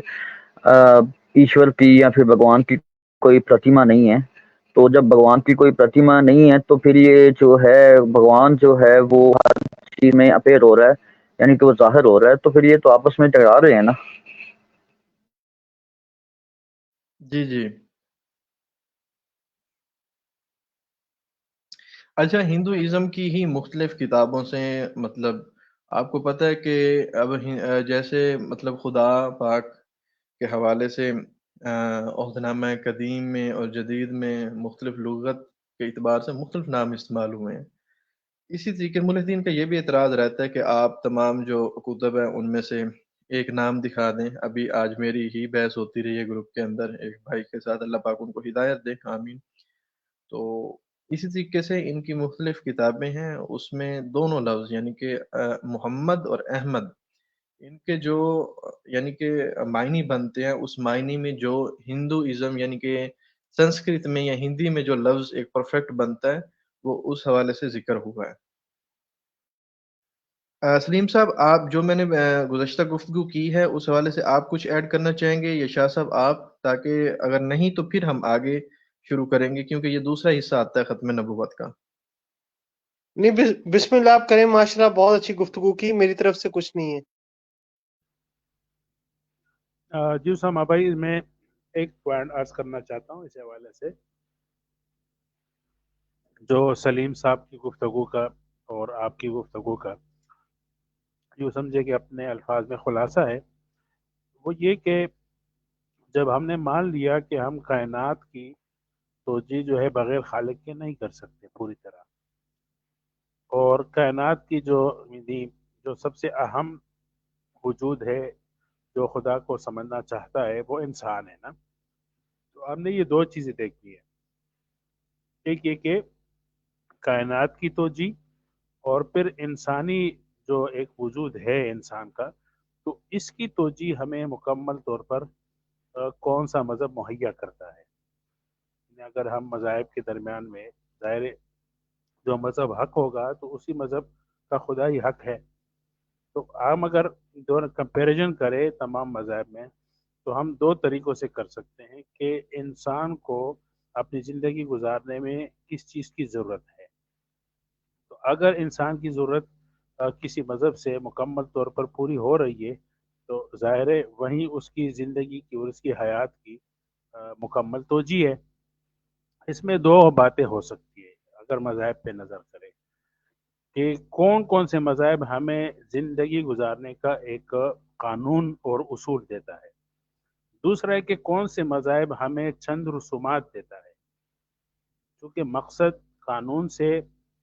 ایشور کی یا پھر بھگوان کی کوئی پرتیما نہیں ہے، تو جب بھگوان کی کوئی پرتیما نہیں ہے تو پھر یہ جو ہے بھگوان جو ہے وہ ہر چیز میں اپیئر ہو رہا ہے، یعنی کہ وہ ظاہر ہو رہا ہے، تو پھر یہ تو آپس میں ٹکرا رہے ہیں نا۔ جی جی، اچھا، ہندوازم کی ہی مختلف کتابوں سے مطلب آپ کو پتہ ہے کہ اب جیسے مطلب خدا پاک کے حوالے سے عہدنامہ قدیم میں اور جدید میں مختلف لغت کے اعتبار سے مختلف نام استعمال ہوئے ہیں۔ اسی طریقے ملحدین کا یہ بھی اعتراض رہتا ہے کہ آپ تمام جو کتب ہیں ان میں سے ایک نام دکھا دیں۔ ابھی آج میری ہی بحث ہوتی رہی ہے گروپ کے اندر ایک بھائی کے ساتھ، اللہ پاک ان کو ہدایت دے، آمین۔ تو اسی طریقے سے ان کی مختلف کتابیں ہیں، اس میں دونوں لفظ یعنی کہ محمد اور احمد، ان کے جو یعنی کہ معنی بنتے ہیں، اس معنی میں جو ہندوازم یعنی کہ سنسکرت میں یا ہندی میں جو لفظ ایک پرفیکٹ بنتا ہے، وہ اس حوالے سے ذکر ہوا ہے۔ سلیم صاحب، آپ جو میں نے گزشتہ گفتگو کی ہے اس حوالے سے آپ کچھ ایڈ کرنا چاہیں گے، یا شاہ صاحب آپ؟ تاکہ اگر نہیں تو پھر ہم آگے شروع کریں گے، کیونکہ یہ دوسرا حصہ آتا ہے ختم نبوت کا۔ نہیں، بسم اللہ آپ کریں، ماشاءاللہ بہت اچھی گفتگو کی، میری طرف سے کچھ نہیں ہے۔ جی اسامہ بھائی، میں ایک پوائنٹ عرض کرنا چاہتا ہوں اس حوالے سے، جو سلیم صاحب کی گفتگو کا اور آپ کی گفتگو کا جو سمجھے کہ اپنے الفاظ میں خلاصہ ہے، وہ یہ کہ جب ہم نے مان لیا کہ ہم کائنات کی توجہ جو ہے بغیر خالق کے نہیں کر سکتے پوری طرح، اور کائنات کی جو سب سے اہم وجود ہے جو خدا کو سمجھنا چاہتا ہے، وہ انسان ہے نا، تو ہم نے یہ 2 چیزیں دیکھی ہیں، ایک یہ کہ کائنات کی توجہ، اور پھر انسانی جو ایک وجود ہے انسان کا، تو اس کی توجہ ہمیں مکمل طور پر کون سا مذہب مہیا کرتا ہے۔ یعنی اگر ہم مذاہب کے درمیان میں، ظاہر ہے جو مذہب حق ہوگا تو اسی مذہب کا خدا ہی حق ہے، تو ہم اگر دونوں کمپیریزن کریں تمام مذاہب میں، تو ہم دو طریقوں سے کر سکتے ہیں کہ انسان کو اپنی زندگی گزارنے میں کس چیز کی ضرورت ہے. تو اگر انسان کی ضرورت کسی مذہب سے مکمل طور پر پوری ہو رہی ہے تو ظاہر ہے وہیں اس کی زندگی کی اور اس کی حیات کی مکمل توجیہ ہے. اس میں دو باتیں ہو سکتی ہے اگر مذاہب پہ نظر کرے کہ کون کون سے مذاہب ہمیں زندگی گزارنے کا ایک قانون اور اصول دیتا ہے. دوسرا ہے کہ کون سے مذاہب ہمیں چند رسومات دیتا ہے، کیونکہ مقصد قانون سے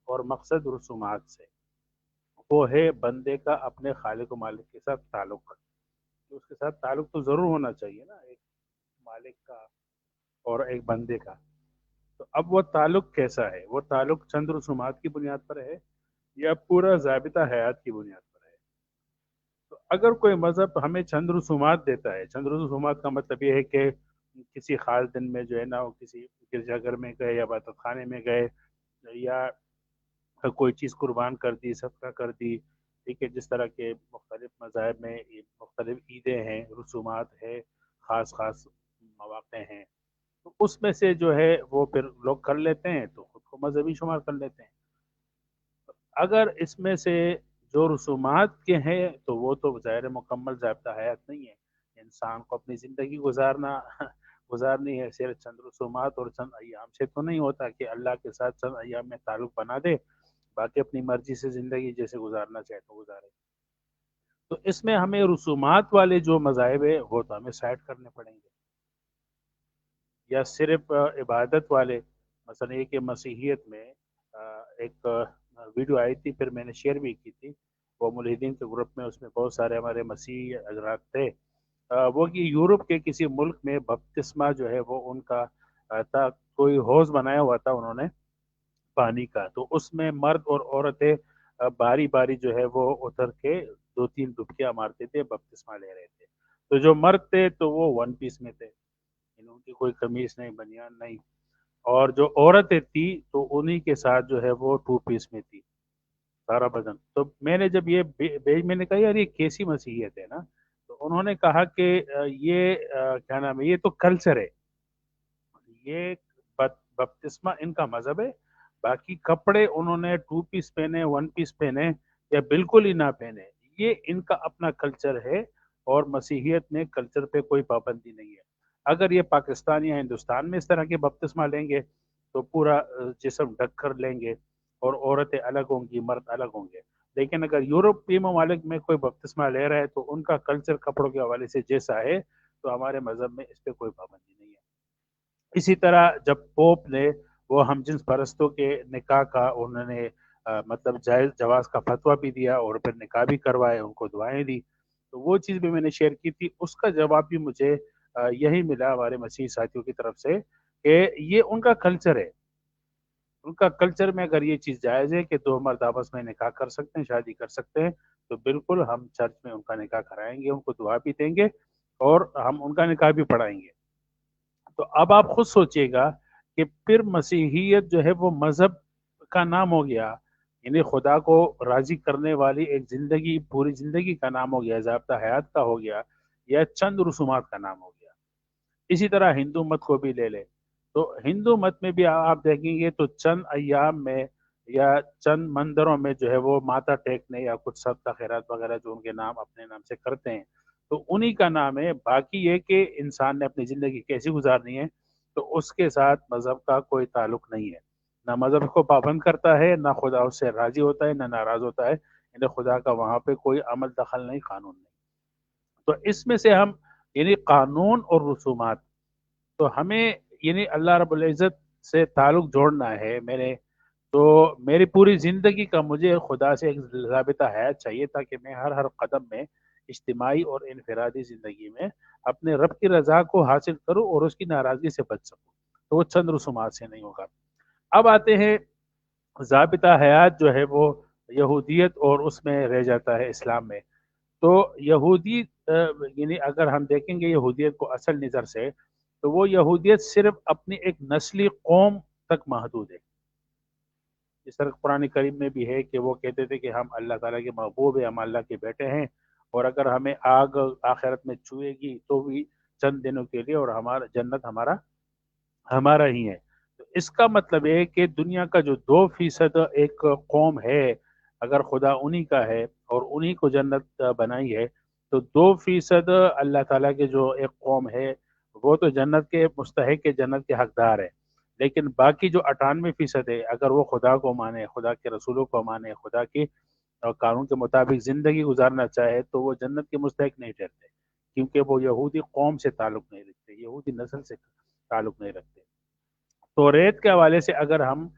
اور مقصد رسومات سے وہ ہے بندے کا اپنے خالق و مالک کے ساتھ تعلق. اس کے ساتھ تعلق تو ضرور ہونا چاہیے نا، ایک مالک کا اور ایک بندے کا. تو اب وہ تعلق کیسا ہے؟ وہ تعلق چند رسومات کی بنیاد پر ہے یا پورا ضابطہ حیات کی بنیاد پر ہے؟ تو اگر کوئی مذہب ہمیں چند رسومات دیتا ہے، چند رسومات کا مطلب یہ ہے کہ کسی خاص دن میں جو ہے نا وہ کسی گرجا گھر میں گئے یا عبادت خانے میں گئے یا کوئی چیز قربان کر دی، صدقہ کر دی، ٹھیک ہے. جس طرح کے مختلف مذاہب میں مختلف عیدیں ہیں، رسومات ہے، خاص خاص مواقع ہیں، تو اس میں سے جو ہے وہ پھر لوگ کر لیتے ہیں تو خود کو مذہبی شمار کر لیتے ہیں. اگر اس میں سے جو رسومات کے ہیں تو وہ تو ظاہر مکمل ضابطہ حیات نہیں ہے. انسان کو اپنی زندگی گزارنی ہے صرف چند رسومات اور چند ایام سے تو نہیں ہوتا کہ اللہ کے ساتھ چند ایام میں تعلق بنا دے، باقی اپنی مرضی سے زندگی جیسے گزارنا چاہے تو گزارے. تو اس میں ہمیں رسومات والے جو مذاہب ہے وہ تو ہمیں سائڈ کرنے پڑیں گے، یا صرف عبادت والے. مثلا یہ کہ مسیحیت میں ایک ویڈیو آئی تھی، پھر میں نے شیئر بھی کی تھی، وہ ملحدین کے گروپ میں، اس میں بہت سارے ہمارے مسیحی حضرات تھے. وہ کہ یورپ کے کسی ملک میں بپتسمہ جو ہے وہ ان کا تھا، کوئی حوض بنایا ہوا تھا انہوں نے پانی کا، تو اس میں مرد اور عورتیں باری باری جو ہے وہ اتر کے دو تین ڈبکیاں مارتے تھے، بپتسمہ لے رہے تھے. تو جو مرد تھے تو وہ ون پیس میں تھے، ان کی کوئی قمیص نہیں، بنیان نہیں، اور جو عورتیں تھی تو انہی کے ساتھ جو ہے وہ ٹو پیس میں تھی سارا بدن. تو میں نے جب یہ میں نے کہا یار یہ کیسی مسیحیت ہے نا، تو انہوں نے کہا کہ یہ کیا نام ہے، یہ تو کلچر ہے، یہ بپتسمہ ان کا مذہب ہے، باقی کپڑے انہوں نے ٹو پیس پہنے، ون پیس پہنے یا بالکل ہی نہ پہنے، یہ ان کا اپنا کلچر ہے، اور مسیحیت میں کلچر پہ کوئی پابندی نہیں ہے. اگر یہ پاکستان یا ہندوستان میں اس طرح کے بپتسمہ لیں گے تو پورا جسم ڈھک کر لیں گے اور عورتیں الگ ہوں گی، مرد الگ ہوں گے. لیکن اگر یورپی ممالک میں کوئی بپتسمہ لے رہا ہے تو ان کا کلچر کپڑوں کے حوالے سے جیسا ہے تو ہمارے مذہب میں اس پہ کوئی پابندی نہیں ہے. اسی طرح جب پوپ نے وہ ہم جنس پرستوں کے نکاح کا انہوں نے مطلب جائز جواز کا فتویٰ بھی دیا اور پھر نکاح بھی کروائے، ان کو دعائیں دی، تو وہ چیز بھی میں نے شیئر کی تھی. اس کا جواب بھی مجھے یہی ملا ہمارے مسیحی ساتھیوں کی طرف سے کہ یہ ان کا کلچر ہے. ان کا کلچر میں اگر یہ چیز جائز ہے کہ دو مرد آپس میں نکاح کر سکتے ہیں، شادی کر سکتے ہیں، تو بالکل ہم چرچ میں ان کا نکاح کرائیں گے، ان کو دعا بھی دیں گے اور ہم ان کا نکاح بھی پڑھائیں گے. تو اب آپ خود سوچئے گا کہ پھر مسیحیت جو ہے وہ مذہب کا نام ہو گیا، یعنی خدا کو راضی کرنے والی ایک زندگی، پوری زندگی کا نام ہو گیا، ضابطہ حیات کا ہو گیا، یا چند رسومات کا نام ہو گیا. اسی طرح ہندو مت کو بھی لے لے تو ہندو مت میں بھی آپ دیکھیں گے تو چند ایام میں یا چند مندروں میں جو ہے وہ ماتھا ٹیکنے یا کچھ صدقہ خیرات وغیرہ جو ان کے نام اپنے نام سے کرتے ہیں تو انہی کا نام ہے. باقی یہ کہ انسان نے اپنی زندگی کیسی گزارنی ہے تو اس کے ساتھ مذہب کا کوئی تعلق نہیں ہے، نہ مذہب کو پابند کرتا ہے، نہ خدا اس سے راضی ہوتا ہے، نہ ناراض ہوتا ہے، یعنی خدا کا وہاں پہ کوئی عمل دخل نہیں، قانون نہیں. تو اس میں سے ہم یعنی قانون اور رسومات، تو ہمیں یعنی اللہ رب العزت سے تعلق جوڑنا ہے. تو میری پوری زندگی کا مجھے خدا سے ایک ضابطہ حیات چاہیے تاکہ میں ہر قدم میں اجتماعی اور انفرادی زندگی میں اپنے رب کی رضا کو حاصل کروں اور اس کی ناراضگی سے بچ سکوں. تو وہ چند رسومات سے نہیں ہوگا. اب آتے ہیں ضابطہ حیات جو ہے وہ یہودیت اور اس میں رہ جاتا ہے اسلام میں. تو یہودی یعنی اگر ہم دیکھیں گے یہودیت کو اصل نظر سے تو وہ یہودیت صرف اپنی ایک نسلی قوم تک محدود ہے. اس طرح قرآن کریم میں بھی ہے کہ وہ کہتے تھے کہ ہم اللہ تعالیٰ کے محبوب ہیں، ہم اللہ کے بیٹے ہیں، اور اگر ہمیں آگ آخرت میں چھوئے گی تو بھی چند دنوں کے لیے، اور ہمارا جنت ہمارا ہی ہے۔ تو اس کا مطلب ہے کہ دنیا کا جو 2% ایک قوم ہے، اگر خدا انہی کا ہے اور انہی کو جنت بنائی ہے، تو 2% اللہ تعالیٰ کے جو ایک قوم ہے وہ تو جنت کے مستحق ہے، جنت کے حقدار ہے۔ لیکن باقی جو 98% ہے، اگر وہ خدا کو مانے، خدا کے رسولوں کو مانے، خدا کے قانون کے مطابق زندگی گزارنا چاہے، تو وہ جنت کے مستحق نہیں ٹھہرتے، کیونکہ وہ یہودی قوم سے تعلق نہیں رکھتے، یہودی نسل سے تعلق نہیں رکھتے۔ توریت کے حوالے سے اگر ہم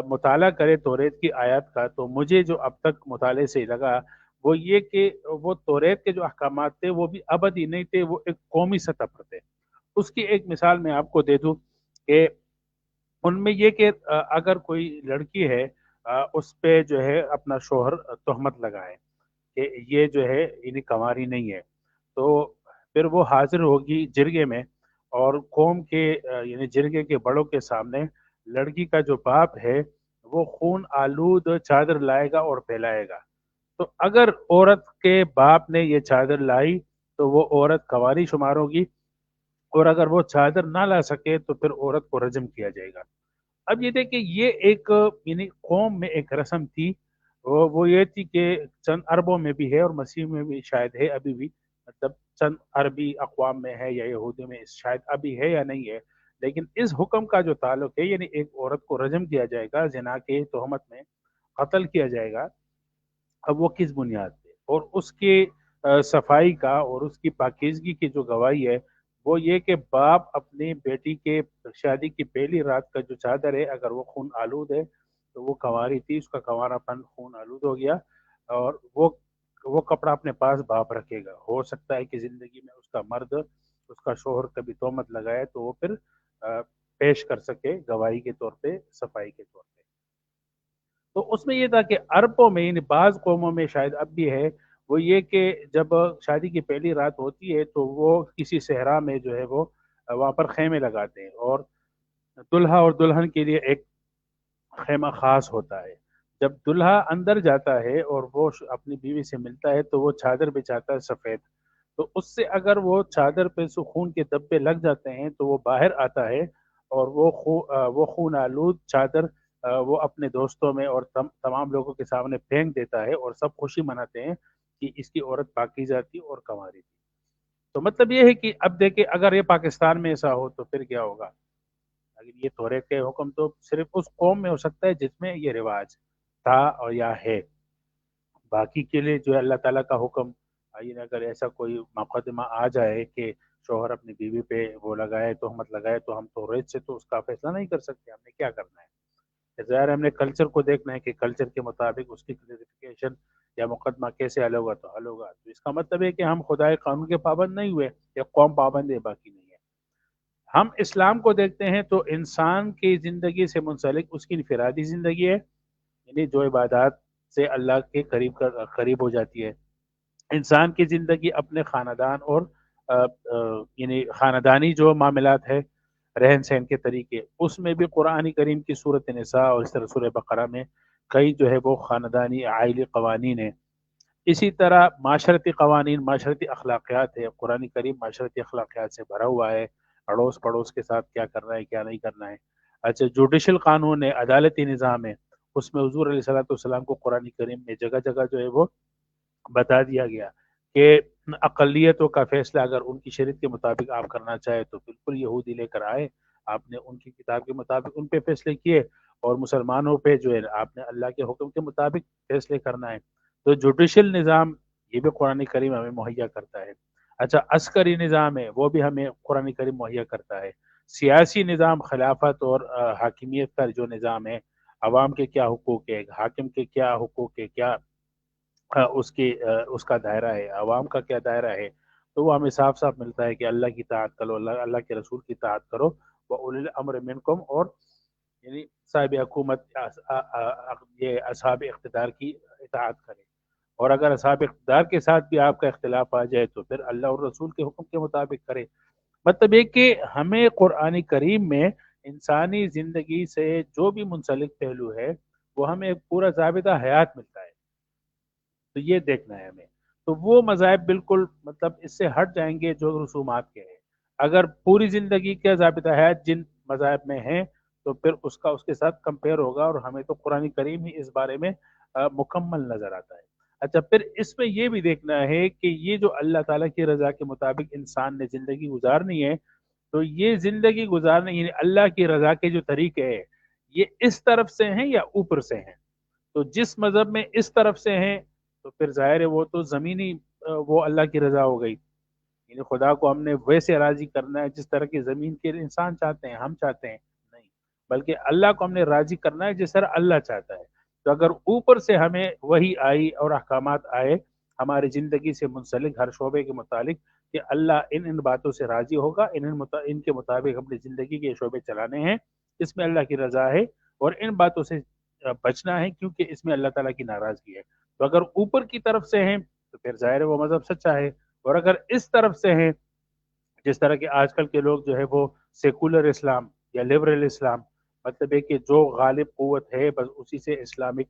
مطالعہ کریں توریت کی آیات کا، تو مجھے جو اب تک مطالعے سے لگا وہ یہ کہ وہ توریت کے جو احکامات تھے وہ بھی ابدی نہیں تھے، وہ ایک قومی سطح پر تھے۔ اس کی ایک مثال میں آپ کو دے دوں کہ ان میں یہ کہ اگر کوئی لڑکی ہے، اس پہ جو ہے اپنا شوہر تہمت لگائے کہ یہ جو ہے انہیں کنواری نہیں ہے، تو پھر وہ حاضر ہوگی جرگے میں، اور قوم کے یعنی جرگے کے بڑوں کے سامنے لڑکی کا جو باپ ہے وہ خون آلود چادر لائے گا اور پھیلائے گا۔ تو اگر عورت کے باپ نے یہ چادر لائی تو وہ عورت کنواری شمار ہوگی، اور اگر وہ چادر نہ لا سکے تو پھر عورت کو رجم کیا جائے گا۔ اب یہ دیکھیں، یہ ایک یعنی قوم میں ایک رسم تھی، وہ یہ تھی کہ چند عربوں میں بھی ہے اور مسیح میں بھی شاید ہے ابھی بھی، مطلب چند عربی اقوام میں ہے یا یہودی میں شاید ابھی ہے یا نہیں ہے، لیکن اس حکم کا جو تعلق ہے، یعنی ایک عورت کو رجم کیا جائے گا، زنا کے تہمت میں قتل کیا جائے گا۔ اب وہ کس بنیاد پہ، اور اس کے صفائی کا اور اس کی پاکیزگی کی جو گواہی ہے وہ یہ کہ باپ اپنی بیٹی کے شادی کی پہلی رات کا جو چادر ہے، اگر وہ خون آلود ہے تو وہ کنواری تھی، اس کا کنوارا پن خون آلود ہو گیا، اور وہ کپڑا اپنے پاس باپ رکھے گا۔ ہو سکتا ہے کہ زندگی میں اس کا مرد، اس کا شوہر کبھی تہمت لگائے تو وہ پھر پیش کر سکے گواہی کے طور پہ، صفائی کے طور پہ۔ تو اس میں یہ تھا کہ عربوں میں، یعنی بعض قوموں میں شاید اب بھی ہے، وہ یہ کہ جب شادی کی پہلی رات ہوتی ہے تو وہ کسی صحرا میں جو ہے وہ وہاں پر خیمے لگاتے ہیں، اور دلہا اور دلہن کے لیے ایک خیمہ خاص ہوتا ہے۔ جب دلہا اندر جاتا ہے اور وہ اپنی بیوی سے ملتا ہے تو وہ چادر بچھاتا ہے سفید، تو اس سے اگر وہ چادر پہ خون کے دبے لگ جاتے ہیں تو وہ باہر آتا ہے، اور وہ خون آلود چادر وہ اپنے دوستوں میں اور تمام لوگوں کے سامنے پھینک دیتا ہے، اور سب خوشی مناتے ہیں کہ اس کی عورت پاکیزہ تھی اور کنواری تھی۔ تو مطلب یہ ہے کہ اب دیکھیں، اگر یہ پاکستان میں ایسا ہو تو پھر کیا ہوگا؟ اگر یہ توریت کے حکم تو صرف اس قوم میں ہو سکتا ہے جس میں یہ رواج تھا اور یا ہے، باقی کے لیے جو ہے اللہ تعالیٰ کا حکم، آئین اگر ایسا کوئی مقدمہ آ جائے کہ شوہر اپنی بیوی پہ وہ لگائے، تہمت لگائے، تو ہم توریت سے تو اس کا فیصلہ نہیں کر سکتے، ہم نے کیا کرنا ہے؟ ظاہر ہم نے کلچر کو دیکھنا ہے کہ کلچر کے مطابق اس کی کلیریفیکیشن یا مقدمہ کیسے حل ہوگا، تو حل ہوگا۔ تو اس کا مطلب ہے کہ ہم خدائے قانون کے پابند نہیں ہوئے، ایک قوم پابند ہے، باقی نہیں ہے۔ ہم اسلام کو دیکھتے ہیں تو انسان کی زندگی سے منسلک اس کی انفرادی زندگی ہے، یعنی جو عبادات سے اللہ کے قریب ہو جاتی ہے۔ انسان کی زندگی اپنے خاندان اور یعنی خاندانی جو معاملات ہے، رہن سہن کے طریقے، اس میں بھی قرآن کریم کی صورت نساء اور اس طرح سورہ بقرہ میں کئی جو ہے وہ خاندانی عائلی قوانین ہیں۔ اسی طرح معاشرتی قوانین، معاشرتی اخلاقیات ہے، قرآن کریم معاشرتی اخلاقیات سے بھرا ہوا ہے، اڑوس پڑوس کے ساتھ کیا کرنا ہے کیا نہیں کرنا ہے۔ اچھا، جوڈیشل قانون ہے، عدالتی نظام ہے، اس میں حضور علیہ الصلوۃ والسلام کو قرآن کریم میں جگہ جگہ جو ہے وہ بتا دیا گیا کہ اقلیتوں کا فیصلہ اگر ان کی شریعت کے مطابق آپ کرنا چاہے تو بالکل یہودی لے کر آئے، آپ نے ان کی کتاب کے مطابق ان پہ فیصلے کیے، اور مسلمانوں پہ جو ہے آپ نے اللہ کے حکم کے مطابق فیصلے کرنا ہے۔ تو جوڈیشل نظام یہ بھی قرآن کریم ہمیں مہیا کرتا ہے۔ اچھا، عسکری نظام ہے، وہ بھی ہمیں قرآن کریم مہیا کرتا ہے۔ سیاسی نظام، خلافت اور حاکمیت کا جو نظام ہے، عوام کے کیا حقوق ہے، حاکم کے کیا حقوق ہے، کیا اس کا دائرہ ہے، عوام کا کیا دائرہ ہے، تو وہ ہمیں صاف صاف ملتا ہے کہ اللہ کی اطاعت کرو، اللہ کے رسول کی اطاعت کرو، وَأُولِي الْأَمْرِ مِنْكُمْ، اور یعنی صاحب حکومت یہ اصحاب اقتدار کی اطاعت کرے، اور اگر اصحاب اقتدار کے ساتھ بھی آپ کا اختلاف آ جائے تو پھر اللہ اور رسول کے حکم کے مطابق کرے۔ مطلب یہ کہ ہمیں قرآن کریم میں انسانی زندگی سے جو بھی منسلک پہلو ہے وہ ہمیں پورا ضابطہ حیات ملتا ہے، تو یہ دیکھنا ہے ہمیں۔ تو وہ مذاہب بالکل مطلب اس سے ہٹ جائیں گے جو رسومات کے ہیں۔ اگر پوری زندگی کا ضابطہ حیات جن مذاہب میں ہیں تو پھر اس کا اس کے ساتھ کمپیئر ہوگا، اور ہمیں تو قرآن کریم ہی اس بارے میں مکمل نظر آتا ہے۔ اچھا، پھر اس میں یہ بھی دیکھنا ہے کہ یہ جو اللہ تعالیٰ کی رضا کے مطابق انسان نے زندگی گزارنی ہے، تو یہ زندگی گزارنے یعنی اللہ کی رضا کے جو طریقے ہیں یہ اس طرف سے ہیں یا اوپر سے ہیں؟ تو جس مذہب میں اس طرف سے ہیں تو پھر ظاہر ہے وہ تو زمینی وہ اللہ کی رضا ہو گئی، یعنی خدا کو ہم نے ویسے راضی کرنا ہے جس طرح کی زمین کے انسان چاہتے ہیں، ہم چاہتے ہیں نہیں، بلکہ اللہ کو ہم نے راضی کرنا ہے جس طرح اللہ چاہتا ہے۔ تو اگر اوپر سے ہمیں وہی آئی اور احکامات آئے ہماری زندگی سے منسلک ہر شعبے کے متعلق کہ اللہ ان باتوں سے راضی ہوگا، ان کے مطابق اپنی زندگی کے شعبے چلانے ہیں، اس میں اللہ کی رضا ہے، اور ان باتوں سے بچنا ہے کیونکہ اس میں اللہ تعالیٰ کی ناراضگی ہے۔ تو اگر اوپر کی طرف سے ہیں تو پھر ظاہر ہے وہ مذہب سچا ہے، اور اگر اس طرف سے ہیں جس طرح کہ آج کل کے لوگ جو ہے وہ سیکولر اسلام یا لبرل اسلام، مطلب ہے کہ جو غالب قوت ہے بس اسی سے اسلامک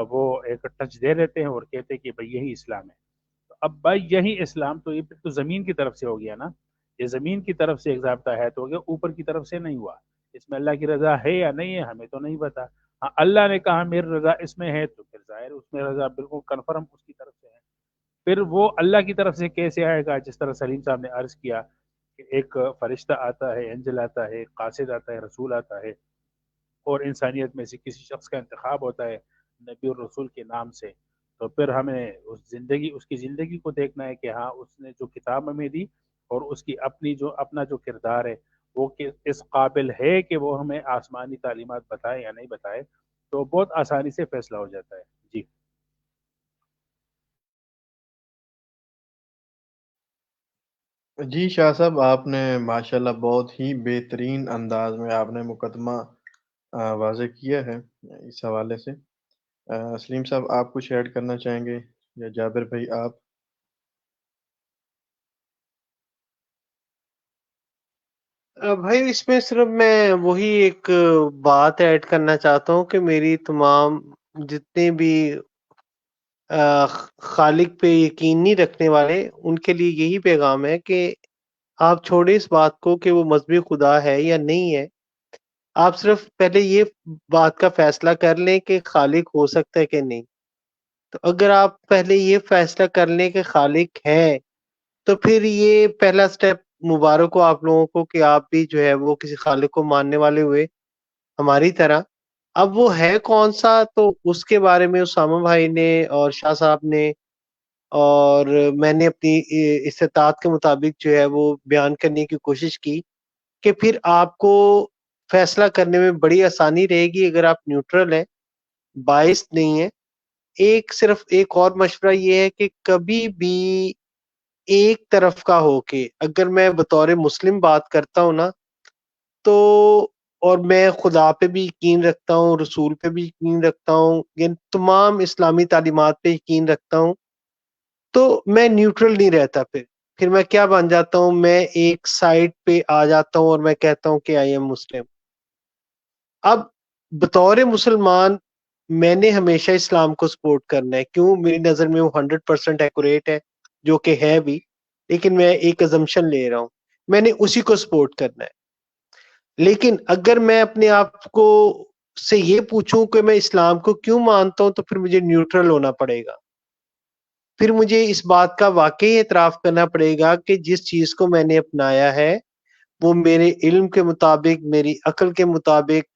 وہ ایک ٹچ دے دیتے ہیں اور کہتے ہیں کہ بھئی یہی اسلام ہے۔ تو اب بھائی یہی اسلام تو یہ پھر تو زمین کی طرف سے ہو گیا نا، یہ زمین کی طرف سے ایک ضابطہ ہے تو ہو گیا، اوپر کی طرف سے نہیں ہوا۔ اس میں اللہ کی رضا ہے یا نہیں ہے ہمیں تو نہیں پتا، ہاں اللہ نے کہا میری رضا اس میں ہے تو پھر ظاہر اس میں رضا بالکل کنفرم اس کی طرف سے ہے۔ پھر وہ اللہ کی طرف سے کیسے آئے گا؟ جس طرح سلیم صاحب نے عرض کیا کہ ایک فرشتہ آتا ہے، اینجل آتا ہے، قاصد آتا ہے، رسول آتا ہے، اور انسانیت میں سے کسی شخص کا انتخاب ہوتا ہے نبی اور رسول کے نام سے۔ تو پھر ہمیں اس کی زندگی کو دیکھنا ہے کہ ہاں اس نے جو کتاب ہمیں دی اور اس کی اپنا جو کردار ہے وہ اس قابل ہے کہ وہ ہمیں آسمانی تعلیمات بتائے یا نہیں بتائے، تو بہت آسانی سے فیصلہ ہو جاتا ہے۔ جی جی شاہ صاحب، آپ نے ماشاءاللہ بہت ہی بہترین انداز میں آپ نے مقدمہ واضح کیا ہے اس حوالے سے۔ سلیم صاحب، آپ کچھ ایڈ کرنا چاہیں گے یا جابر بھائی آپ؟ بھائی اس میں صرف میں وہی ایک بات ایڈ کرنا چاہتا ہوں کہ میری تمام جتنے بھی خالق پہ یقین نہیں رکھنے والے ان کے لیے یہی پیغام ہے کہ آپ چھوڑے اس بات کو کہ وہ مذہبی خدا ہے یا نہیں ہے، آپ صرف پہلے یہ بات کا فیصلہ کر لیں کہ خالق ہو سکتا ہے کہ نہیں۔ تو اگر آپ پہلے یہ فیصلہ کر لیں کہ خالق ہے تو پھر یہ پہلا سٹیپ مبارک ہو آپ لوگوں کو کہ آپ بھی جو ہے وہ کسی خالق کو ماننے والے ہوئے ہماری طرح۔ اب وہ ہے کون سا تو اس کے بارے میں اسامہ بھائی نے اور شاہ صاحب نے اور میں نے اپنی استطاعت کے مطابق جو ہے وہ بیان کرنے کی کوشش کی کہ پھر آپ کو فیصلہ کرنے میں بڑی آسانی رہے گی اگر آپ نیوٹرل ہیں، باعث نہیں ہے۔ صرف ایک اور مشورہ یہ ہے کہ کبھی بھی ایک طرف کا ہو کے، اگر میں بطور مسلم بات کرتا ہوں نا تو، اور میں خدا پہ بھی یقین رکھتا ہوں، رسول پہ بھی یقین رکھتا ہوں، یعنی تمام اسلامی تعلیمات پہ یقین رکھتا ہوں، تو میں نیوٹرل نہیں رہتا۔ پھر میں کیا بن جاتا ہوں؟ میں ایک سائڈ پہ آ جاتا ہوں اور میں کہتا ہوں کہ آئی ایم مسلم۔ اب بطور مسلمان میں نے ہمیشہ اسلام کو سپورٹ کرنا ہے، کیوں؟ میری نظر میں وہ 100% ایکوریٹ ہے، جو کہ ہے بھی، لیکن میں ایک ازمپشن لے رہا ہوں، میں نے اسی کو سپورٹ کرنا ہے۔ لیکن اگر میں اپنے آپ کو سے یہ پوچھوں کہ میں اسلام کو کیوں مانتا ہوں تو پھر مجھے نیوٹرل ہونا پڑے گا، پھر مجھے اس بات کا واقعی اعتراف کرنا پڑے گا کہ جس چیز کو میں نے اپنایا ہے وہ میرے علم کے مطابق، میری عقل کے مطابق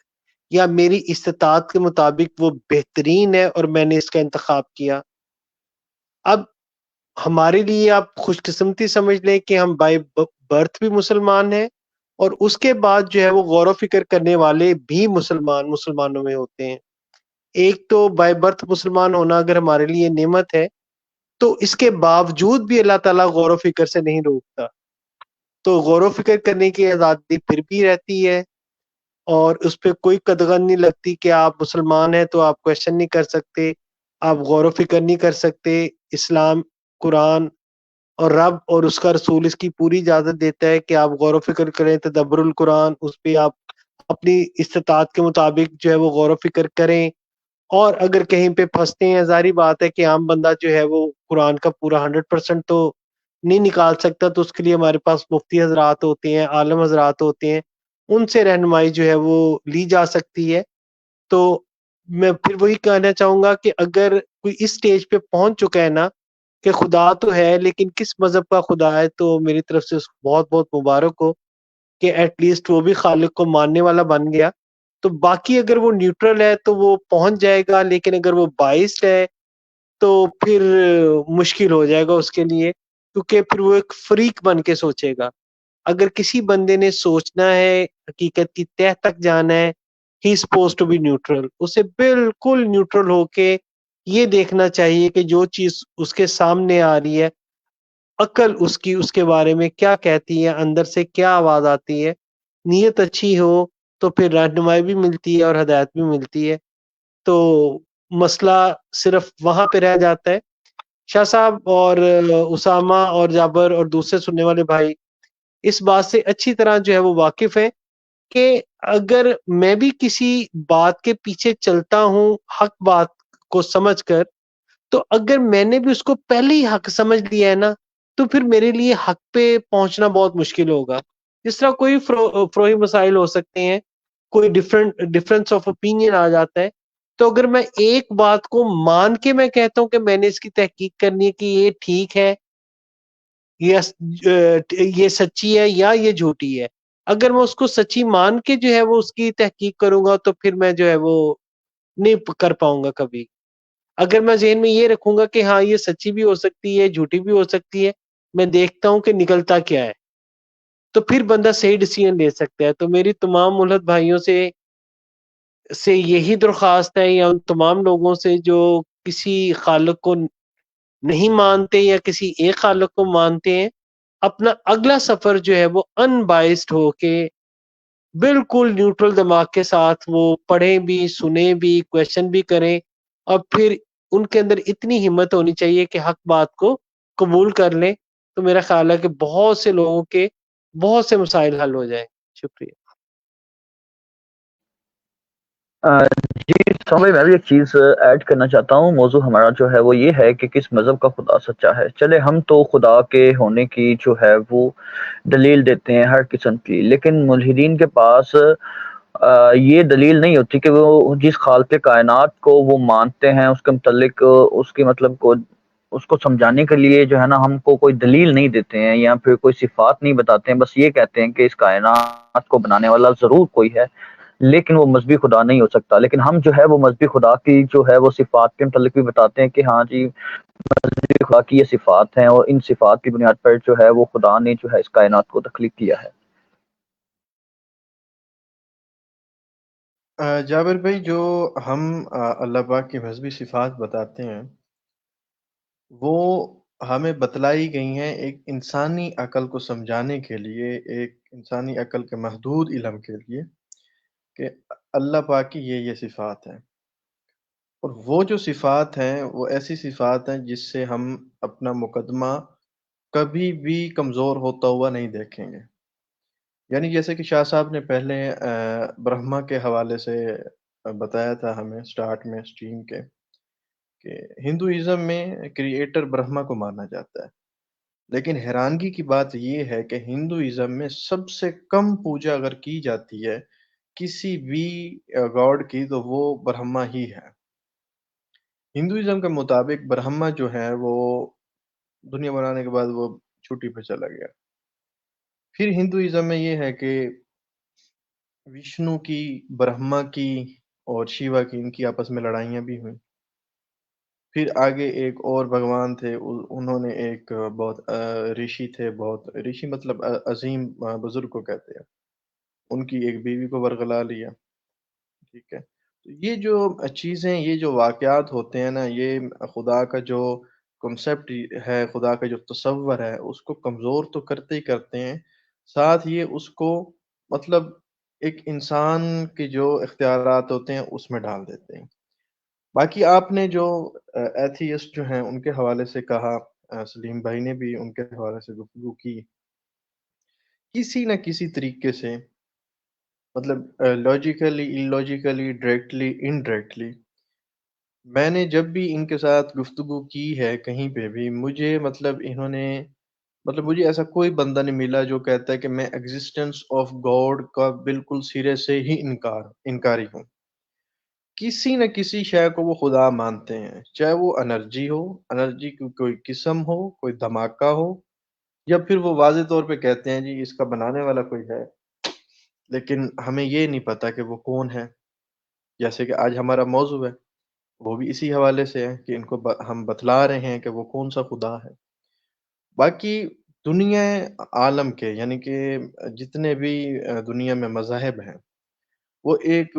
یا میری استطاعت کے مطابق وہ بہترین ہے اور میں نے اس کا انتخاب کیا۔ اب ہمارے لیے آپ خوش قسمتی سمجھ لیں کہ ہم بائی برتھ بھی مسلمان ہیں، اور اس کے بعد جو ہے وہ غور و فکر کرنے والے بھی مسلمانوں میں ہوتے ہیں۔ ایک تو بائی برتھ مسلمان ہونا اگر ہمارے لیے نعمت ہے تو اس کے باوجود بھی اللہ تعالیٰ غور و فکر سے نہیں روکتا، تو غور و فکر کرنے کی آزادی پھر بھی رہتی ہے، اور اس پہ کوئی قدغن نہیں لگتی کہ آپ مسلمان ہیں تو آپ کویشچن نہیں کر سکتے، آپ غور و فکر نہیں کر سکتے۔ اسلام، قرآن اور رب اور اس کا رسول اس کی پوری اجازت دیتا ہے کہ آپ غور و فکر کریں، تدبر القرآن، اس پہ آپ اپنی استطاعت کے مطابق جو ہے وہ غور و فکر کریں، اور اگر کہیں پہ پھنستے ہیں ظاہری بات ہے کہ عام بندہ جو ہے وہ قرآن کا پورا 100% تو نہیں نکال سکتا تو اس کے لیے ہمارے پاس مفتی حضرات ہوتے ہیں، عالم حضرات ہوتے ہیں، ان سے رہنمائی جو ہے وہ لی جا سکتی ہے. تو میں پھر وہی کہنا چاہوں گا کہ اگر کوئی اس سٹیج پہ پہنچ چکا ہے نا کہ خدا تو ہے لیکن کس مذہب کا خدا ہے، تو میری طرف سے اس کو بہت بہت مبارک ہو کہ ایٹ لیسٹ وہ بھی خالق کو ماننے والا بن گیا. تو باقی اگر وہ نیوٹرل ہے تو وہ پہنچ جائے گا، لیکن اگر وہ بائسڈ ہے تو پھر مشکل ہو جائے گا اس کے لیے، کیونکہ پھر وہ ایک فریق بن کے سوچے گا. اگر کسی بندے نے سوچنا ہے، حقیقت کی تہ تک جانا ہے، ہی از سپوز ٹو بی نیوٹرل. اسے بالکل نیوٹرل ہو کے یہ دیکھنا چاہیے کہ جو چیز اس کے سامنے آ رہی ہے، عقل اس کی اس کے بارے میں کیا کہتی ہے، اندر سے کیا آواز آتی ہے. نیت اچھی ہو تو پھر رہنمائی بھی ملتی ہے اور ہدایت بھی ملتی ہے. تو مسئلہ صرف وہاں پہ رہ جاتا ہے. شاہ صاحب اور اسامہ اور جابر اور دوسرے سننے والے بھائی اس بات سے اچھی طرح جو ہے وہ واقف ہیں کہ اگر میں بھی کسی بات کے پیچھے چلتا ہوں حق بات کو سمجھ کر، تو اگر میں نے بھی اس کو پہلے ہی حق سمجھ لیا ہے نا تو پھر میرے لیے حق پہ پہنچنا بہت مشکل ہوگا. جس طرح کوئی فروئی مسائل ہو سکتے ہیں، کوئی ڈفرنس آف اوپینین آ جاتا ہے، تو اگر میں ایک بات کو مان کے میں کہتا ہوں کہ میں نے اس کی تحقیق کرنی ہے کہ یہ ٹھیک ہے، یہ سچی ہے یا یہ جھوٹی ہے، اگر میں اس کو سچی مان کے جو ہے وہ اس کی تحقیق کروں گا تو پھر میں جو ہے وہ نہیں کر پاؤں گا کبھی. اگر میں ذہن میں یہ رکھوں گا کہ ہاں یہ سچی بھی ہو سکتی ہے، جھوٹی بھی ہو سکتی ہے، میں دیکھتا ہوں کہ نکلتا کیا ہے، تو پھر بندہ صحیح ڈیسیژن لے سکتا ہے. تو میری تمام ملحد بھائیوں سے یہی درخواست ہے، یا ان تمام لوگوں سے جو کسی خالق کو نہیں مانتے یا کسی ایک خالق کو مانتے ہیں، اپنا اگلا سفر جو ہے وہ ان بائسڈ ہو کے بالکل نیوٹرل دماغ کے ساتھ وہ پڑھیں بھی، سنیں بھی، کویشچن بھی کریں، اور پھر ان کے اندر اتنی ہمت ہونی چاہیے کہ حق بات کو قبول کر لیں. تو میرا خیال ہے کہ بہت سے لوگوں کے بہت سے مسائل حل ہو جائیں. شکریہ. جی سامع، میں بھی ایک چیز ایڈ کرنا چاہتا ہوں. موضوع ہمارا جو ہے وہ یہ ہے کہ کس مذہب کا خدا سچا ہے. چلے ہم تو خدا کے ہونے کی جو ہے وہ دلیل دیتے ہیں ہر قسم کی، لیکن ملحدین کے پاس یہ دلیل نہیں ہوتی کہ وہ جس خالق کائنات کو وہ مانتے ہیں اس کے متعلق اس کی مطلب کو اس کو سمجھانے کے لیے جو ہے نا ہم کو کوئی دلیل نہیں دیتے ہیں یا پھر کوئی صفات نہیں بتاتے ہیں. بس یہ کہتے ہیں کہ اس کائنات کو بنانے والا ضرور کوئی ہے، لیکن وہ مذہبی خدا نہیں ہو سکتا. لیکن ہم جو ہے وہ مذہبی خدا کی جو ہے وہ صفات کے متعلق بھی بتاتے ہیں کہ ہاں جی مذہبی خدا کی یہ صفات ہیں، اور ان صفات کی بنیاد پر جو ہے وہ خدا نے جو ہے اس کائنات کو تخلیق کیا ہے. جابر بھائی، جو ہم اللہ پاک کی مذہبی صفات بتاتے ہیں وہ ہمیں بتلائی گئی ہیں ایک انسانی عقل کو سمجھانے کے لیے، ایک انسانی عقل کے محدود علم کے لیے، کہ اللہ پاک کی یہ صفات ہیں. اور وہ جو صفات ہیں وہ ایسی صفات ہیں جس سے ہم اپنا مقدمہ کبھی بھی کمزور ہوتا ہوا نہیں دیکھیں گے. یعنی جیسے کہ شاہ صاحب نے پہلے برہما کے حوالے سے بتایا تھا ہمیں سٹارٹ میں اسٹریم کے، کہ ہندوازم میں کریٹر برہما کو مانا جاتا ہے. لیکن حیرانگی کی بات یہ ہے کہ ہندوازم میں سب سے کم پوجا اگر کی جاتی ہے کسی بھی گاڈ کی تو وہ برہما ہی ہے. ہندوازم کے مطابق برہما جو ہے وہ دنیا بنانے کے بعد وہ چھٹی پہ چلا گیا. پھر ہندوازم میں یہ ہے کہ وشنو کی، برہما کی اور شیوا کی، ان کی آپس میں لڑائیاں بھی ہوئیں. پھر آگے ایک اور بھگوان تھے، انہوں نے ایک بہت رشی تھے، بہت رشی مطلب عظیم بزرگ کو کہتے ہیں، ان کی ایک بیوی کو ورغلا لیا. ٹھیک ہے. تو یہ جو چیزیں، یہ جو واقعات ہوتے ہیں نا، یہ خدا کا جو کنسپٹ ہے، خدا کا جو تصور ہے، اس کو کمزور تو کرتے ہی کرتے ہیں، ساتھ یہ اس کو مطلب ایک انسان کے جو اختیارات ہوتے ہیں اس میں ڈال دیتے ہیں. باقی آپ نے جو ایتھیسٹ جو ہیں ان کے حوالے سے کہا، سلیم بھائی نے بھی ان کے حوالے سے گفتگو کی، کسی نہ کسی طریقے سے، مطلب لاجیکلی، ilogically، ڈائریکٹلی، انڈائریکٹلی، میں نے جب بھی ان کے ساتھ گفتگو کی ہے کہیں پہ بھی، مجھے مطلب انہوں نے مطلب مجھے ایسا کوئی بندہ نہیں ملا جو کہتا ہے کہ میں ایگزسٹنس آف گاڈ کا بالکل سرے سے ہی انکاری ہوں. کسی نہ کسی شے کو وہ خدا مانتے ہیں، چاہے وہ انرجی کی کوئی قسم ہو، کوئی دھماکہ ہو، یا پھر وہ واضح طور پہ کہتے ہیں جی اس کا بنانے والا کوئی ہے، لیکن ہمیں یہ نہیں پتا کہ وہ کون ہے. جیسے کہ آج ہمارا موضوع ہے، وہ بھی اسی حوالے سے ہے کہ ان کو ہم بتلا رہے ہیں کہ وہ کون سا خدا ہے. باقی دنیا عالم کے یعنی کہ جتنے بھی دنیا میں مذاہب ہیں، وہ ایک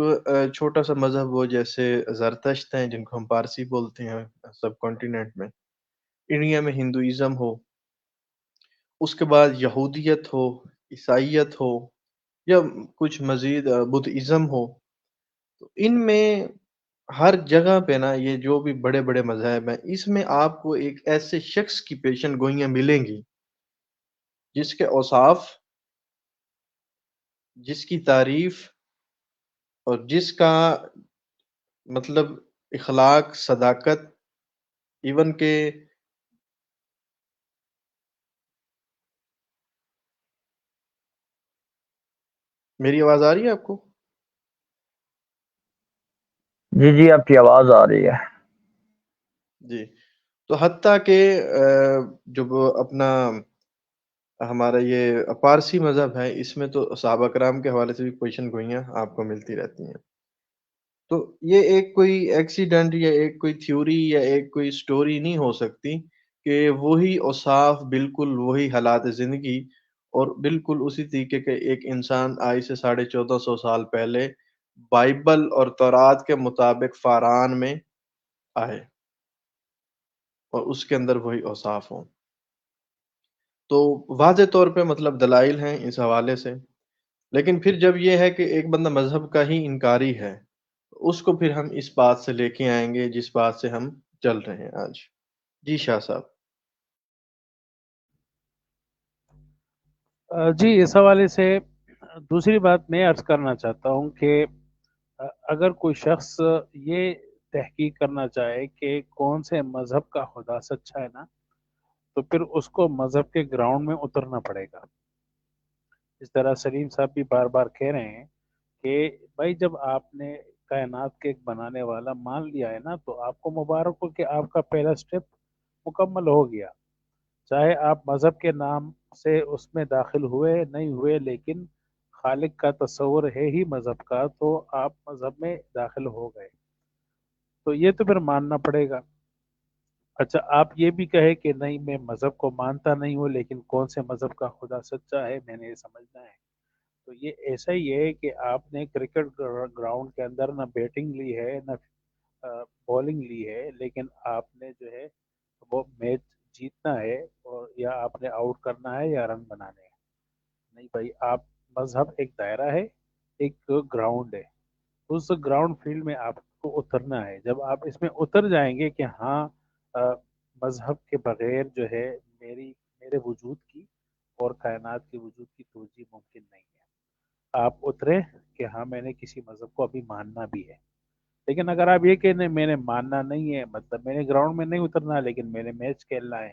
چھوٹا سا مذہب ہو جیسے زرتشت ہیں جن کو ہم پارسی بولتے ہیں سب کانٹیننٹ میں، انڈیا میں ہندوازم ہو، اس کے بعد یہودیت ہو، عیسائیت ہو، یا کچھ مزید بدھ ازم ہو. تو ان میں ہر جگہ پہ نا یہ جو بھی بڑے بڑے مذاہب ہیں، اس میں آپ کو ایک ایسے شخص کی پیشن گوئیاں ملیں گی جس کے اوصاف، جس کی تعریف، اور جس کا مطلب اخلاق، صداقت، ایون کہ میری آواز آ رہی ہے آپ کو؟ جی جی آپ کی آواز آ رہی ہے. جی. تو حتیٰ کہ جو وہ اپنا ہمارا یہ پارسی مذہب ہے، اس میں تو صحابہ کرام کے حوالے سے بھی پیشن گوئیاں آپ کو ملتی رہتی ہیں. تو یہ ایک کوئی ایکسیڈنٹ یا ایک کوئی تھیوری یا ایک کوئی سٹوری نہیں ہو سکتی کہ وہی اوصاف، بالکل وہی حالات زندگی، اور بالکل اسی طریقے کے ایک انسان آج سے 1450 سال پہلے بائبل اور تورات کے مطابق فاران میں آئے اور اس کے اندر وہی اوصاف ہوں. تو واضح طور پہ مطلب دلائل ہیں اس حوالے سے. لیکن پھر جب یہ ہے کہ ایک بندہ مذہب کا ہی انکاری ہے، اس کو پھر ہم اس بات سے لے کے آئیں گے جس بات سے ہم چل رہے ہیں آج. جی شاہ صاحب. جی اس حوالے سے دوسری بات میں عرض کرنا چاہتا ہوں کہ اگر کوئی شخص یہ تحقیق کرنا چاہے کہ کون سے مذہب کا خدا سچا ہے نا، تو پھر اس کو مذہب کے گراؤنڈ میں اترنا پڑے گا. اس طرح سلیم صاحب بھی بار بار کہہ رہے ہیں کہ بھائی جب آپ نے کائنات کے ایک بنانے والا مان لیا ہے نا، تو آپ کو مبارک ہو کہ آپ کا پہلا سٹیپ مکمل ہو گیا. چاہے آپ مذہب کے نام سے اس میں داخل ہوئے نہیں ہوئے، لیکن خالق کا تصور ہے ہی مذہب کا، تو آپ مذہب میں داخل ہو گئے. تو یہ تو پھر ماننا پڑے گا. اچھا آپ یہ بھی کہے کہ نہیں میں مذہب کو مانتا نہیں ہوں، لیکن کون سے مذہب کا خدا سچا ہے میں نے یہ سمجھنا ہے. تو یہ ایسا ہی ہے کہ آپ نے کرکٹ گراؤنڈ کے اندر نہ بیٹنگ لی ہے نہ بولنگ لی ہے، لیکن آپ نے جو ہے وہ میچ جیتنا ہے، اور یا آپ نے آؤٹ کرنا ہے یا رن بنانے ہیں. نہیں بھائی، آپ مذہب ایک دائرہ ہے، ایک گراؤنڈ ہے. اس گراؤنڈ فیلڈ میں آپ کو اترنا ہے. جب آپ اس میں اتر جائیں گے کہ ہاں مذہب کے بغیر جو ہے میرے وجود کی اور کائنات کے وجود کی توجیہ ممکن نہیں ہے. آپ اترے کہ ہاں میں نے کسی مذہب کو ابھی ماننا بھی ہے. لیکن اگر آپ یہ کہ نہیں میں نے ماننا نہیں ہے، مطلب میں نے گراؤنڈ میں نہیں اترنا لیکن میں نے میچ کھیلنا ہے،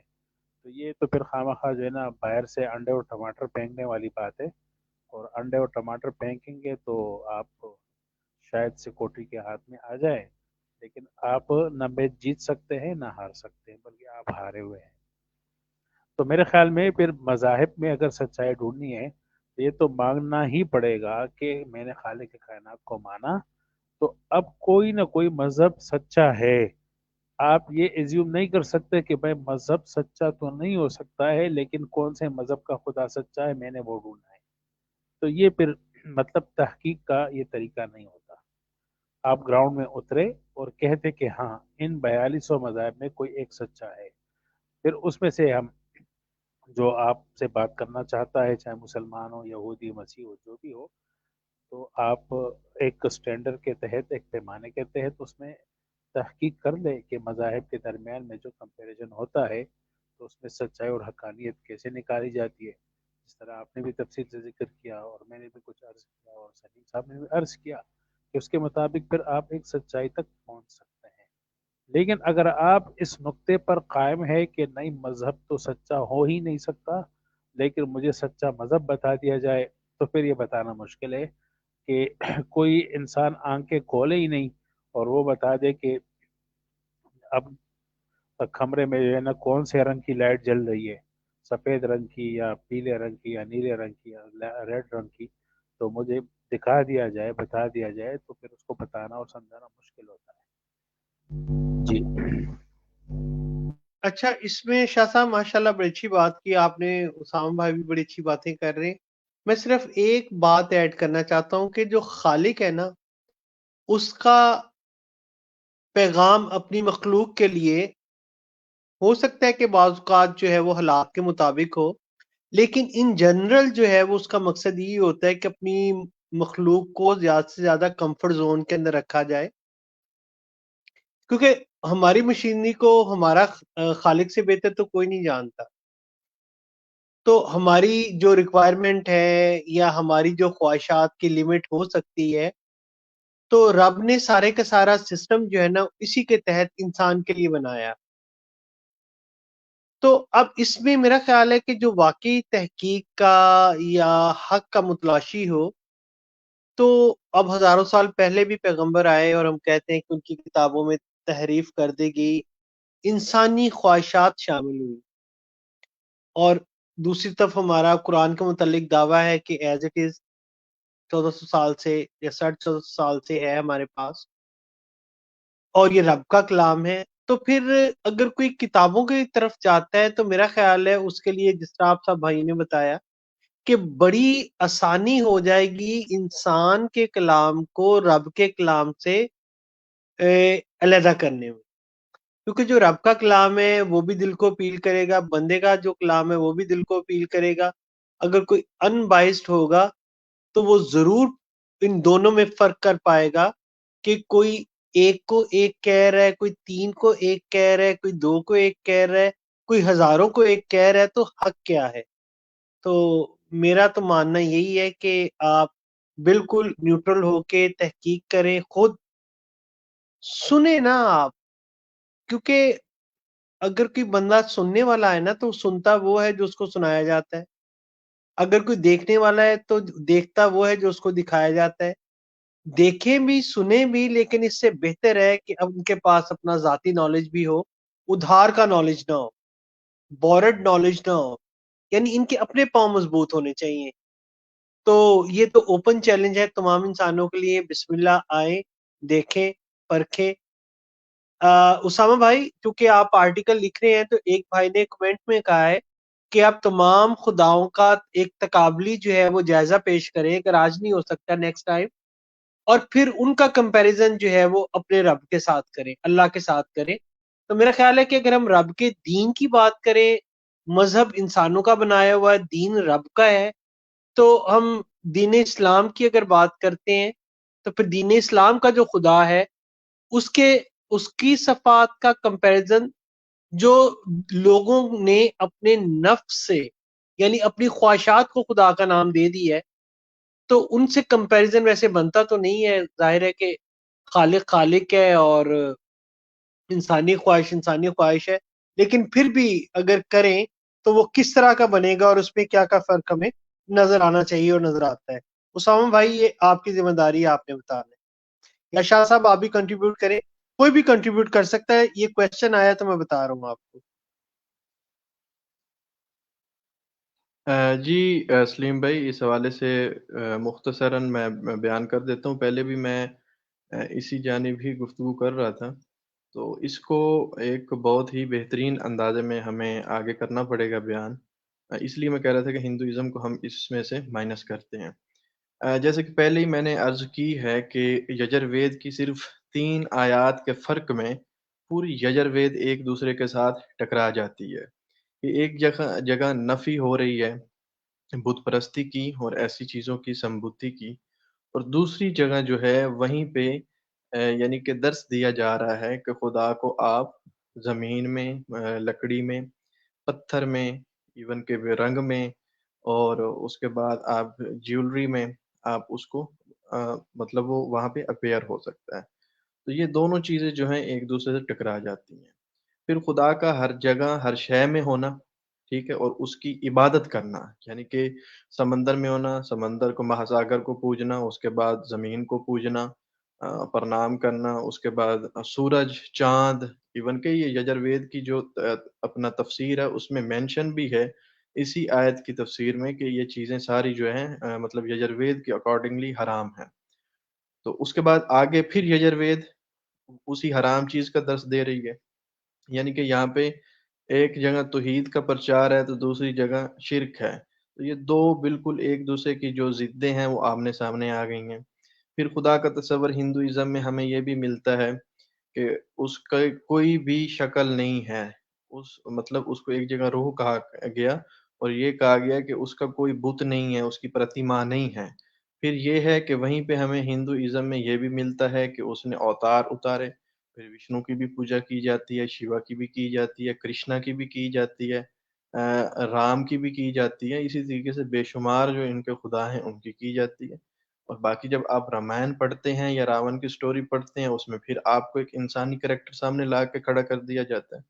تو یہ تو پھر خواہ مخواہ جو ہے نا باہر سے انڈے اور ٹماٹر پھینکنے والی بات ہے. اور انڈے اور ٹماٹر پھینکیں گے تو آپ شاید سیکورٹی کے ہاتھ میں آ جائے، لیکن آپ نہ میچ جیت سکتے ہیں نہ ہار سکتے ہیں، بلکہ آپ ہارے ہوئے ہیں. تو میرے خیال میں پھر مذاہب میں اگر سچائی ڈھونڈنی ہے تو یہ تو مانگنا ہی پڑے گا کہ میں نے خالق کائنات کو مانا، تو اب کوئی نہ کوئی مذہب سچا ہے. آپ یہ ایزیوم نہیں کر سکتے کہ بھائی مذہب سچا تو نہیں ہو سکتا ہے، لیکن کون سے مذہب کا خدا سچا ہے میں نے وہ ڈھونڈنا ہے. تو یہ پھر مطلب تحقیق کا یہ طریقہ نہیں ہوتا. آپ گراؤنڈ میں اترے اور کہتے کہ ہاں ان 4200 مذاہب میں کوئی ایک سچا ہے. پھر اس میں سے ہم جو آپ سے بات کرنا چاہتا ہے، چاہے مسلمان ہو، یہودی، مسیح ہو، جو بھی ہو، تو آپ ایک اسٹینڈرڈ کے تحت، ایک پیمانے کے تحت اس میں تحقیق کر لیں کہ مذاہب کے درمیان میں جو کمپیریزن ہوتا ہے تو اس میں سچائی اور حقانیت کیسے نکالی جاتی ہے. جس طرح آپ نے بھی تفصیل سے ذکر کیا اور میں نے بھی کچھ عرض کیا اور سلیم صاحب نے بھی عرض کیا کہ اس کے مطابق پھر آپ ایک سچائی تک پہنچ سکتے ہیں. لیکن اگر آپ اس نقطے پر قائم ہے کہ نہیں مذہب تو سچا ہو ہی نہیں سکتا لیکن مجھے سچا مذہب بتا دیا جائے، تو پھر یہ بتانا مشکل ہے کہ کوئی انسان آنکھیں کھولے ہی نہیں اور وہ بتا دے کہ اب کمرے میں جو ہے نا کون سے رنگ کی لائٹ جل رہی ہے، سفید رنگ کی یا پیلے رنگ کی یا نیلے رنگ کی یا ریڈ رنگ کی، تو مجھے دکھا دیا جائے، بتا دیا جائے، تو پھر اس کو بتانا اور سمجھانا مشکل ہوتا ہے جی۔ اچھا، اس میں شاہ صاحب ماشاءاللہ بڑی اچھی بات کی آپ نے، اسامہ بھائی بھی بڑی اچھی باتیں کر رہے ہیں۔ میں صرف ایک بات ایڈ کرنا چاہتا ہوں کہ جو خالق ہے نا، اس کا پیغام اپنی مخلوق کے لیے ہو سکتا ہے کہ بعض اوقات جو ہے وہ حالات کے مطابق ہو، لیکن ان جنرل جو ہے وہ اس کا مقصد یہی ہوتا ہے کہ اپنی مخلوق کو زیادہ سے زیادہ کمفرٹ زون کے اندر رکھا جائے، کیونکہ ہماری مشینری کو ہمارا خالق سے بہتر تو کوئی نہیں جانتا۔ تو ہماری جو ریکوائرمنٹ ہے یا ہماری جو خواہشات کی لمٹ ہو سکتی ہے، تو رب نے سارے کا سارا سسٹم جو ہے نا اسی کے تحت انسان کے لیے بنایا۔ تو اب اس میں میرا خیال ہے کہ جو واقعی تحقیق کا یا حق کا متلاشی ہو، تو اب ہزاروں سال پہلے بھی پیغمبر آئے اور ہم کہتے ہیں کہ ان کی کتابوں میں تحریف کر دی گئی، انسانی خواہشات شامل ہوئی، اور دوسری طرف ہمارا قرآن کے متعلق دعویٰ ہے کہ ایز اٹ از 1400 سال سے یا 1400 سال سے ہے ہمارے پاس، اور یہ رب کا کلام ہے۔ تو پھر اگر کوئی کتابوں کی طرف جاتا ہے تو میرا خیال ہے اس کے لیے، جس طرح آپ سب بھائی نے بتایا، کہ بڑی آسانی ہو جائے گی انسان کے کلام کو رب کے کلام سے علیحدہ کرنے میں، کیونکہ جو رب کا کلام ہے وہ بھی دل کو اپیل کرے گا، بندے کا جو کلام ہے وہ بھی دل کو اپیل کرے گا۔ اگر کوئی ان بائسڈ ہوگا تو وہ ضرور ان دونوں میں فرق کر پائے گا کہ کوئی ایک کو ایک کہہ رہا ہے، کوئی تین کو ایک کہہ رہا ہے، کوئی دو کو ایک کہہ رہا ہے، کوئی ہزاروں کو ایک کہہ رہا ہے، تو حق کیا ہے۔ تو میرا تو ماننا یہی ہے کہ آپ بالکل نیوٹرل ہو کے تحقیق کریں، خود سنیں نا آپ، کیونکہ اگر کوئی بندہ سننے والا ہے نا تو سنتا وہ ہے جو اس کو سنایا جاتا ہے، اگر کوئی دیکھنے والا ہے تو دیکھتا وہ ہے جو اس کو دکھایا جاتا ہے۔ دیکھیں بھی سنیں بھی، لیکن اس سے بہتر ہے کہ اب ان کے پاس اپنا ذاتی نالج بھی ہو، ادھار کا نالج نہ ہو، بورڈ نالج نہ ہو، یعنی ان کے اپنے پاؤں مضبوط ہونے چاہیے۔ تو یہ تو اوپن چیلنج ہے تمام انسانوں کے لیے، بسم اللہ آئیں، دیکھیں، پرکھیں۔ اسامہ بھائی، چونکہ آپ آرٹیکل لکھ رہے ہیں تو ایک بھائی نے کمنٹ میں کہا ہے کہ آپ تمام خداؤں کا ایک تقابلی جو ہے وہ جائزہ پیش کریں، اگر آج نہیں ہو سکتا نیکسٹ ٹائم، اور پھر ان کا کمپیریزن جو ہے وہ اپنے رب کے ساتھ کریں، اللہ کے ساتھ کریں۔ تو میرا خیال ہے کہ اگر ہم رب کے دین کی بات کریں، مذہب انسانوں کا بنایا ہوا ہے، دین رب کا ہے، تو ہم دین اسلام کی اگر بات کرتے ہیں تو پھر دین اسلام کا جو خدا ہے اس کی صفات کا کمپیریزن جو لوگوں نے اپنے نفس سے، یعنی اپنی خواہشات کو خدا کا نام دے دی ہے، تو ان سے کمپیریزن ویسے بنتا تو نہیں ہے۔ ظاہر ہے کہ خالق خالق ہے اور انسانی خواہش ہے، لیکن پھر بھی اگر کریں تو وہ کس طرح کا بنے گا اور اس میں کیا فرق ہمیں نظر آنا چاہیے اور نظر آتا ہے۔ اسامہ بھائی، یہ آپ کی ذمہ داری ہے، آپ نے بتانا ہے، یا شاہ صاحب آپ بھی کنٹریبیوٹ کریں، کوئی بھی کنٹریبیوٹ کر سکتا ہے۔ یہ کویسچن آیا تو میں بتا رہا ہوں آپ کو۔ جی سلیم بھائی، اس حوالے سے مختصراً میں بیان کر دیتا ہوں۔ پہلے بھی میں اسی جانب ہی گفتگو کر رہا تھا، تو اس کو ایک بہت ہی بہترین اندازے میں ہمیں آگے کرنا پڑے گا بیان۔ اس لیے میں کہہ رہا تھا کہ ہندوازم کو ہم اس میں سے مائنس کرتے ہیں۔ جیسے کہ پہلے ہی میں نے عرض کی ہے کہ یجروید کی صرف 3 آیات کے فرق میں پوری یجروید ایک دوسرے کے ساتھ ٹکرا جاتی ہے۔ کہ ایک جگہ نفی ہو رہی ہے بت پرستی کی اور ایسی چیزوں کی سمبودی کی، اور دوسری جگہ جو ہے وہیں پہ یعنی کہ درس دیا جا رہا ہے کہ خدا کو آپ زمین میں، لکڑی میں، پتھر میں، ایون کہ رنگ میں، اور اس کے بعد آپ جیولری میں آپ اس کو مطلب وہ وہاں پہ اپیئر ہو سکتا ہے۔ تو یہ دونوں چیزیں جو ہیں ایک دوسرے سے ٹکرا جاتی ہیں۔ پھر خدا کا ہر جگہ ہر شے میں ہونا، ٹھیک ہے، اور اس کی عبادت کرنا، یعنی کہ سمندر میں ہونا، سمندر کو، مہاساگر کو پوجنا، اس کے بعد زمین کو پوجنا، پرنام کرنا، اس کے بعد سورج، چاند، ایون کہ یہ یجروید کی جو اپنا تفسیر ہے اس میں مینشن بھی ہے اسی آیت کی تفسیر میں کہ یہ چیزیں ساری جو ہیں مطلب یجروید کے اکارڈنگلی حرام ہیں۔ تو اس کے بعد آگے پھر یجروید اسی حرام چیز کا درس دے رہی ہے، یعنی کہ یہاں پہ ایک جگہ توحید کا پرچار ہے تو دوسری جگہ شرک ہے، تو یہ دو بالکل ایک دوسرے کی جو ضدیں ہیں وہ آمنے سامنے آ گئی ہیں۔ پھر خدا کا تصور ہندوازم میں ہمیں یہ بھی ملتا ہے کہ اس کا کوئی بھی شکل نہیں ہے، اس مطلب اس کو ایک جگہ روح کہا گیا اور یہ کہا گیا کہ اس کا کوئی بت نہیں ہے، اس کی پرتیما نہیں ہے۔ پھر یہ ہے کہ وہیں پہ ہمیں ہندوازم میں یہ بھی ملتا ہے کہ اس نے اوتار اتارے، پھر وشنو کی بھی پوجا کی جاتی ہے، شیوا کی بھی کی جاتی ہے، کرشنا کی بھی کی جاتی ہے، رام کی بھی کی جاتی ہے، اسی طریقے سے بے شمار جو ان کے خدا ہیں ان کی جاتی ہے۔ اور باقی جب آپ رامائن پڑھتے ہیں یا راون کی سٹوری پڑھتے ہیں اس میں پھر آپ کو ایک انسانی کریکٹر سامنے لا کے کھڑا کر دیا جاتا ہے۔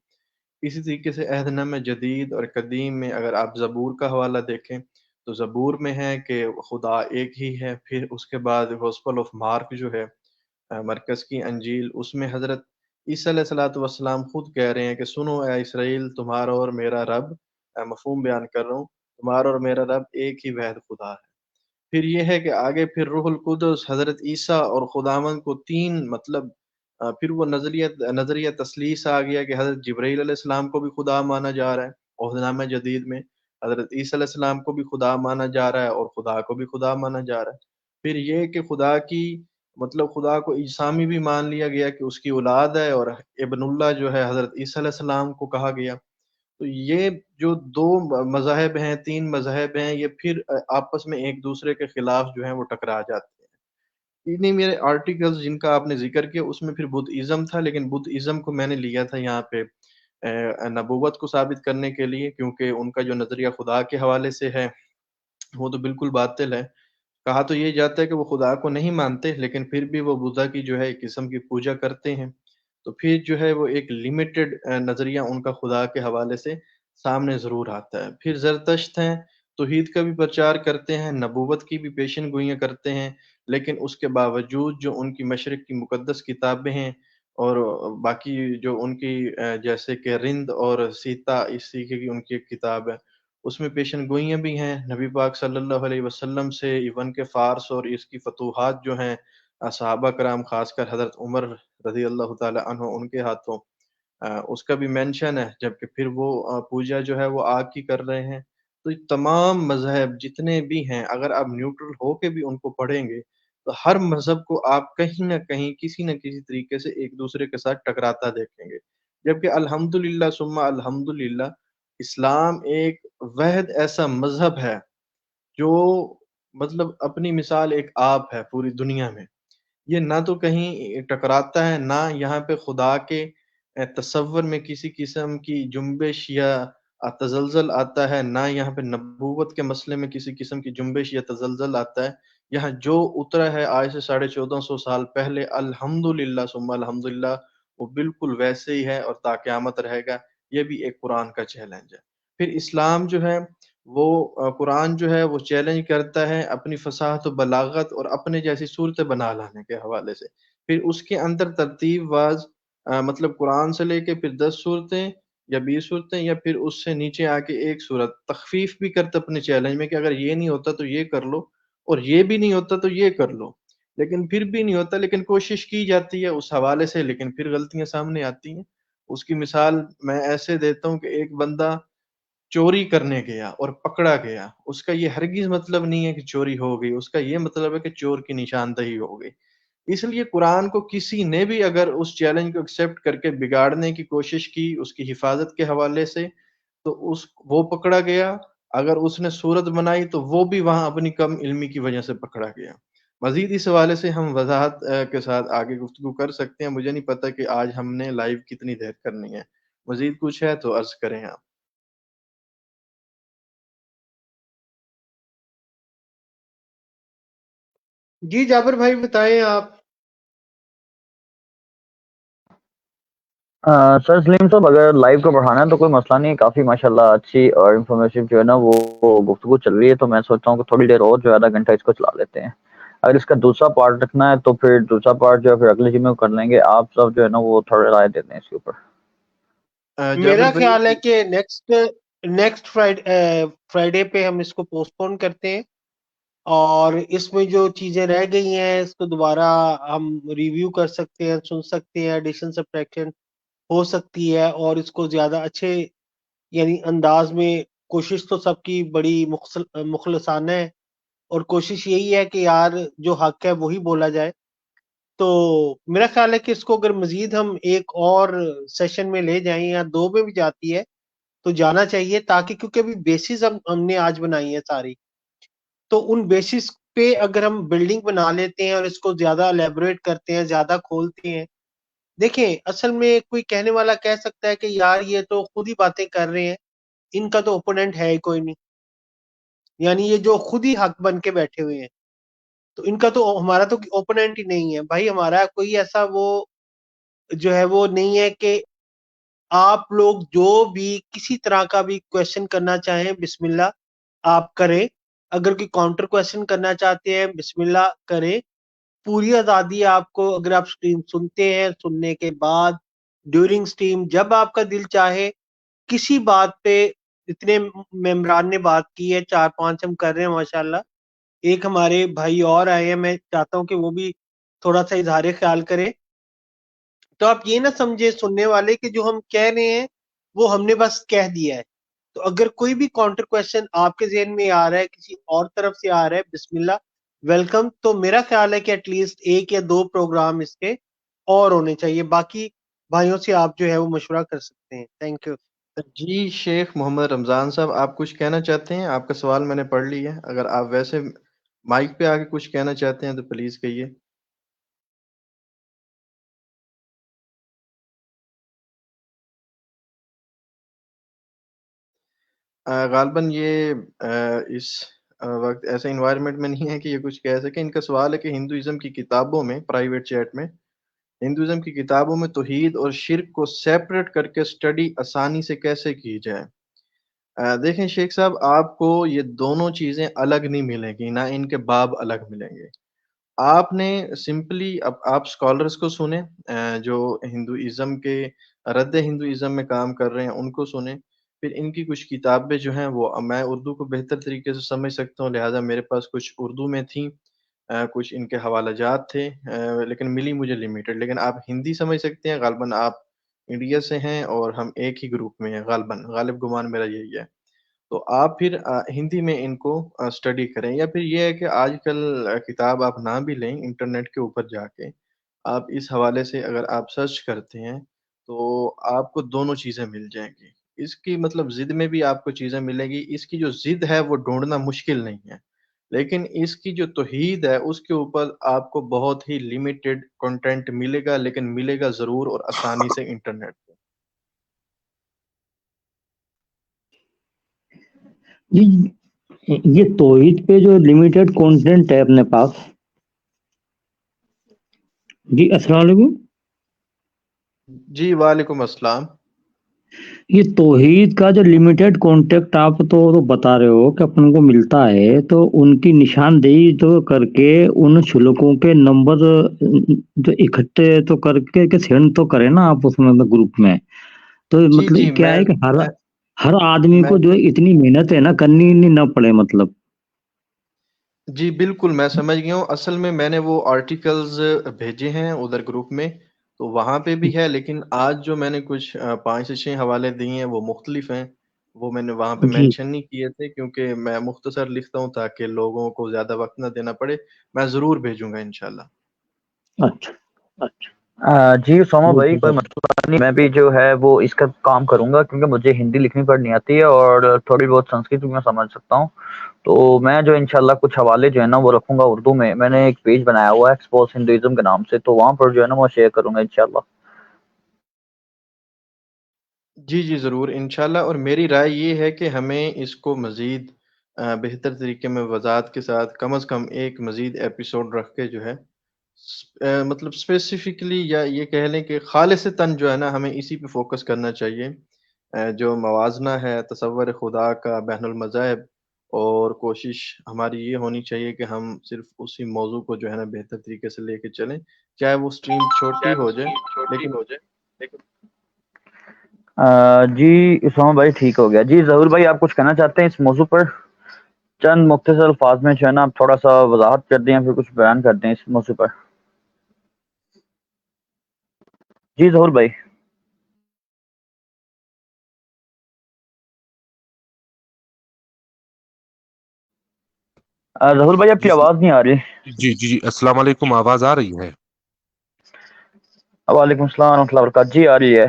اسی طریقے سے عہد نامہ جدید اور قدیم میں اگر آپ زبور کا حوالہ دیکھیں تو زبور میں ہے کہ خدا ایک ہی ہے۔ پھر اس کے بعد گوسپل آف مارک جو ہے، مرکز کی انجیل، اس میں حضرت عیسیٰ علیہ الصلوۃ والسلام خود کہہ رہے ہیں کہ سنو اے اسرائیل، تمہارا اور میرا رب، مفہوم بیان کر رہا ہوں، تمہارا اور میرا رب ایک ہی واحد خدا ہے۔ پھر یہ ہے کہ آگے پھر روح القدس، حضرت عیسیٰ اور خداوند کو تین مطلب پھر وہ نظریہ تثلیث آ گیا کہ حضرت جبرائیل علیہ السلام کو بھی خدا مانا جا رہا ہے عہد نامہ جدید میں، حضرت عیسیٰ علیہ السلام کو بھی خدا مانا جا رہا ہے اور خدا کو بھی خدا مانا جا رہا ہے۔ پھر یہ کہ خدا کی مطلب خدا کو اجسامی بھی مان لیا گیا کہ اس کی اولاد ہے، اور ابن اللہ جو ہے حضرت عیسیٰ علیہ السلام کو کہا گیا۔ تو یہ جو دو مذاہب ہیں، تین مذاہب ہیں، یہ پھر آپس میں ایک دوسرے کے خلاف جو ہیں وہ ٹکرا جاتے ہیں۔ انہیں میرے آرٹیکلز جن کا آپ نے ذکر کیا اس میں پھر بدھ ازم تھا، لیکن بدھ ازم کو میں نے لیا تھا یہاں پہ نبوت کو ثابت کرنے کے لیے، کیونکہ ان کا جو نظریہ خدا کے حوالے سے ہے وہ تو بالکل باطل ہے۔ کہا تو یہ جاتا ہے کہ وہ خدا کو نہیں مانتے، لیکن پھر بھی وہ بدھا کی جو ہے ایک قسم کی پوجا کرتے ہیں، تو پھر جو ہے وہ ایک لیمیٹڈ نظریہ ان کا خدا کے حوالے سے سامنے ضرور آتا ہے۔ پھر زرتشت ہیں، توحید کا بھی پرچار کرتے ہیں، نبوت کی بھی پیشن گوئیاں کرتے ہیں، لیکن اس کے باوجود جو ان کی مشرق کی مقدس کتابیں ہیں اور باقی جو ان کی جیسے کہ رند اور سیتا، اس طریقے کی ان کی ایک کتاب ہے، اس میں پیشن گوئیاں بھی ہیں نبی پاک صلی اللہ علیہ وسلم سے، ایون کہ فارس اور اس کی فتوحات جو ہیں صحابہ کرام خاص کر حضرت عمر رضی اللہ تعالی عنہ ان کے ہاتھوں اس کا بھی مینشن ہے، جبکہ پھر وہ پوجا جو ہے وہ آگ کی کر رہے ہیں۔ تو یہ تمام مذہب جتنے بھی ہیں اگر آپ نیوٹرل ہو کے بھی ان کو پڑھیں گے تو ہر مذہب کو آپ کہیں نہ کہیں کسی نہ کسی طریقے سے ایک دوسرے کے ساتھ ٹکراتا دیکھیں گے، جبکہ الحمدللہ ثم الحمدللہ اسلام ایک واحد ایسا مذہب ہے جو مطلب اپنی مثال ایک آپ ہے پوری دنیا میں، یہ نہ تو کہیں ٹکراتا ہے، نہ یہاں پہ خدا کے تصور میں کسی قسم کی جنبش یا تزلزل آتا ہے، نہ یہاں پہ نبوت کے مسئلے میں کسی قسم کی جنبش یا تزلزل آتا ہے۔ یہاں جو اترا ہے آج سے 1450 سال پہلے، الحمدللہ ثم الحمدللہ، وہ بالکل ویسے ہی ہے اور تا قیامت رہے گا۔ یہ بھی ایک قرآن کا چیلنج ہے۔ پھر اسلام جو ہے وہ قرآن جو ہے وہ چیلنج کرتا ہے اپنی فصاحت و بلاغت اور اپنے جیسی صورتیں بنا لانے کے حوالے سے۔ پھر اس کے اندر ترتیب باز مطلب قرآن سے لے کے پھر 10 صورتیں یا 20 صورتیں یا پھر اس سے نیچے آ کے ایک صورت تخفیف بھی کرتا اپنے چیلنج میں کہ اگر یہ نہیں ہوتا تو یہ کر لو، اور یہ بھی نہیں ہوتا تو یہ کر لو، لیکن پھر بھی نہیں ہوتا، لیکن کوشش کی جاتی ہے اس حوالے سے، لیکن پھر غلطیاں سامنے آتی ہیں۔ اس کی مثال میں ایسے دیتا ہوں کہ ایک بندہ چوری کرنے گیا اور پکڑا گیا، اس کا یہ ہرگز مطلب نہیں ہے کہ چوری ہو گئی، اس کا یہ مطلب ہے کہ چور کی نشاندہی ہو گئی۔ اس لیے قرآن کو کسی نے بھی اگر اس چیلنج کو ایکسیپٹ کر کے بگاڑنے کی کوشش کی اس کی حفاظت کے حوالے سے تو وہ پکڑا گیا، اگر اس نے صورت بنائی تو وہ بھی وہاں اپنی کم علمی کی وجہ سے پکڑا گیا۔ مزید اس حوالے سے ہم وضاحت کے ساتھ آگے گفتگو کر سکتے ہیں، مجھے نہیں پتا کہ آج ہم نے لائیو کتنی دیر کرنی ہے، مزید کچھ ہے تو عرض کریں آپ۔ جی جابر بھائی بتائیں آپ۔ سر سلیم صاحب اگر لائیو کو بڑھانا ہے تو کوئی مسئلہ نہیں، کافی ماشاءاللہ اچھی اور انفارمیشن جو ہے نا وہ گفتگو چل رہی ہے، تو میں سوچتا ہوں کہ تھوڑی دیر اور جو ہے آدھا گھنٹہ اس کو چلا لیتے ہیں. اگر اس کا دوسرا پارٹ رکھنا ہے تو پھر دوسرا پارٹ جو ہے پھر اگلے جمعے کو کر لیں گے. آپ سب جو ہے نا وہ تھوڑے رائے دیتے ہیں اس کے اوپر. میرا جابر بھائی خیال ہے کہ نیکسٹ فرائیڈے پہ ہم اس کو پوسٹ پون کرتے ہیں، اور اس میں جو چیزیں رہ گئی ہیں اس کو دوبارہ ہم ریویو کر سکتے ہیں، سن سکتے ہیں، ایڈیشن سبٹریکشن ہو سکتی ہے، اور اس کو زیادہ اچھے یعنی انداز میں. کوشش تو سب کی بڑی مخلصانہ ہے، اور کوشش یہی ہے کہ یار جو حق ہے وہی بولا جائے. تو میرا خیال ہے کہ اس کو اگر مزید ہم ایک اور سیشن میں لے جائیں یا دو میں بھی جاتی ہے تو جانا چاہیے، تاکہ کیونکہ ابھی بیسز ہم نے آج بنائی ہے ساری، تو ان بیسس پہ اگر ہم بلڈنگ بنا لیتے ہیں اور اس کو زیادہ الیبوریٹ کرتے ہیں، زیادہ کھولتے ہیں. دیکھیں اصل میں کوئی کہنے والا کہہ سکتا ہے کہ یار یہ تو خود ہی باتیں کر رہے ہیں، ان کا تو اوپوننٹ ہے ہی کوئی نہیں، یعنی یہ جو خود ہی حق بن کے بیٹھے ہوئے ہیں تو ان کا تو ہمارا تو اوپوننٹ ہی نہیں ہے. بھائی ہمارا کوئی ایسا وہ جو ہے وہ نہیں ہے کہ آپ لوگ جو بھی کسی طرح کا بھی کویشچن کرنا چاہیں بسم اللہ آپ کریں، اگر کوئی کاؤنٹر کویشچن کرنا چاہتے ہیں بسم اللہ کریں، پوری آزادی ہے آپ کو. اگر آپ سٹریم سنتے ہیں، سننے کے بعد ڈیورنگ سٹریم جب آپ کا دل چاہے کسی بات پہ، اتنے ممبران نے بات کی ہے، 4-5 ہم کر رہے ہیں ماشاءاللہ. ایک ہمارے بھائی اور آئے ہیں، میں چاہتا ہوں کہ وہ بھی تھوڑا سا اظہار خیال کرے. تو آپ یہ نہ سمجھے سننے والے کہ جو ہم کہہ رہے ہیں وہ ہم نے بس کہہ دیا ہے. تو اگر کوئی بھی کاؤنٹر کویشچن آپ کے ذہن میں آ رہا ہے، کسی اور طرف سے آ رہا ہے، بسم اللہ ویلکم. تو میرا خیال ہے کہ ایٹ لیسٹ 1 یا 2 پروگرام اس کے اور ہونے چاہیے. باقی بھائیوں سے آپ جو ہے وہ مشورہ کر سکتے ہیں. Thank you. جی شیخ محمد رمضان صاحب، آپ کچھ کہنا چاہتے ہیں؟ آپ کا سوال میں نے پڑھ لیا ہے، اگر آپ ویسے مائک پہ آ کے کچھ کہنا چاہتے ہیں تو پلیز کہیے. غالباً یہ اس وقت ایسے انوائرمنٹ میں نہیں ہے کہ یہ کچھ کہہ سکیں. ان کا سوال ہے کہ ہندوازم کی کتابوں میں، پرائیویٹ چیٹ میں، ہندوازم کی کتابوں میں توحید اور شرک کو سیپریٹ کر کے سٹڈی آسانی سے کیسے کی جائے. دیکھیں شیخ صاحب، آپ کو یہ دونوں چیزیں الگ نہیں ملیں گی، نہ ان کے باب الگ ملیں گے. آپ نے سمپلی آپ اسکالرس کو سنیں، جو ہندوازم کے رد ہندوازم میں کام کر رہے ہیں ان کو سنیں. پھر ان کی کچھ کتابیں جو ہیں وہ میں اردو کو بہتر طریقے سے سمجھ سکتا ہوں، لہٰذا میرے پاس کچھ اردو میں تھیں، کچھ ان کے حوالہ جات تھے، لیکن ملی مجھے لمیٹڈ. لیکن آپ ہندی سمجھ سکتے ہیں، غالباً آپ انڈیا سے ہیں اور ہم ایک ہی گروپ میں ہیں، غالب گمان میرا یہی ہے. تو آپ پھر ہندی میں ان کو اسٹڈی کریں، یا پھر یہ ہے کہ آج کل کتاب آپ نہ بھی لیں، انٹرنیٹ کے اوپر جا کے آپ اس حوالے سے اگر آپ سرچ کرتے ہیں تو آپ کو دونوں چیزیں مل جائیں گی. اس کی مطلب ضد میں بھی آپ کو چیزیں ملے گی. اس کی جو ضد ہے وہ ڈھونڈنا مشکل نہیں ہے، لیکن اس کی جو توحید ہے اس کے اوپر آپ کو بہت ہی لمیٹڈ کنٹینٹ ملے گا، لیکن ملے گا ضرور اور آسانی سے انٹرنیٹ پہ. جی یہ توحید پہ جو لمیٹڈ کنٹینٹ ہے اپنے پاس. جی السلام علیکم. جی وعلیکم السلام. یہ توحید کا جو لمیٹڈ کانٹیکٹ آپ تو بتا رہے ہو کہ اپن کو ملتا ہے، تو ان کی نشاندہی تو کر کے ان شلوکوں کے نمبر جو اکٹھے تو کر کے سینڈ تو کریں نا آپ اس میں گروپ میں. تو جی جی مطلب کیا میں ہے کہ میں ہر آدمی میں کو جو اتنی محنت ہے نا کرنی نہ پڑے مطلب. جی بالکل میں سمجھ گیا ہوں. اصل میں نے وہ آرٹیکلز بھیجے ہیں ادھر گروپ میں، تو وہاں پہ بھی ہے، لیکن آج جو میں نے کچھ 5 سے 6 حوالے دیے ہیں وہ مختلف ہیں. وہ میں نے وہاں پہ جی مینشن نہیں کیے تھے کیونکہ میں مختصر لکھتا ہوں تاکہ لوگوں کو زیادہ وقت نہ دینا پڑے. میں ضرور بھیجوں گا انشاءاللہ. اچھا. جی اسامہ ٹھیک بھائی ہے کوئی سر. مسئلہ نہیں، میں بھی جو ہے وہ اس کا کام کروں گا کیونکہ مجھے ہندی لکھنی پڑھنی آتی ہے اور تھوڑی بہت سنسکرت بھی میں سمجھ سکتا ہوں. تو میں جو انشاءاللہ کچھ حوالے جو ہے نا وہ رکھوں گا اردو میں. میں نے ایک پیج بنایا ہوا ہے ایکسپوز ہندوازم کے نام سے، تو وہاں پر جو ہے نا وہ شیئر کروں گا انشاءاللہ. جی جی ضرور انشاءاللہ. اور میری رائے یہ ہے کہ ہمیں اس کو مزید بہتر طریقے میں وضاحت کے ساتھ کم از کم ایک مزید ایپیسوڈ رکھ کے جو ہے مطلب اسپیسیفکلی یا یہ کہہ لیں کہ خالصتاً جو ہے نا ہمیں اسی پہ فوکس کرنا چاہیے، جو موازنہ ہے تصور خدا کا بین المذاہب، اور کوشش ہماری یہ ہونی چاہیے کہ ہم صرف اسی موضوع کو جو ہے نا بہتر طریقے سے لے کے چلیں، چاہے وہ اسٹریم چھوٹی ہو جائے لیکن جی اسامہ بھائی ٹھیک ہو گیا. جی ظہور بھائی آپ کچھ کہنا چاہتے ہیں اس موضوع پر؟ چند مختصر الفاظ میں جو ہے نا آپ تھوڑا سا وضاحت کر دیں یا پھر کچھ بیان کر دیں اس موضوع پر. جی ظہور بھائی. ظہور بھائی آپ کی آواز نہیں آ رہی. جی السلام علیکم، آواز آ رہی ہے؟ وعلیکم السلام ورحمۃ اللہ وبرکاتہ. جی آ رہی ہے.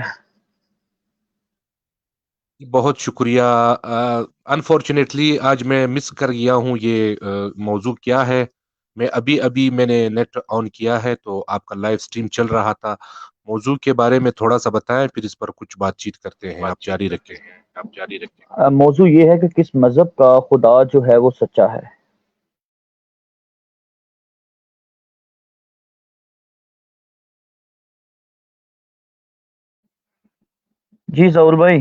بہت شکریہ. انفارچونیٹلی آج میں مس کر گیا ہوں یہ موضوع کیا ہے. میں نے نیٹ آن کیا ہے تو آپ کا لائیو سٹریم چل رہا تھا. موضوع کے بارے میں تھوڑا سا بتائیں، پھر اس پر کچھ بات چیت کرتے ہیں. آپ جاری رکھیں. موضوع یہ ہے کہ کس مذہب کا خدا جو ہے وہ سچا ہے. جی ظہور بھائی.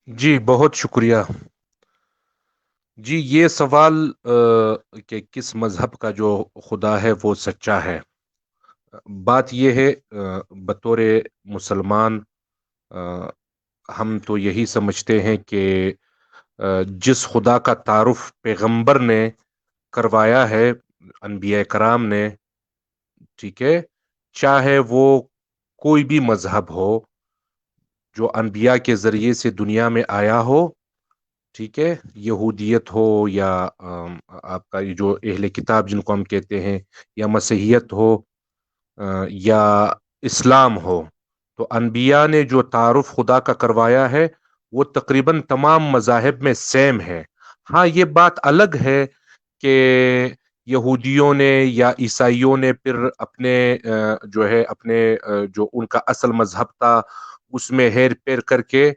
جی بہت شکریہ. جی یہ سوال کہ کس مذہب کا جو خدا ہے وہ سچا ہے، بات یہ ہے بطور مسلمان ہم تو یہی سمجھتے ہیں کہ جس خدا کا تعارف پیغمبر نے کروایا ہے، انبیاء کرام نے، ٹھیک ہے، چاہے وہ کوئی بھی مذہب ہو جو انبیاء کے ذریعے سے دنیا میں آیا ہو، ٹھیک ہے، یہودیت ہو یا آپ کا یہ جو اہل کتاب جن کو ہم کہتے ہیں، یا مسیحیت ہو یا اسلام ہو، تو انبیاء نے جو تعارف خدا کا کروایا ہے وہ تقریباً تمام مذاہب میں سیم ہے. ہاں یہ بات الگ ہے کہ یہودیوں نے یا عیسائیوں نے پھر اپنے جو ہے اپنے جو ان کا اصل مذہب تھا اس میں ہیر پیر کر کے،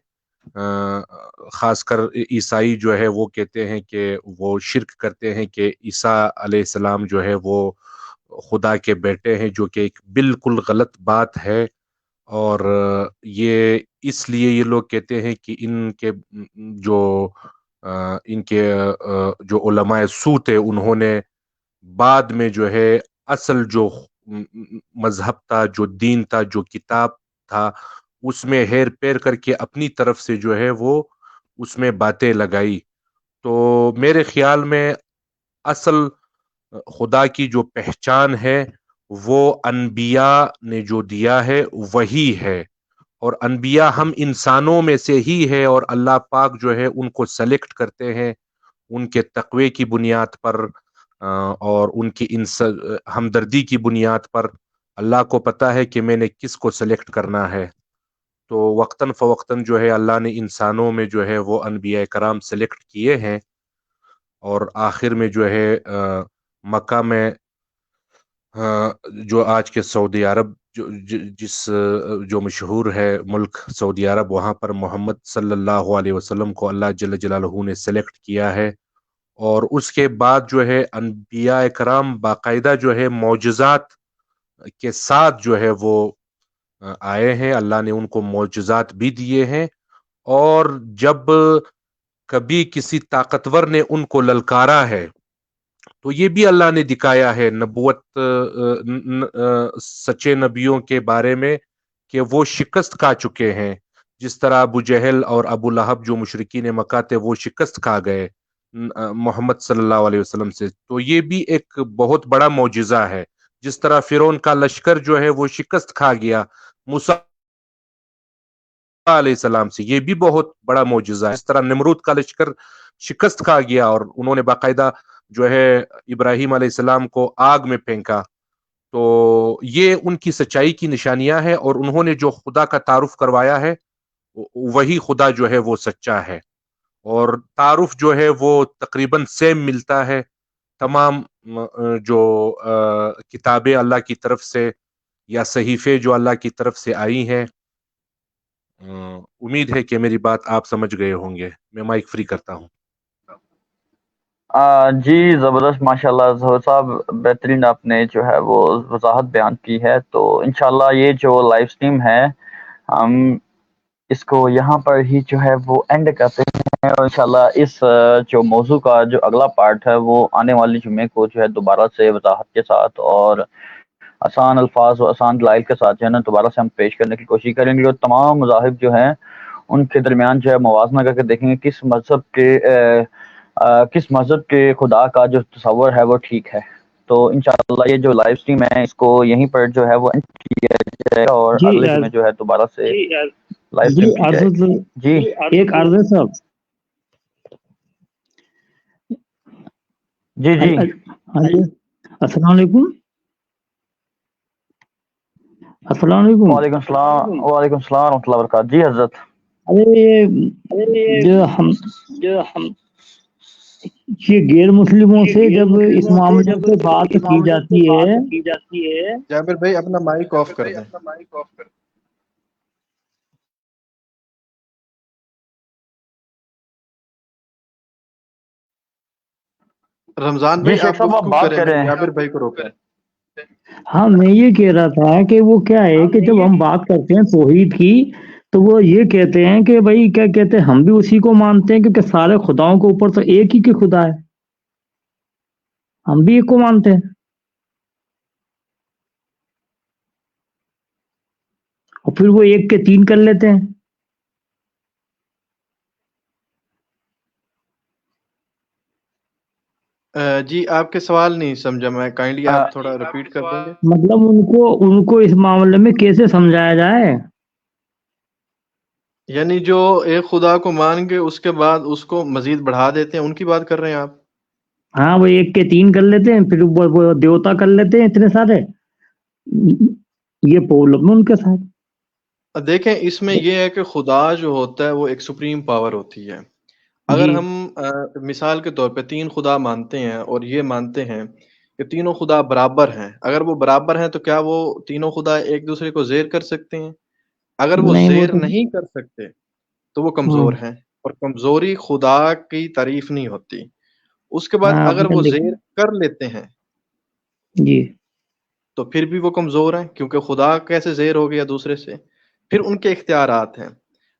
خاص کر عیسائی جو ہے وہ کہتے ہیں کہ وہ شرک کرتے ہیں کہ عیسیٰ علیہ السلام جو ہے وہ خدا کے بیٹے ہیں، جو کہ ایک بالکل غلط بات ہے. اور یہ اس لیے یہ لوگ کہتے ہیں کہ ان کے جو علماء سو تھے انہوں نے بعد میں جو ہے اصل جو مذہب تھا، جو دین تھا، جو کتاب تھا، اس میں ہیر پیر کر کے اپنی طرف سے جو ہے وہ اس میں باتیں لگائی. تو میرے خیال میں اصل خدا کی جو پہچان ہے وہ انبیاء نے جو دیا ہے وہی ہے، اور انبیاء ہم انسانوں میں سے ہی ہے، اور اللہ پاک جو ہے ان کو سلیکٹ کرتے ہیں ان کے تقوی کی بنیاد پر اور ان کی ہمدردی کی بنیاد پر. اللہ کو پتا ہے کہ میں نے کس کو سلیکٹ کرنا ہے، تو وقتاً فوقتاً جو ہے اللہ نے انسانوں میں جو ہے وہ انبیاء کرام سلیکٹ کیے ہیں. اور آخر میں جو ہے مکہ میں جو آج کے سعودی عرب جو مشہور ہے ملک سعودی عرب، وہاں پر محمد صلی اللہ علیہ وسلم کو اللہ جل جلالہ نے سلیکٹ کیا ہے. اور اس کے بعد جو ہے انبیاء کرام باقاعدہ جو ہے معجزات کے ساتھ جو ہے وہ آئے ہیں. اللہ نے ان کو معجزات بھی دیے ہیں، اور جب کبھی کسی طاقتور نے ان کو للکارا ہے تو یہ بھی اللہ نے دکھایا ہے نبوت سچے نبیوں کے بارے میں کہ وہ شکست کھا چکے ہیں. جس طرح ابو جہل اور ابو لہب جو مشرکین مکہ تھے وہ شکست کھا گئے محمد صلی اللہ علیہ وسلم سے، تو یہ بھی ایک بہت بڑا معجزہ ہے. جس طرح فرعون کا لشکر جو ہے وہ شکست کھا گیا موسیٰ علیہ السلام سے، یہ بھی بہت بڑا معجزہ ہے. اس طرح نمرود کا لشکر شکست کھا گیا اور انہوں نے باقاعدہ جو ہے ابراہیم علیہ السلام کو آگ میں پھینکا. تو یہ ان کی سچائی کی نشانیاں ہیں، اور انہوں نے جو خدا کا تعارف کروایا ہے وہی خدا جو ہے وہ سچا ہے. اور تعارف جو ہے وہ تقریباً سیم ملتا ہے تمام جو کتابیں اللہ کی طرف سے یا صحیفے جو اللہ کی طرف سے آئی ہیں. امید ہے کہ میری بات آپ سمجھ گئے ہوں گے. میں مائک فری کرتا ہوں. جی زبردست، ماشاءاللہ ظہور صاحب، بہترین آپ نے جو ہے وہ وضاحت بیان کی ہے. تو انشاءاللہ یہ جو لائیو اسٹریم ہے ہم اس کو یہاں پر ہی جو ہے وہ اینڈ کرتے ہیں، اور انشاءاللہ اس جو موضوع کا جو اگلا پارٹ ہے وہ آنے والے جمعے کو جو ہے دوبارہ سے وضاحت کے ساتھ اور آسان الفاظ و آسان دلائل کے ساتھ جو ہے نا دوبارہ سے ہم پیش کرنے کی کوشش کریں گے، اور تمام مذاہب جو ہیں ان کے درمیان جو ہے موازنہ کر کے دیکھیں گے کس مذہب کے خدا کا جو تصور ہے وہ ٹھیک ہے. تو انشاءاللہ یہ جو لائیو اسٹریم ہے اس کو یہیں پر جو ہے وہ اینڈ کیا جائے گا، اور جی اگلے جمعے جو ہے دوبارہ سے لائیو جی اسٹریم کی جائے عرض گی. جی ایک عرض ہے صاحب. جی جی ہاں جی، السلام علیکم. السلام علیکم. وعلیکم السلام ورحمۃ اللہ وبرکاتہ. جی حضرت. ارے جو ہم یہ غیر مسلموں سے جب اس معاملے پہ بات کی جاتی ہے، جابر بھائی اپنا مائک آف کر دیں. رمضان جی بھائی شیخ آپ صاحب آپ گفتگو بات کریں، کر میں رہے ہیں. جابر بھائی کو روکیں. ہاں میں یہ کہہ رہا تھا کہ وہ کیا ہے کہ جب ہم بات کرتے ہیں توحید کی تو وہ یہ کہتے ہیں کہ بھائی کیا کہتے ہیں، ہم بھی اسی کو مانتے ہیں کیونکہ سارے خداؤں کے اوپر تو ایک ہی کی خدا ہے، ہم بھی ایک کو مانتے ہیں، اور پھر وہ ایک کے تین کر لیتے ہیں. جی آپ کے سوال نہیں سمجھا میں، کائنڈلی آپ تھوڑا ریپیٹ کر دیں گے. مطلب ان کو اس معاملے میں کیسے سمجھایا جائے؟ یعنی جو ایک خدا کو مان کے اس کے بعد اس کو مزید بڑھا دیتے ہیں، ان کی بات کر رہے ہیں آپ؟ ہاں وہ ایک کے تین کر لیتے ہیں، پھر وہ دیوتا کر لیتے ہیں اتنے سارے. یہ پرابلم ہے ان کے ساتھ. دیکھیں اس میں یہ ہے کہ خدا جو ہوتا ہے وہ ایک سپریم پاور ہوتی ہے. اگر جی ہم مثال کے طور پہ 3 خدا مانتے ہیں اور یہ مانتے ہیں کہ تینوں خدا برابر ہیں، اگر وہ برابر ہیں تو کیا وہ تینوں خدا ایک دوسرے کو زیر کر سکتے ہیں؟ اگر وہ نہیں، وہ زیر تو نہیں کر سکتے تو وہ کمزور ہوں، ہیں، اور کمزوری خدا کی تعریف نہیں ہوتی. اس کے بعد ہاں اگر اپنے وہ لکھ. زیر کر لیتے ہیں جی تو پھر بھی وہ کمزور ہیں، کیونکہ خدا کیسے زیر ہو گیا دوسرے سے. پھر ان کے اختیارات ہیں.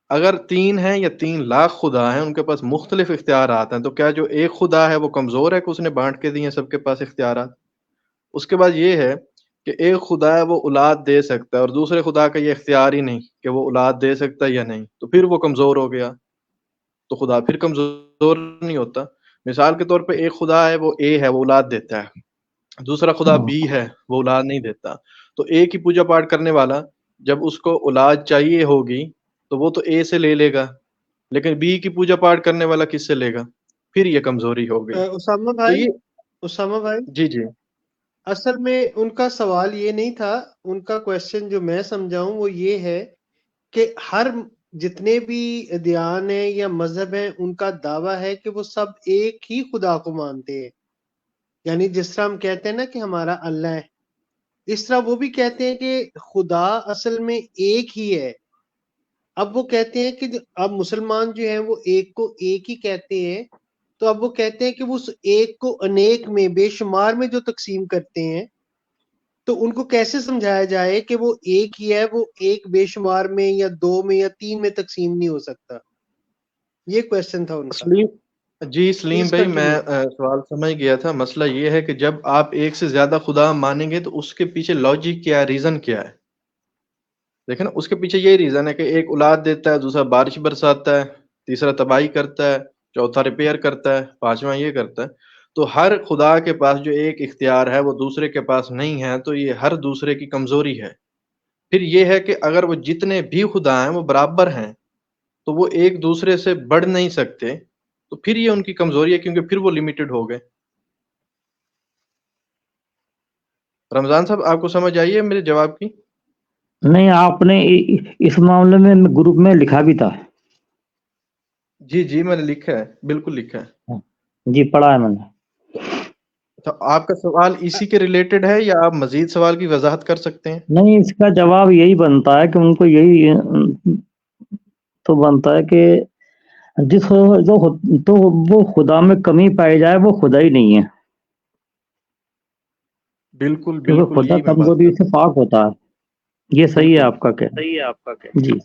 اگر 3 ہیں یا 3 لاکھ خدا ہیں، ان کے پاس مختلف اختیارات ہیں، تو کیا جو ایک خدا ہے وہ کمزور ہے کہ اس نے بانٹ کے دیے ہیں سب کے پاس اختیارات؟ اس کے بعد یہ ہے کہ ایک خدا ہے وہ اولاد دے سکتا ہے، اور دوسرے خدا کا یہ اختیار ہی نہیں کہ وہ اولاد دے سکتا ہے یا نہیں، تو پھر وہ کمزور ہو گیا. تو خدا پھر کمزور نہیں ہوتا. مثال کے طور پہ ایک خدا ہے وہ اے ہے، وہ اولاد دیتا ہے. دوسرا خدا ہاں بی ہے، وہ اولاد نہیں دیتا. تو اے کی پوجا پاٹ کرنے والا جب اس کو اولاد چاہیے ہوگی تو وہ تو اے سے لے لے گا، لیکن بی کی پوجا پاٹ کرنے والا کس سے لے گا؟ پھر یہ کمزوری ہو گئی. تو یہ اسامہ بھائی جی جی اصل میں ان کا سوال یہ نہیں تھا، ان کا کویسچن جو میں سمجھاؤں وہ یہ ہے کہ ہر جتنے بھی ادیان ہیں یا مذہب ہیں ان کا دعویٰ ہے کہ وہ سب ایک ہی خدا کو مانتے ہیں. یعنی جس طرح ہم کہتے ہیں نا کہ ہمارا اللہ ہے، اس طرح وہ بھی کہتے ہیں کہ خدا اصل میں ایک ہی ہے. اب وہ کہتے ہیں کہ اب مسلمان جو ہیں وہ ایک کو ایک ہی کہتے ہیں، تو اب وہ کہتے ہیں کہ وہ اس ایک کو انیک میں بے شمار میں جو تقسیم کرتے ہیں، تو ان کو کیسے سمجھایا جائے کہ وہ ایک ہی ہے، وہ ایک بے شمار میں یا 2 میں یا 3 میں تقسیم نہیں ہو سکتا. یہ کویسچن تھا ان کا. سلیم. جی سلیم پلیز بھائی میں کنٹینیو. سوال سمجھ گیا تھا. مسئلہ یہ ہے کہ جب آپ ایک سے زیادہ خدا مانیں گے تو اس کے پیچھے لاجک کیا ہے، ریزن کیا ہے؟ دیکھیں نا، اس کے پیچھے یہی ریزن ہے کہ ایک اولاد دیتا ہے، دوسرا بارش برساتا ہے، تیسرا تباہی کرتا ہے، چوتھا ریپیئر کرتا ہے، پانچواں یہ کرتا ہے. تو ہر خدا کے پاس جو ایک اختیار ہے وہ دوسرے کے پاس نہیں ہے، تو یہ ہر دوسرے کی کمزوری ہے. پھر یہ ہے کہ اگر وہ جتنے بھی خدا ہیں وہ برابر ہیں تو وہ ایک دوسرے سے بڑھ نہیں سکتے، تو پھر یہ ان کی کمزوری ہے، کیونکہ پھر وہ لمیٹڈ ہو گئے. رمضان صاحب آپ کو سمجھ آئیے میرے جواب کی؟ نہیں، آپ نے اس معاملے میں گروپ میں لکھا بھی تھا. جی جی میں نے لکھا ہے، بالکل لکھا ہے. جی پڑھا ہے میں نے. تو آپ کا سوال اسی کے ریلیٹڈ ہے یا آپ مزید سوال کی وضاحت کر سکتے ہیں؟ نہیں، اس کا جواب یہی بنتا ہے کہ ان کو یہی تو بنتا ہے کہ تو وہ خدا میں کمی پائی جائے وہ خدا ہی نہیں ہے، بالکل کیونکہ بالکل خدا یہی میں بات کمزوری کر سے رہا پاک ہوتا ہے. یہ صحیح ہے بالکل آپ کا کہنا. جی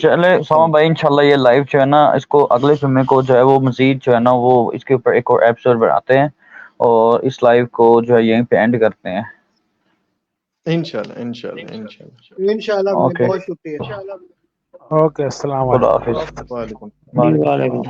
چلے ساما بھائی انشاءاللہ یہ لائیو جو ہے نا اس کو اگلے جمعے کو جو ہے وہ مزید جو ہے نا وہ اس کے اوپر ایک اور ایپیسوڈ بناتے ہیں اور اس لائیو کو جو ہے یہیں پہ اینڈ کرتے ہیں. انشاءاللہ انشاءاللہ انشاءاللہ انشاءاللہ بھائی اوکے بہت شکریہ. اوکے، السلام خدا علیکم. حافظ. وعلیکم جی وعلیکم.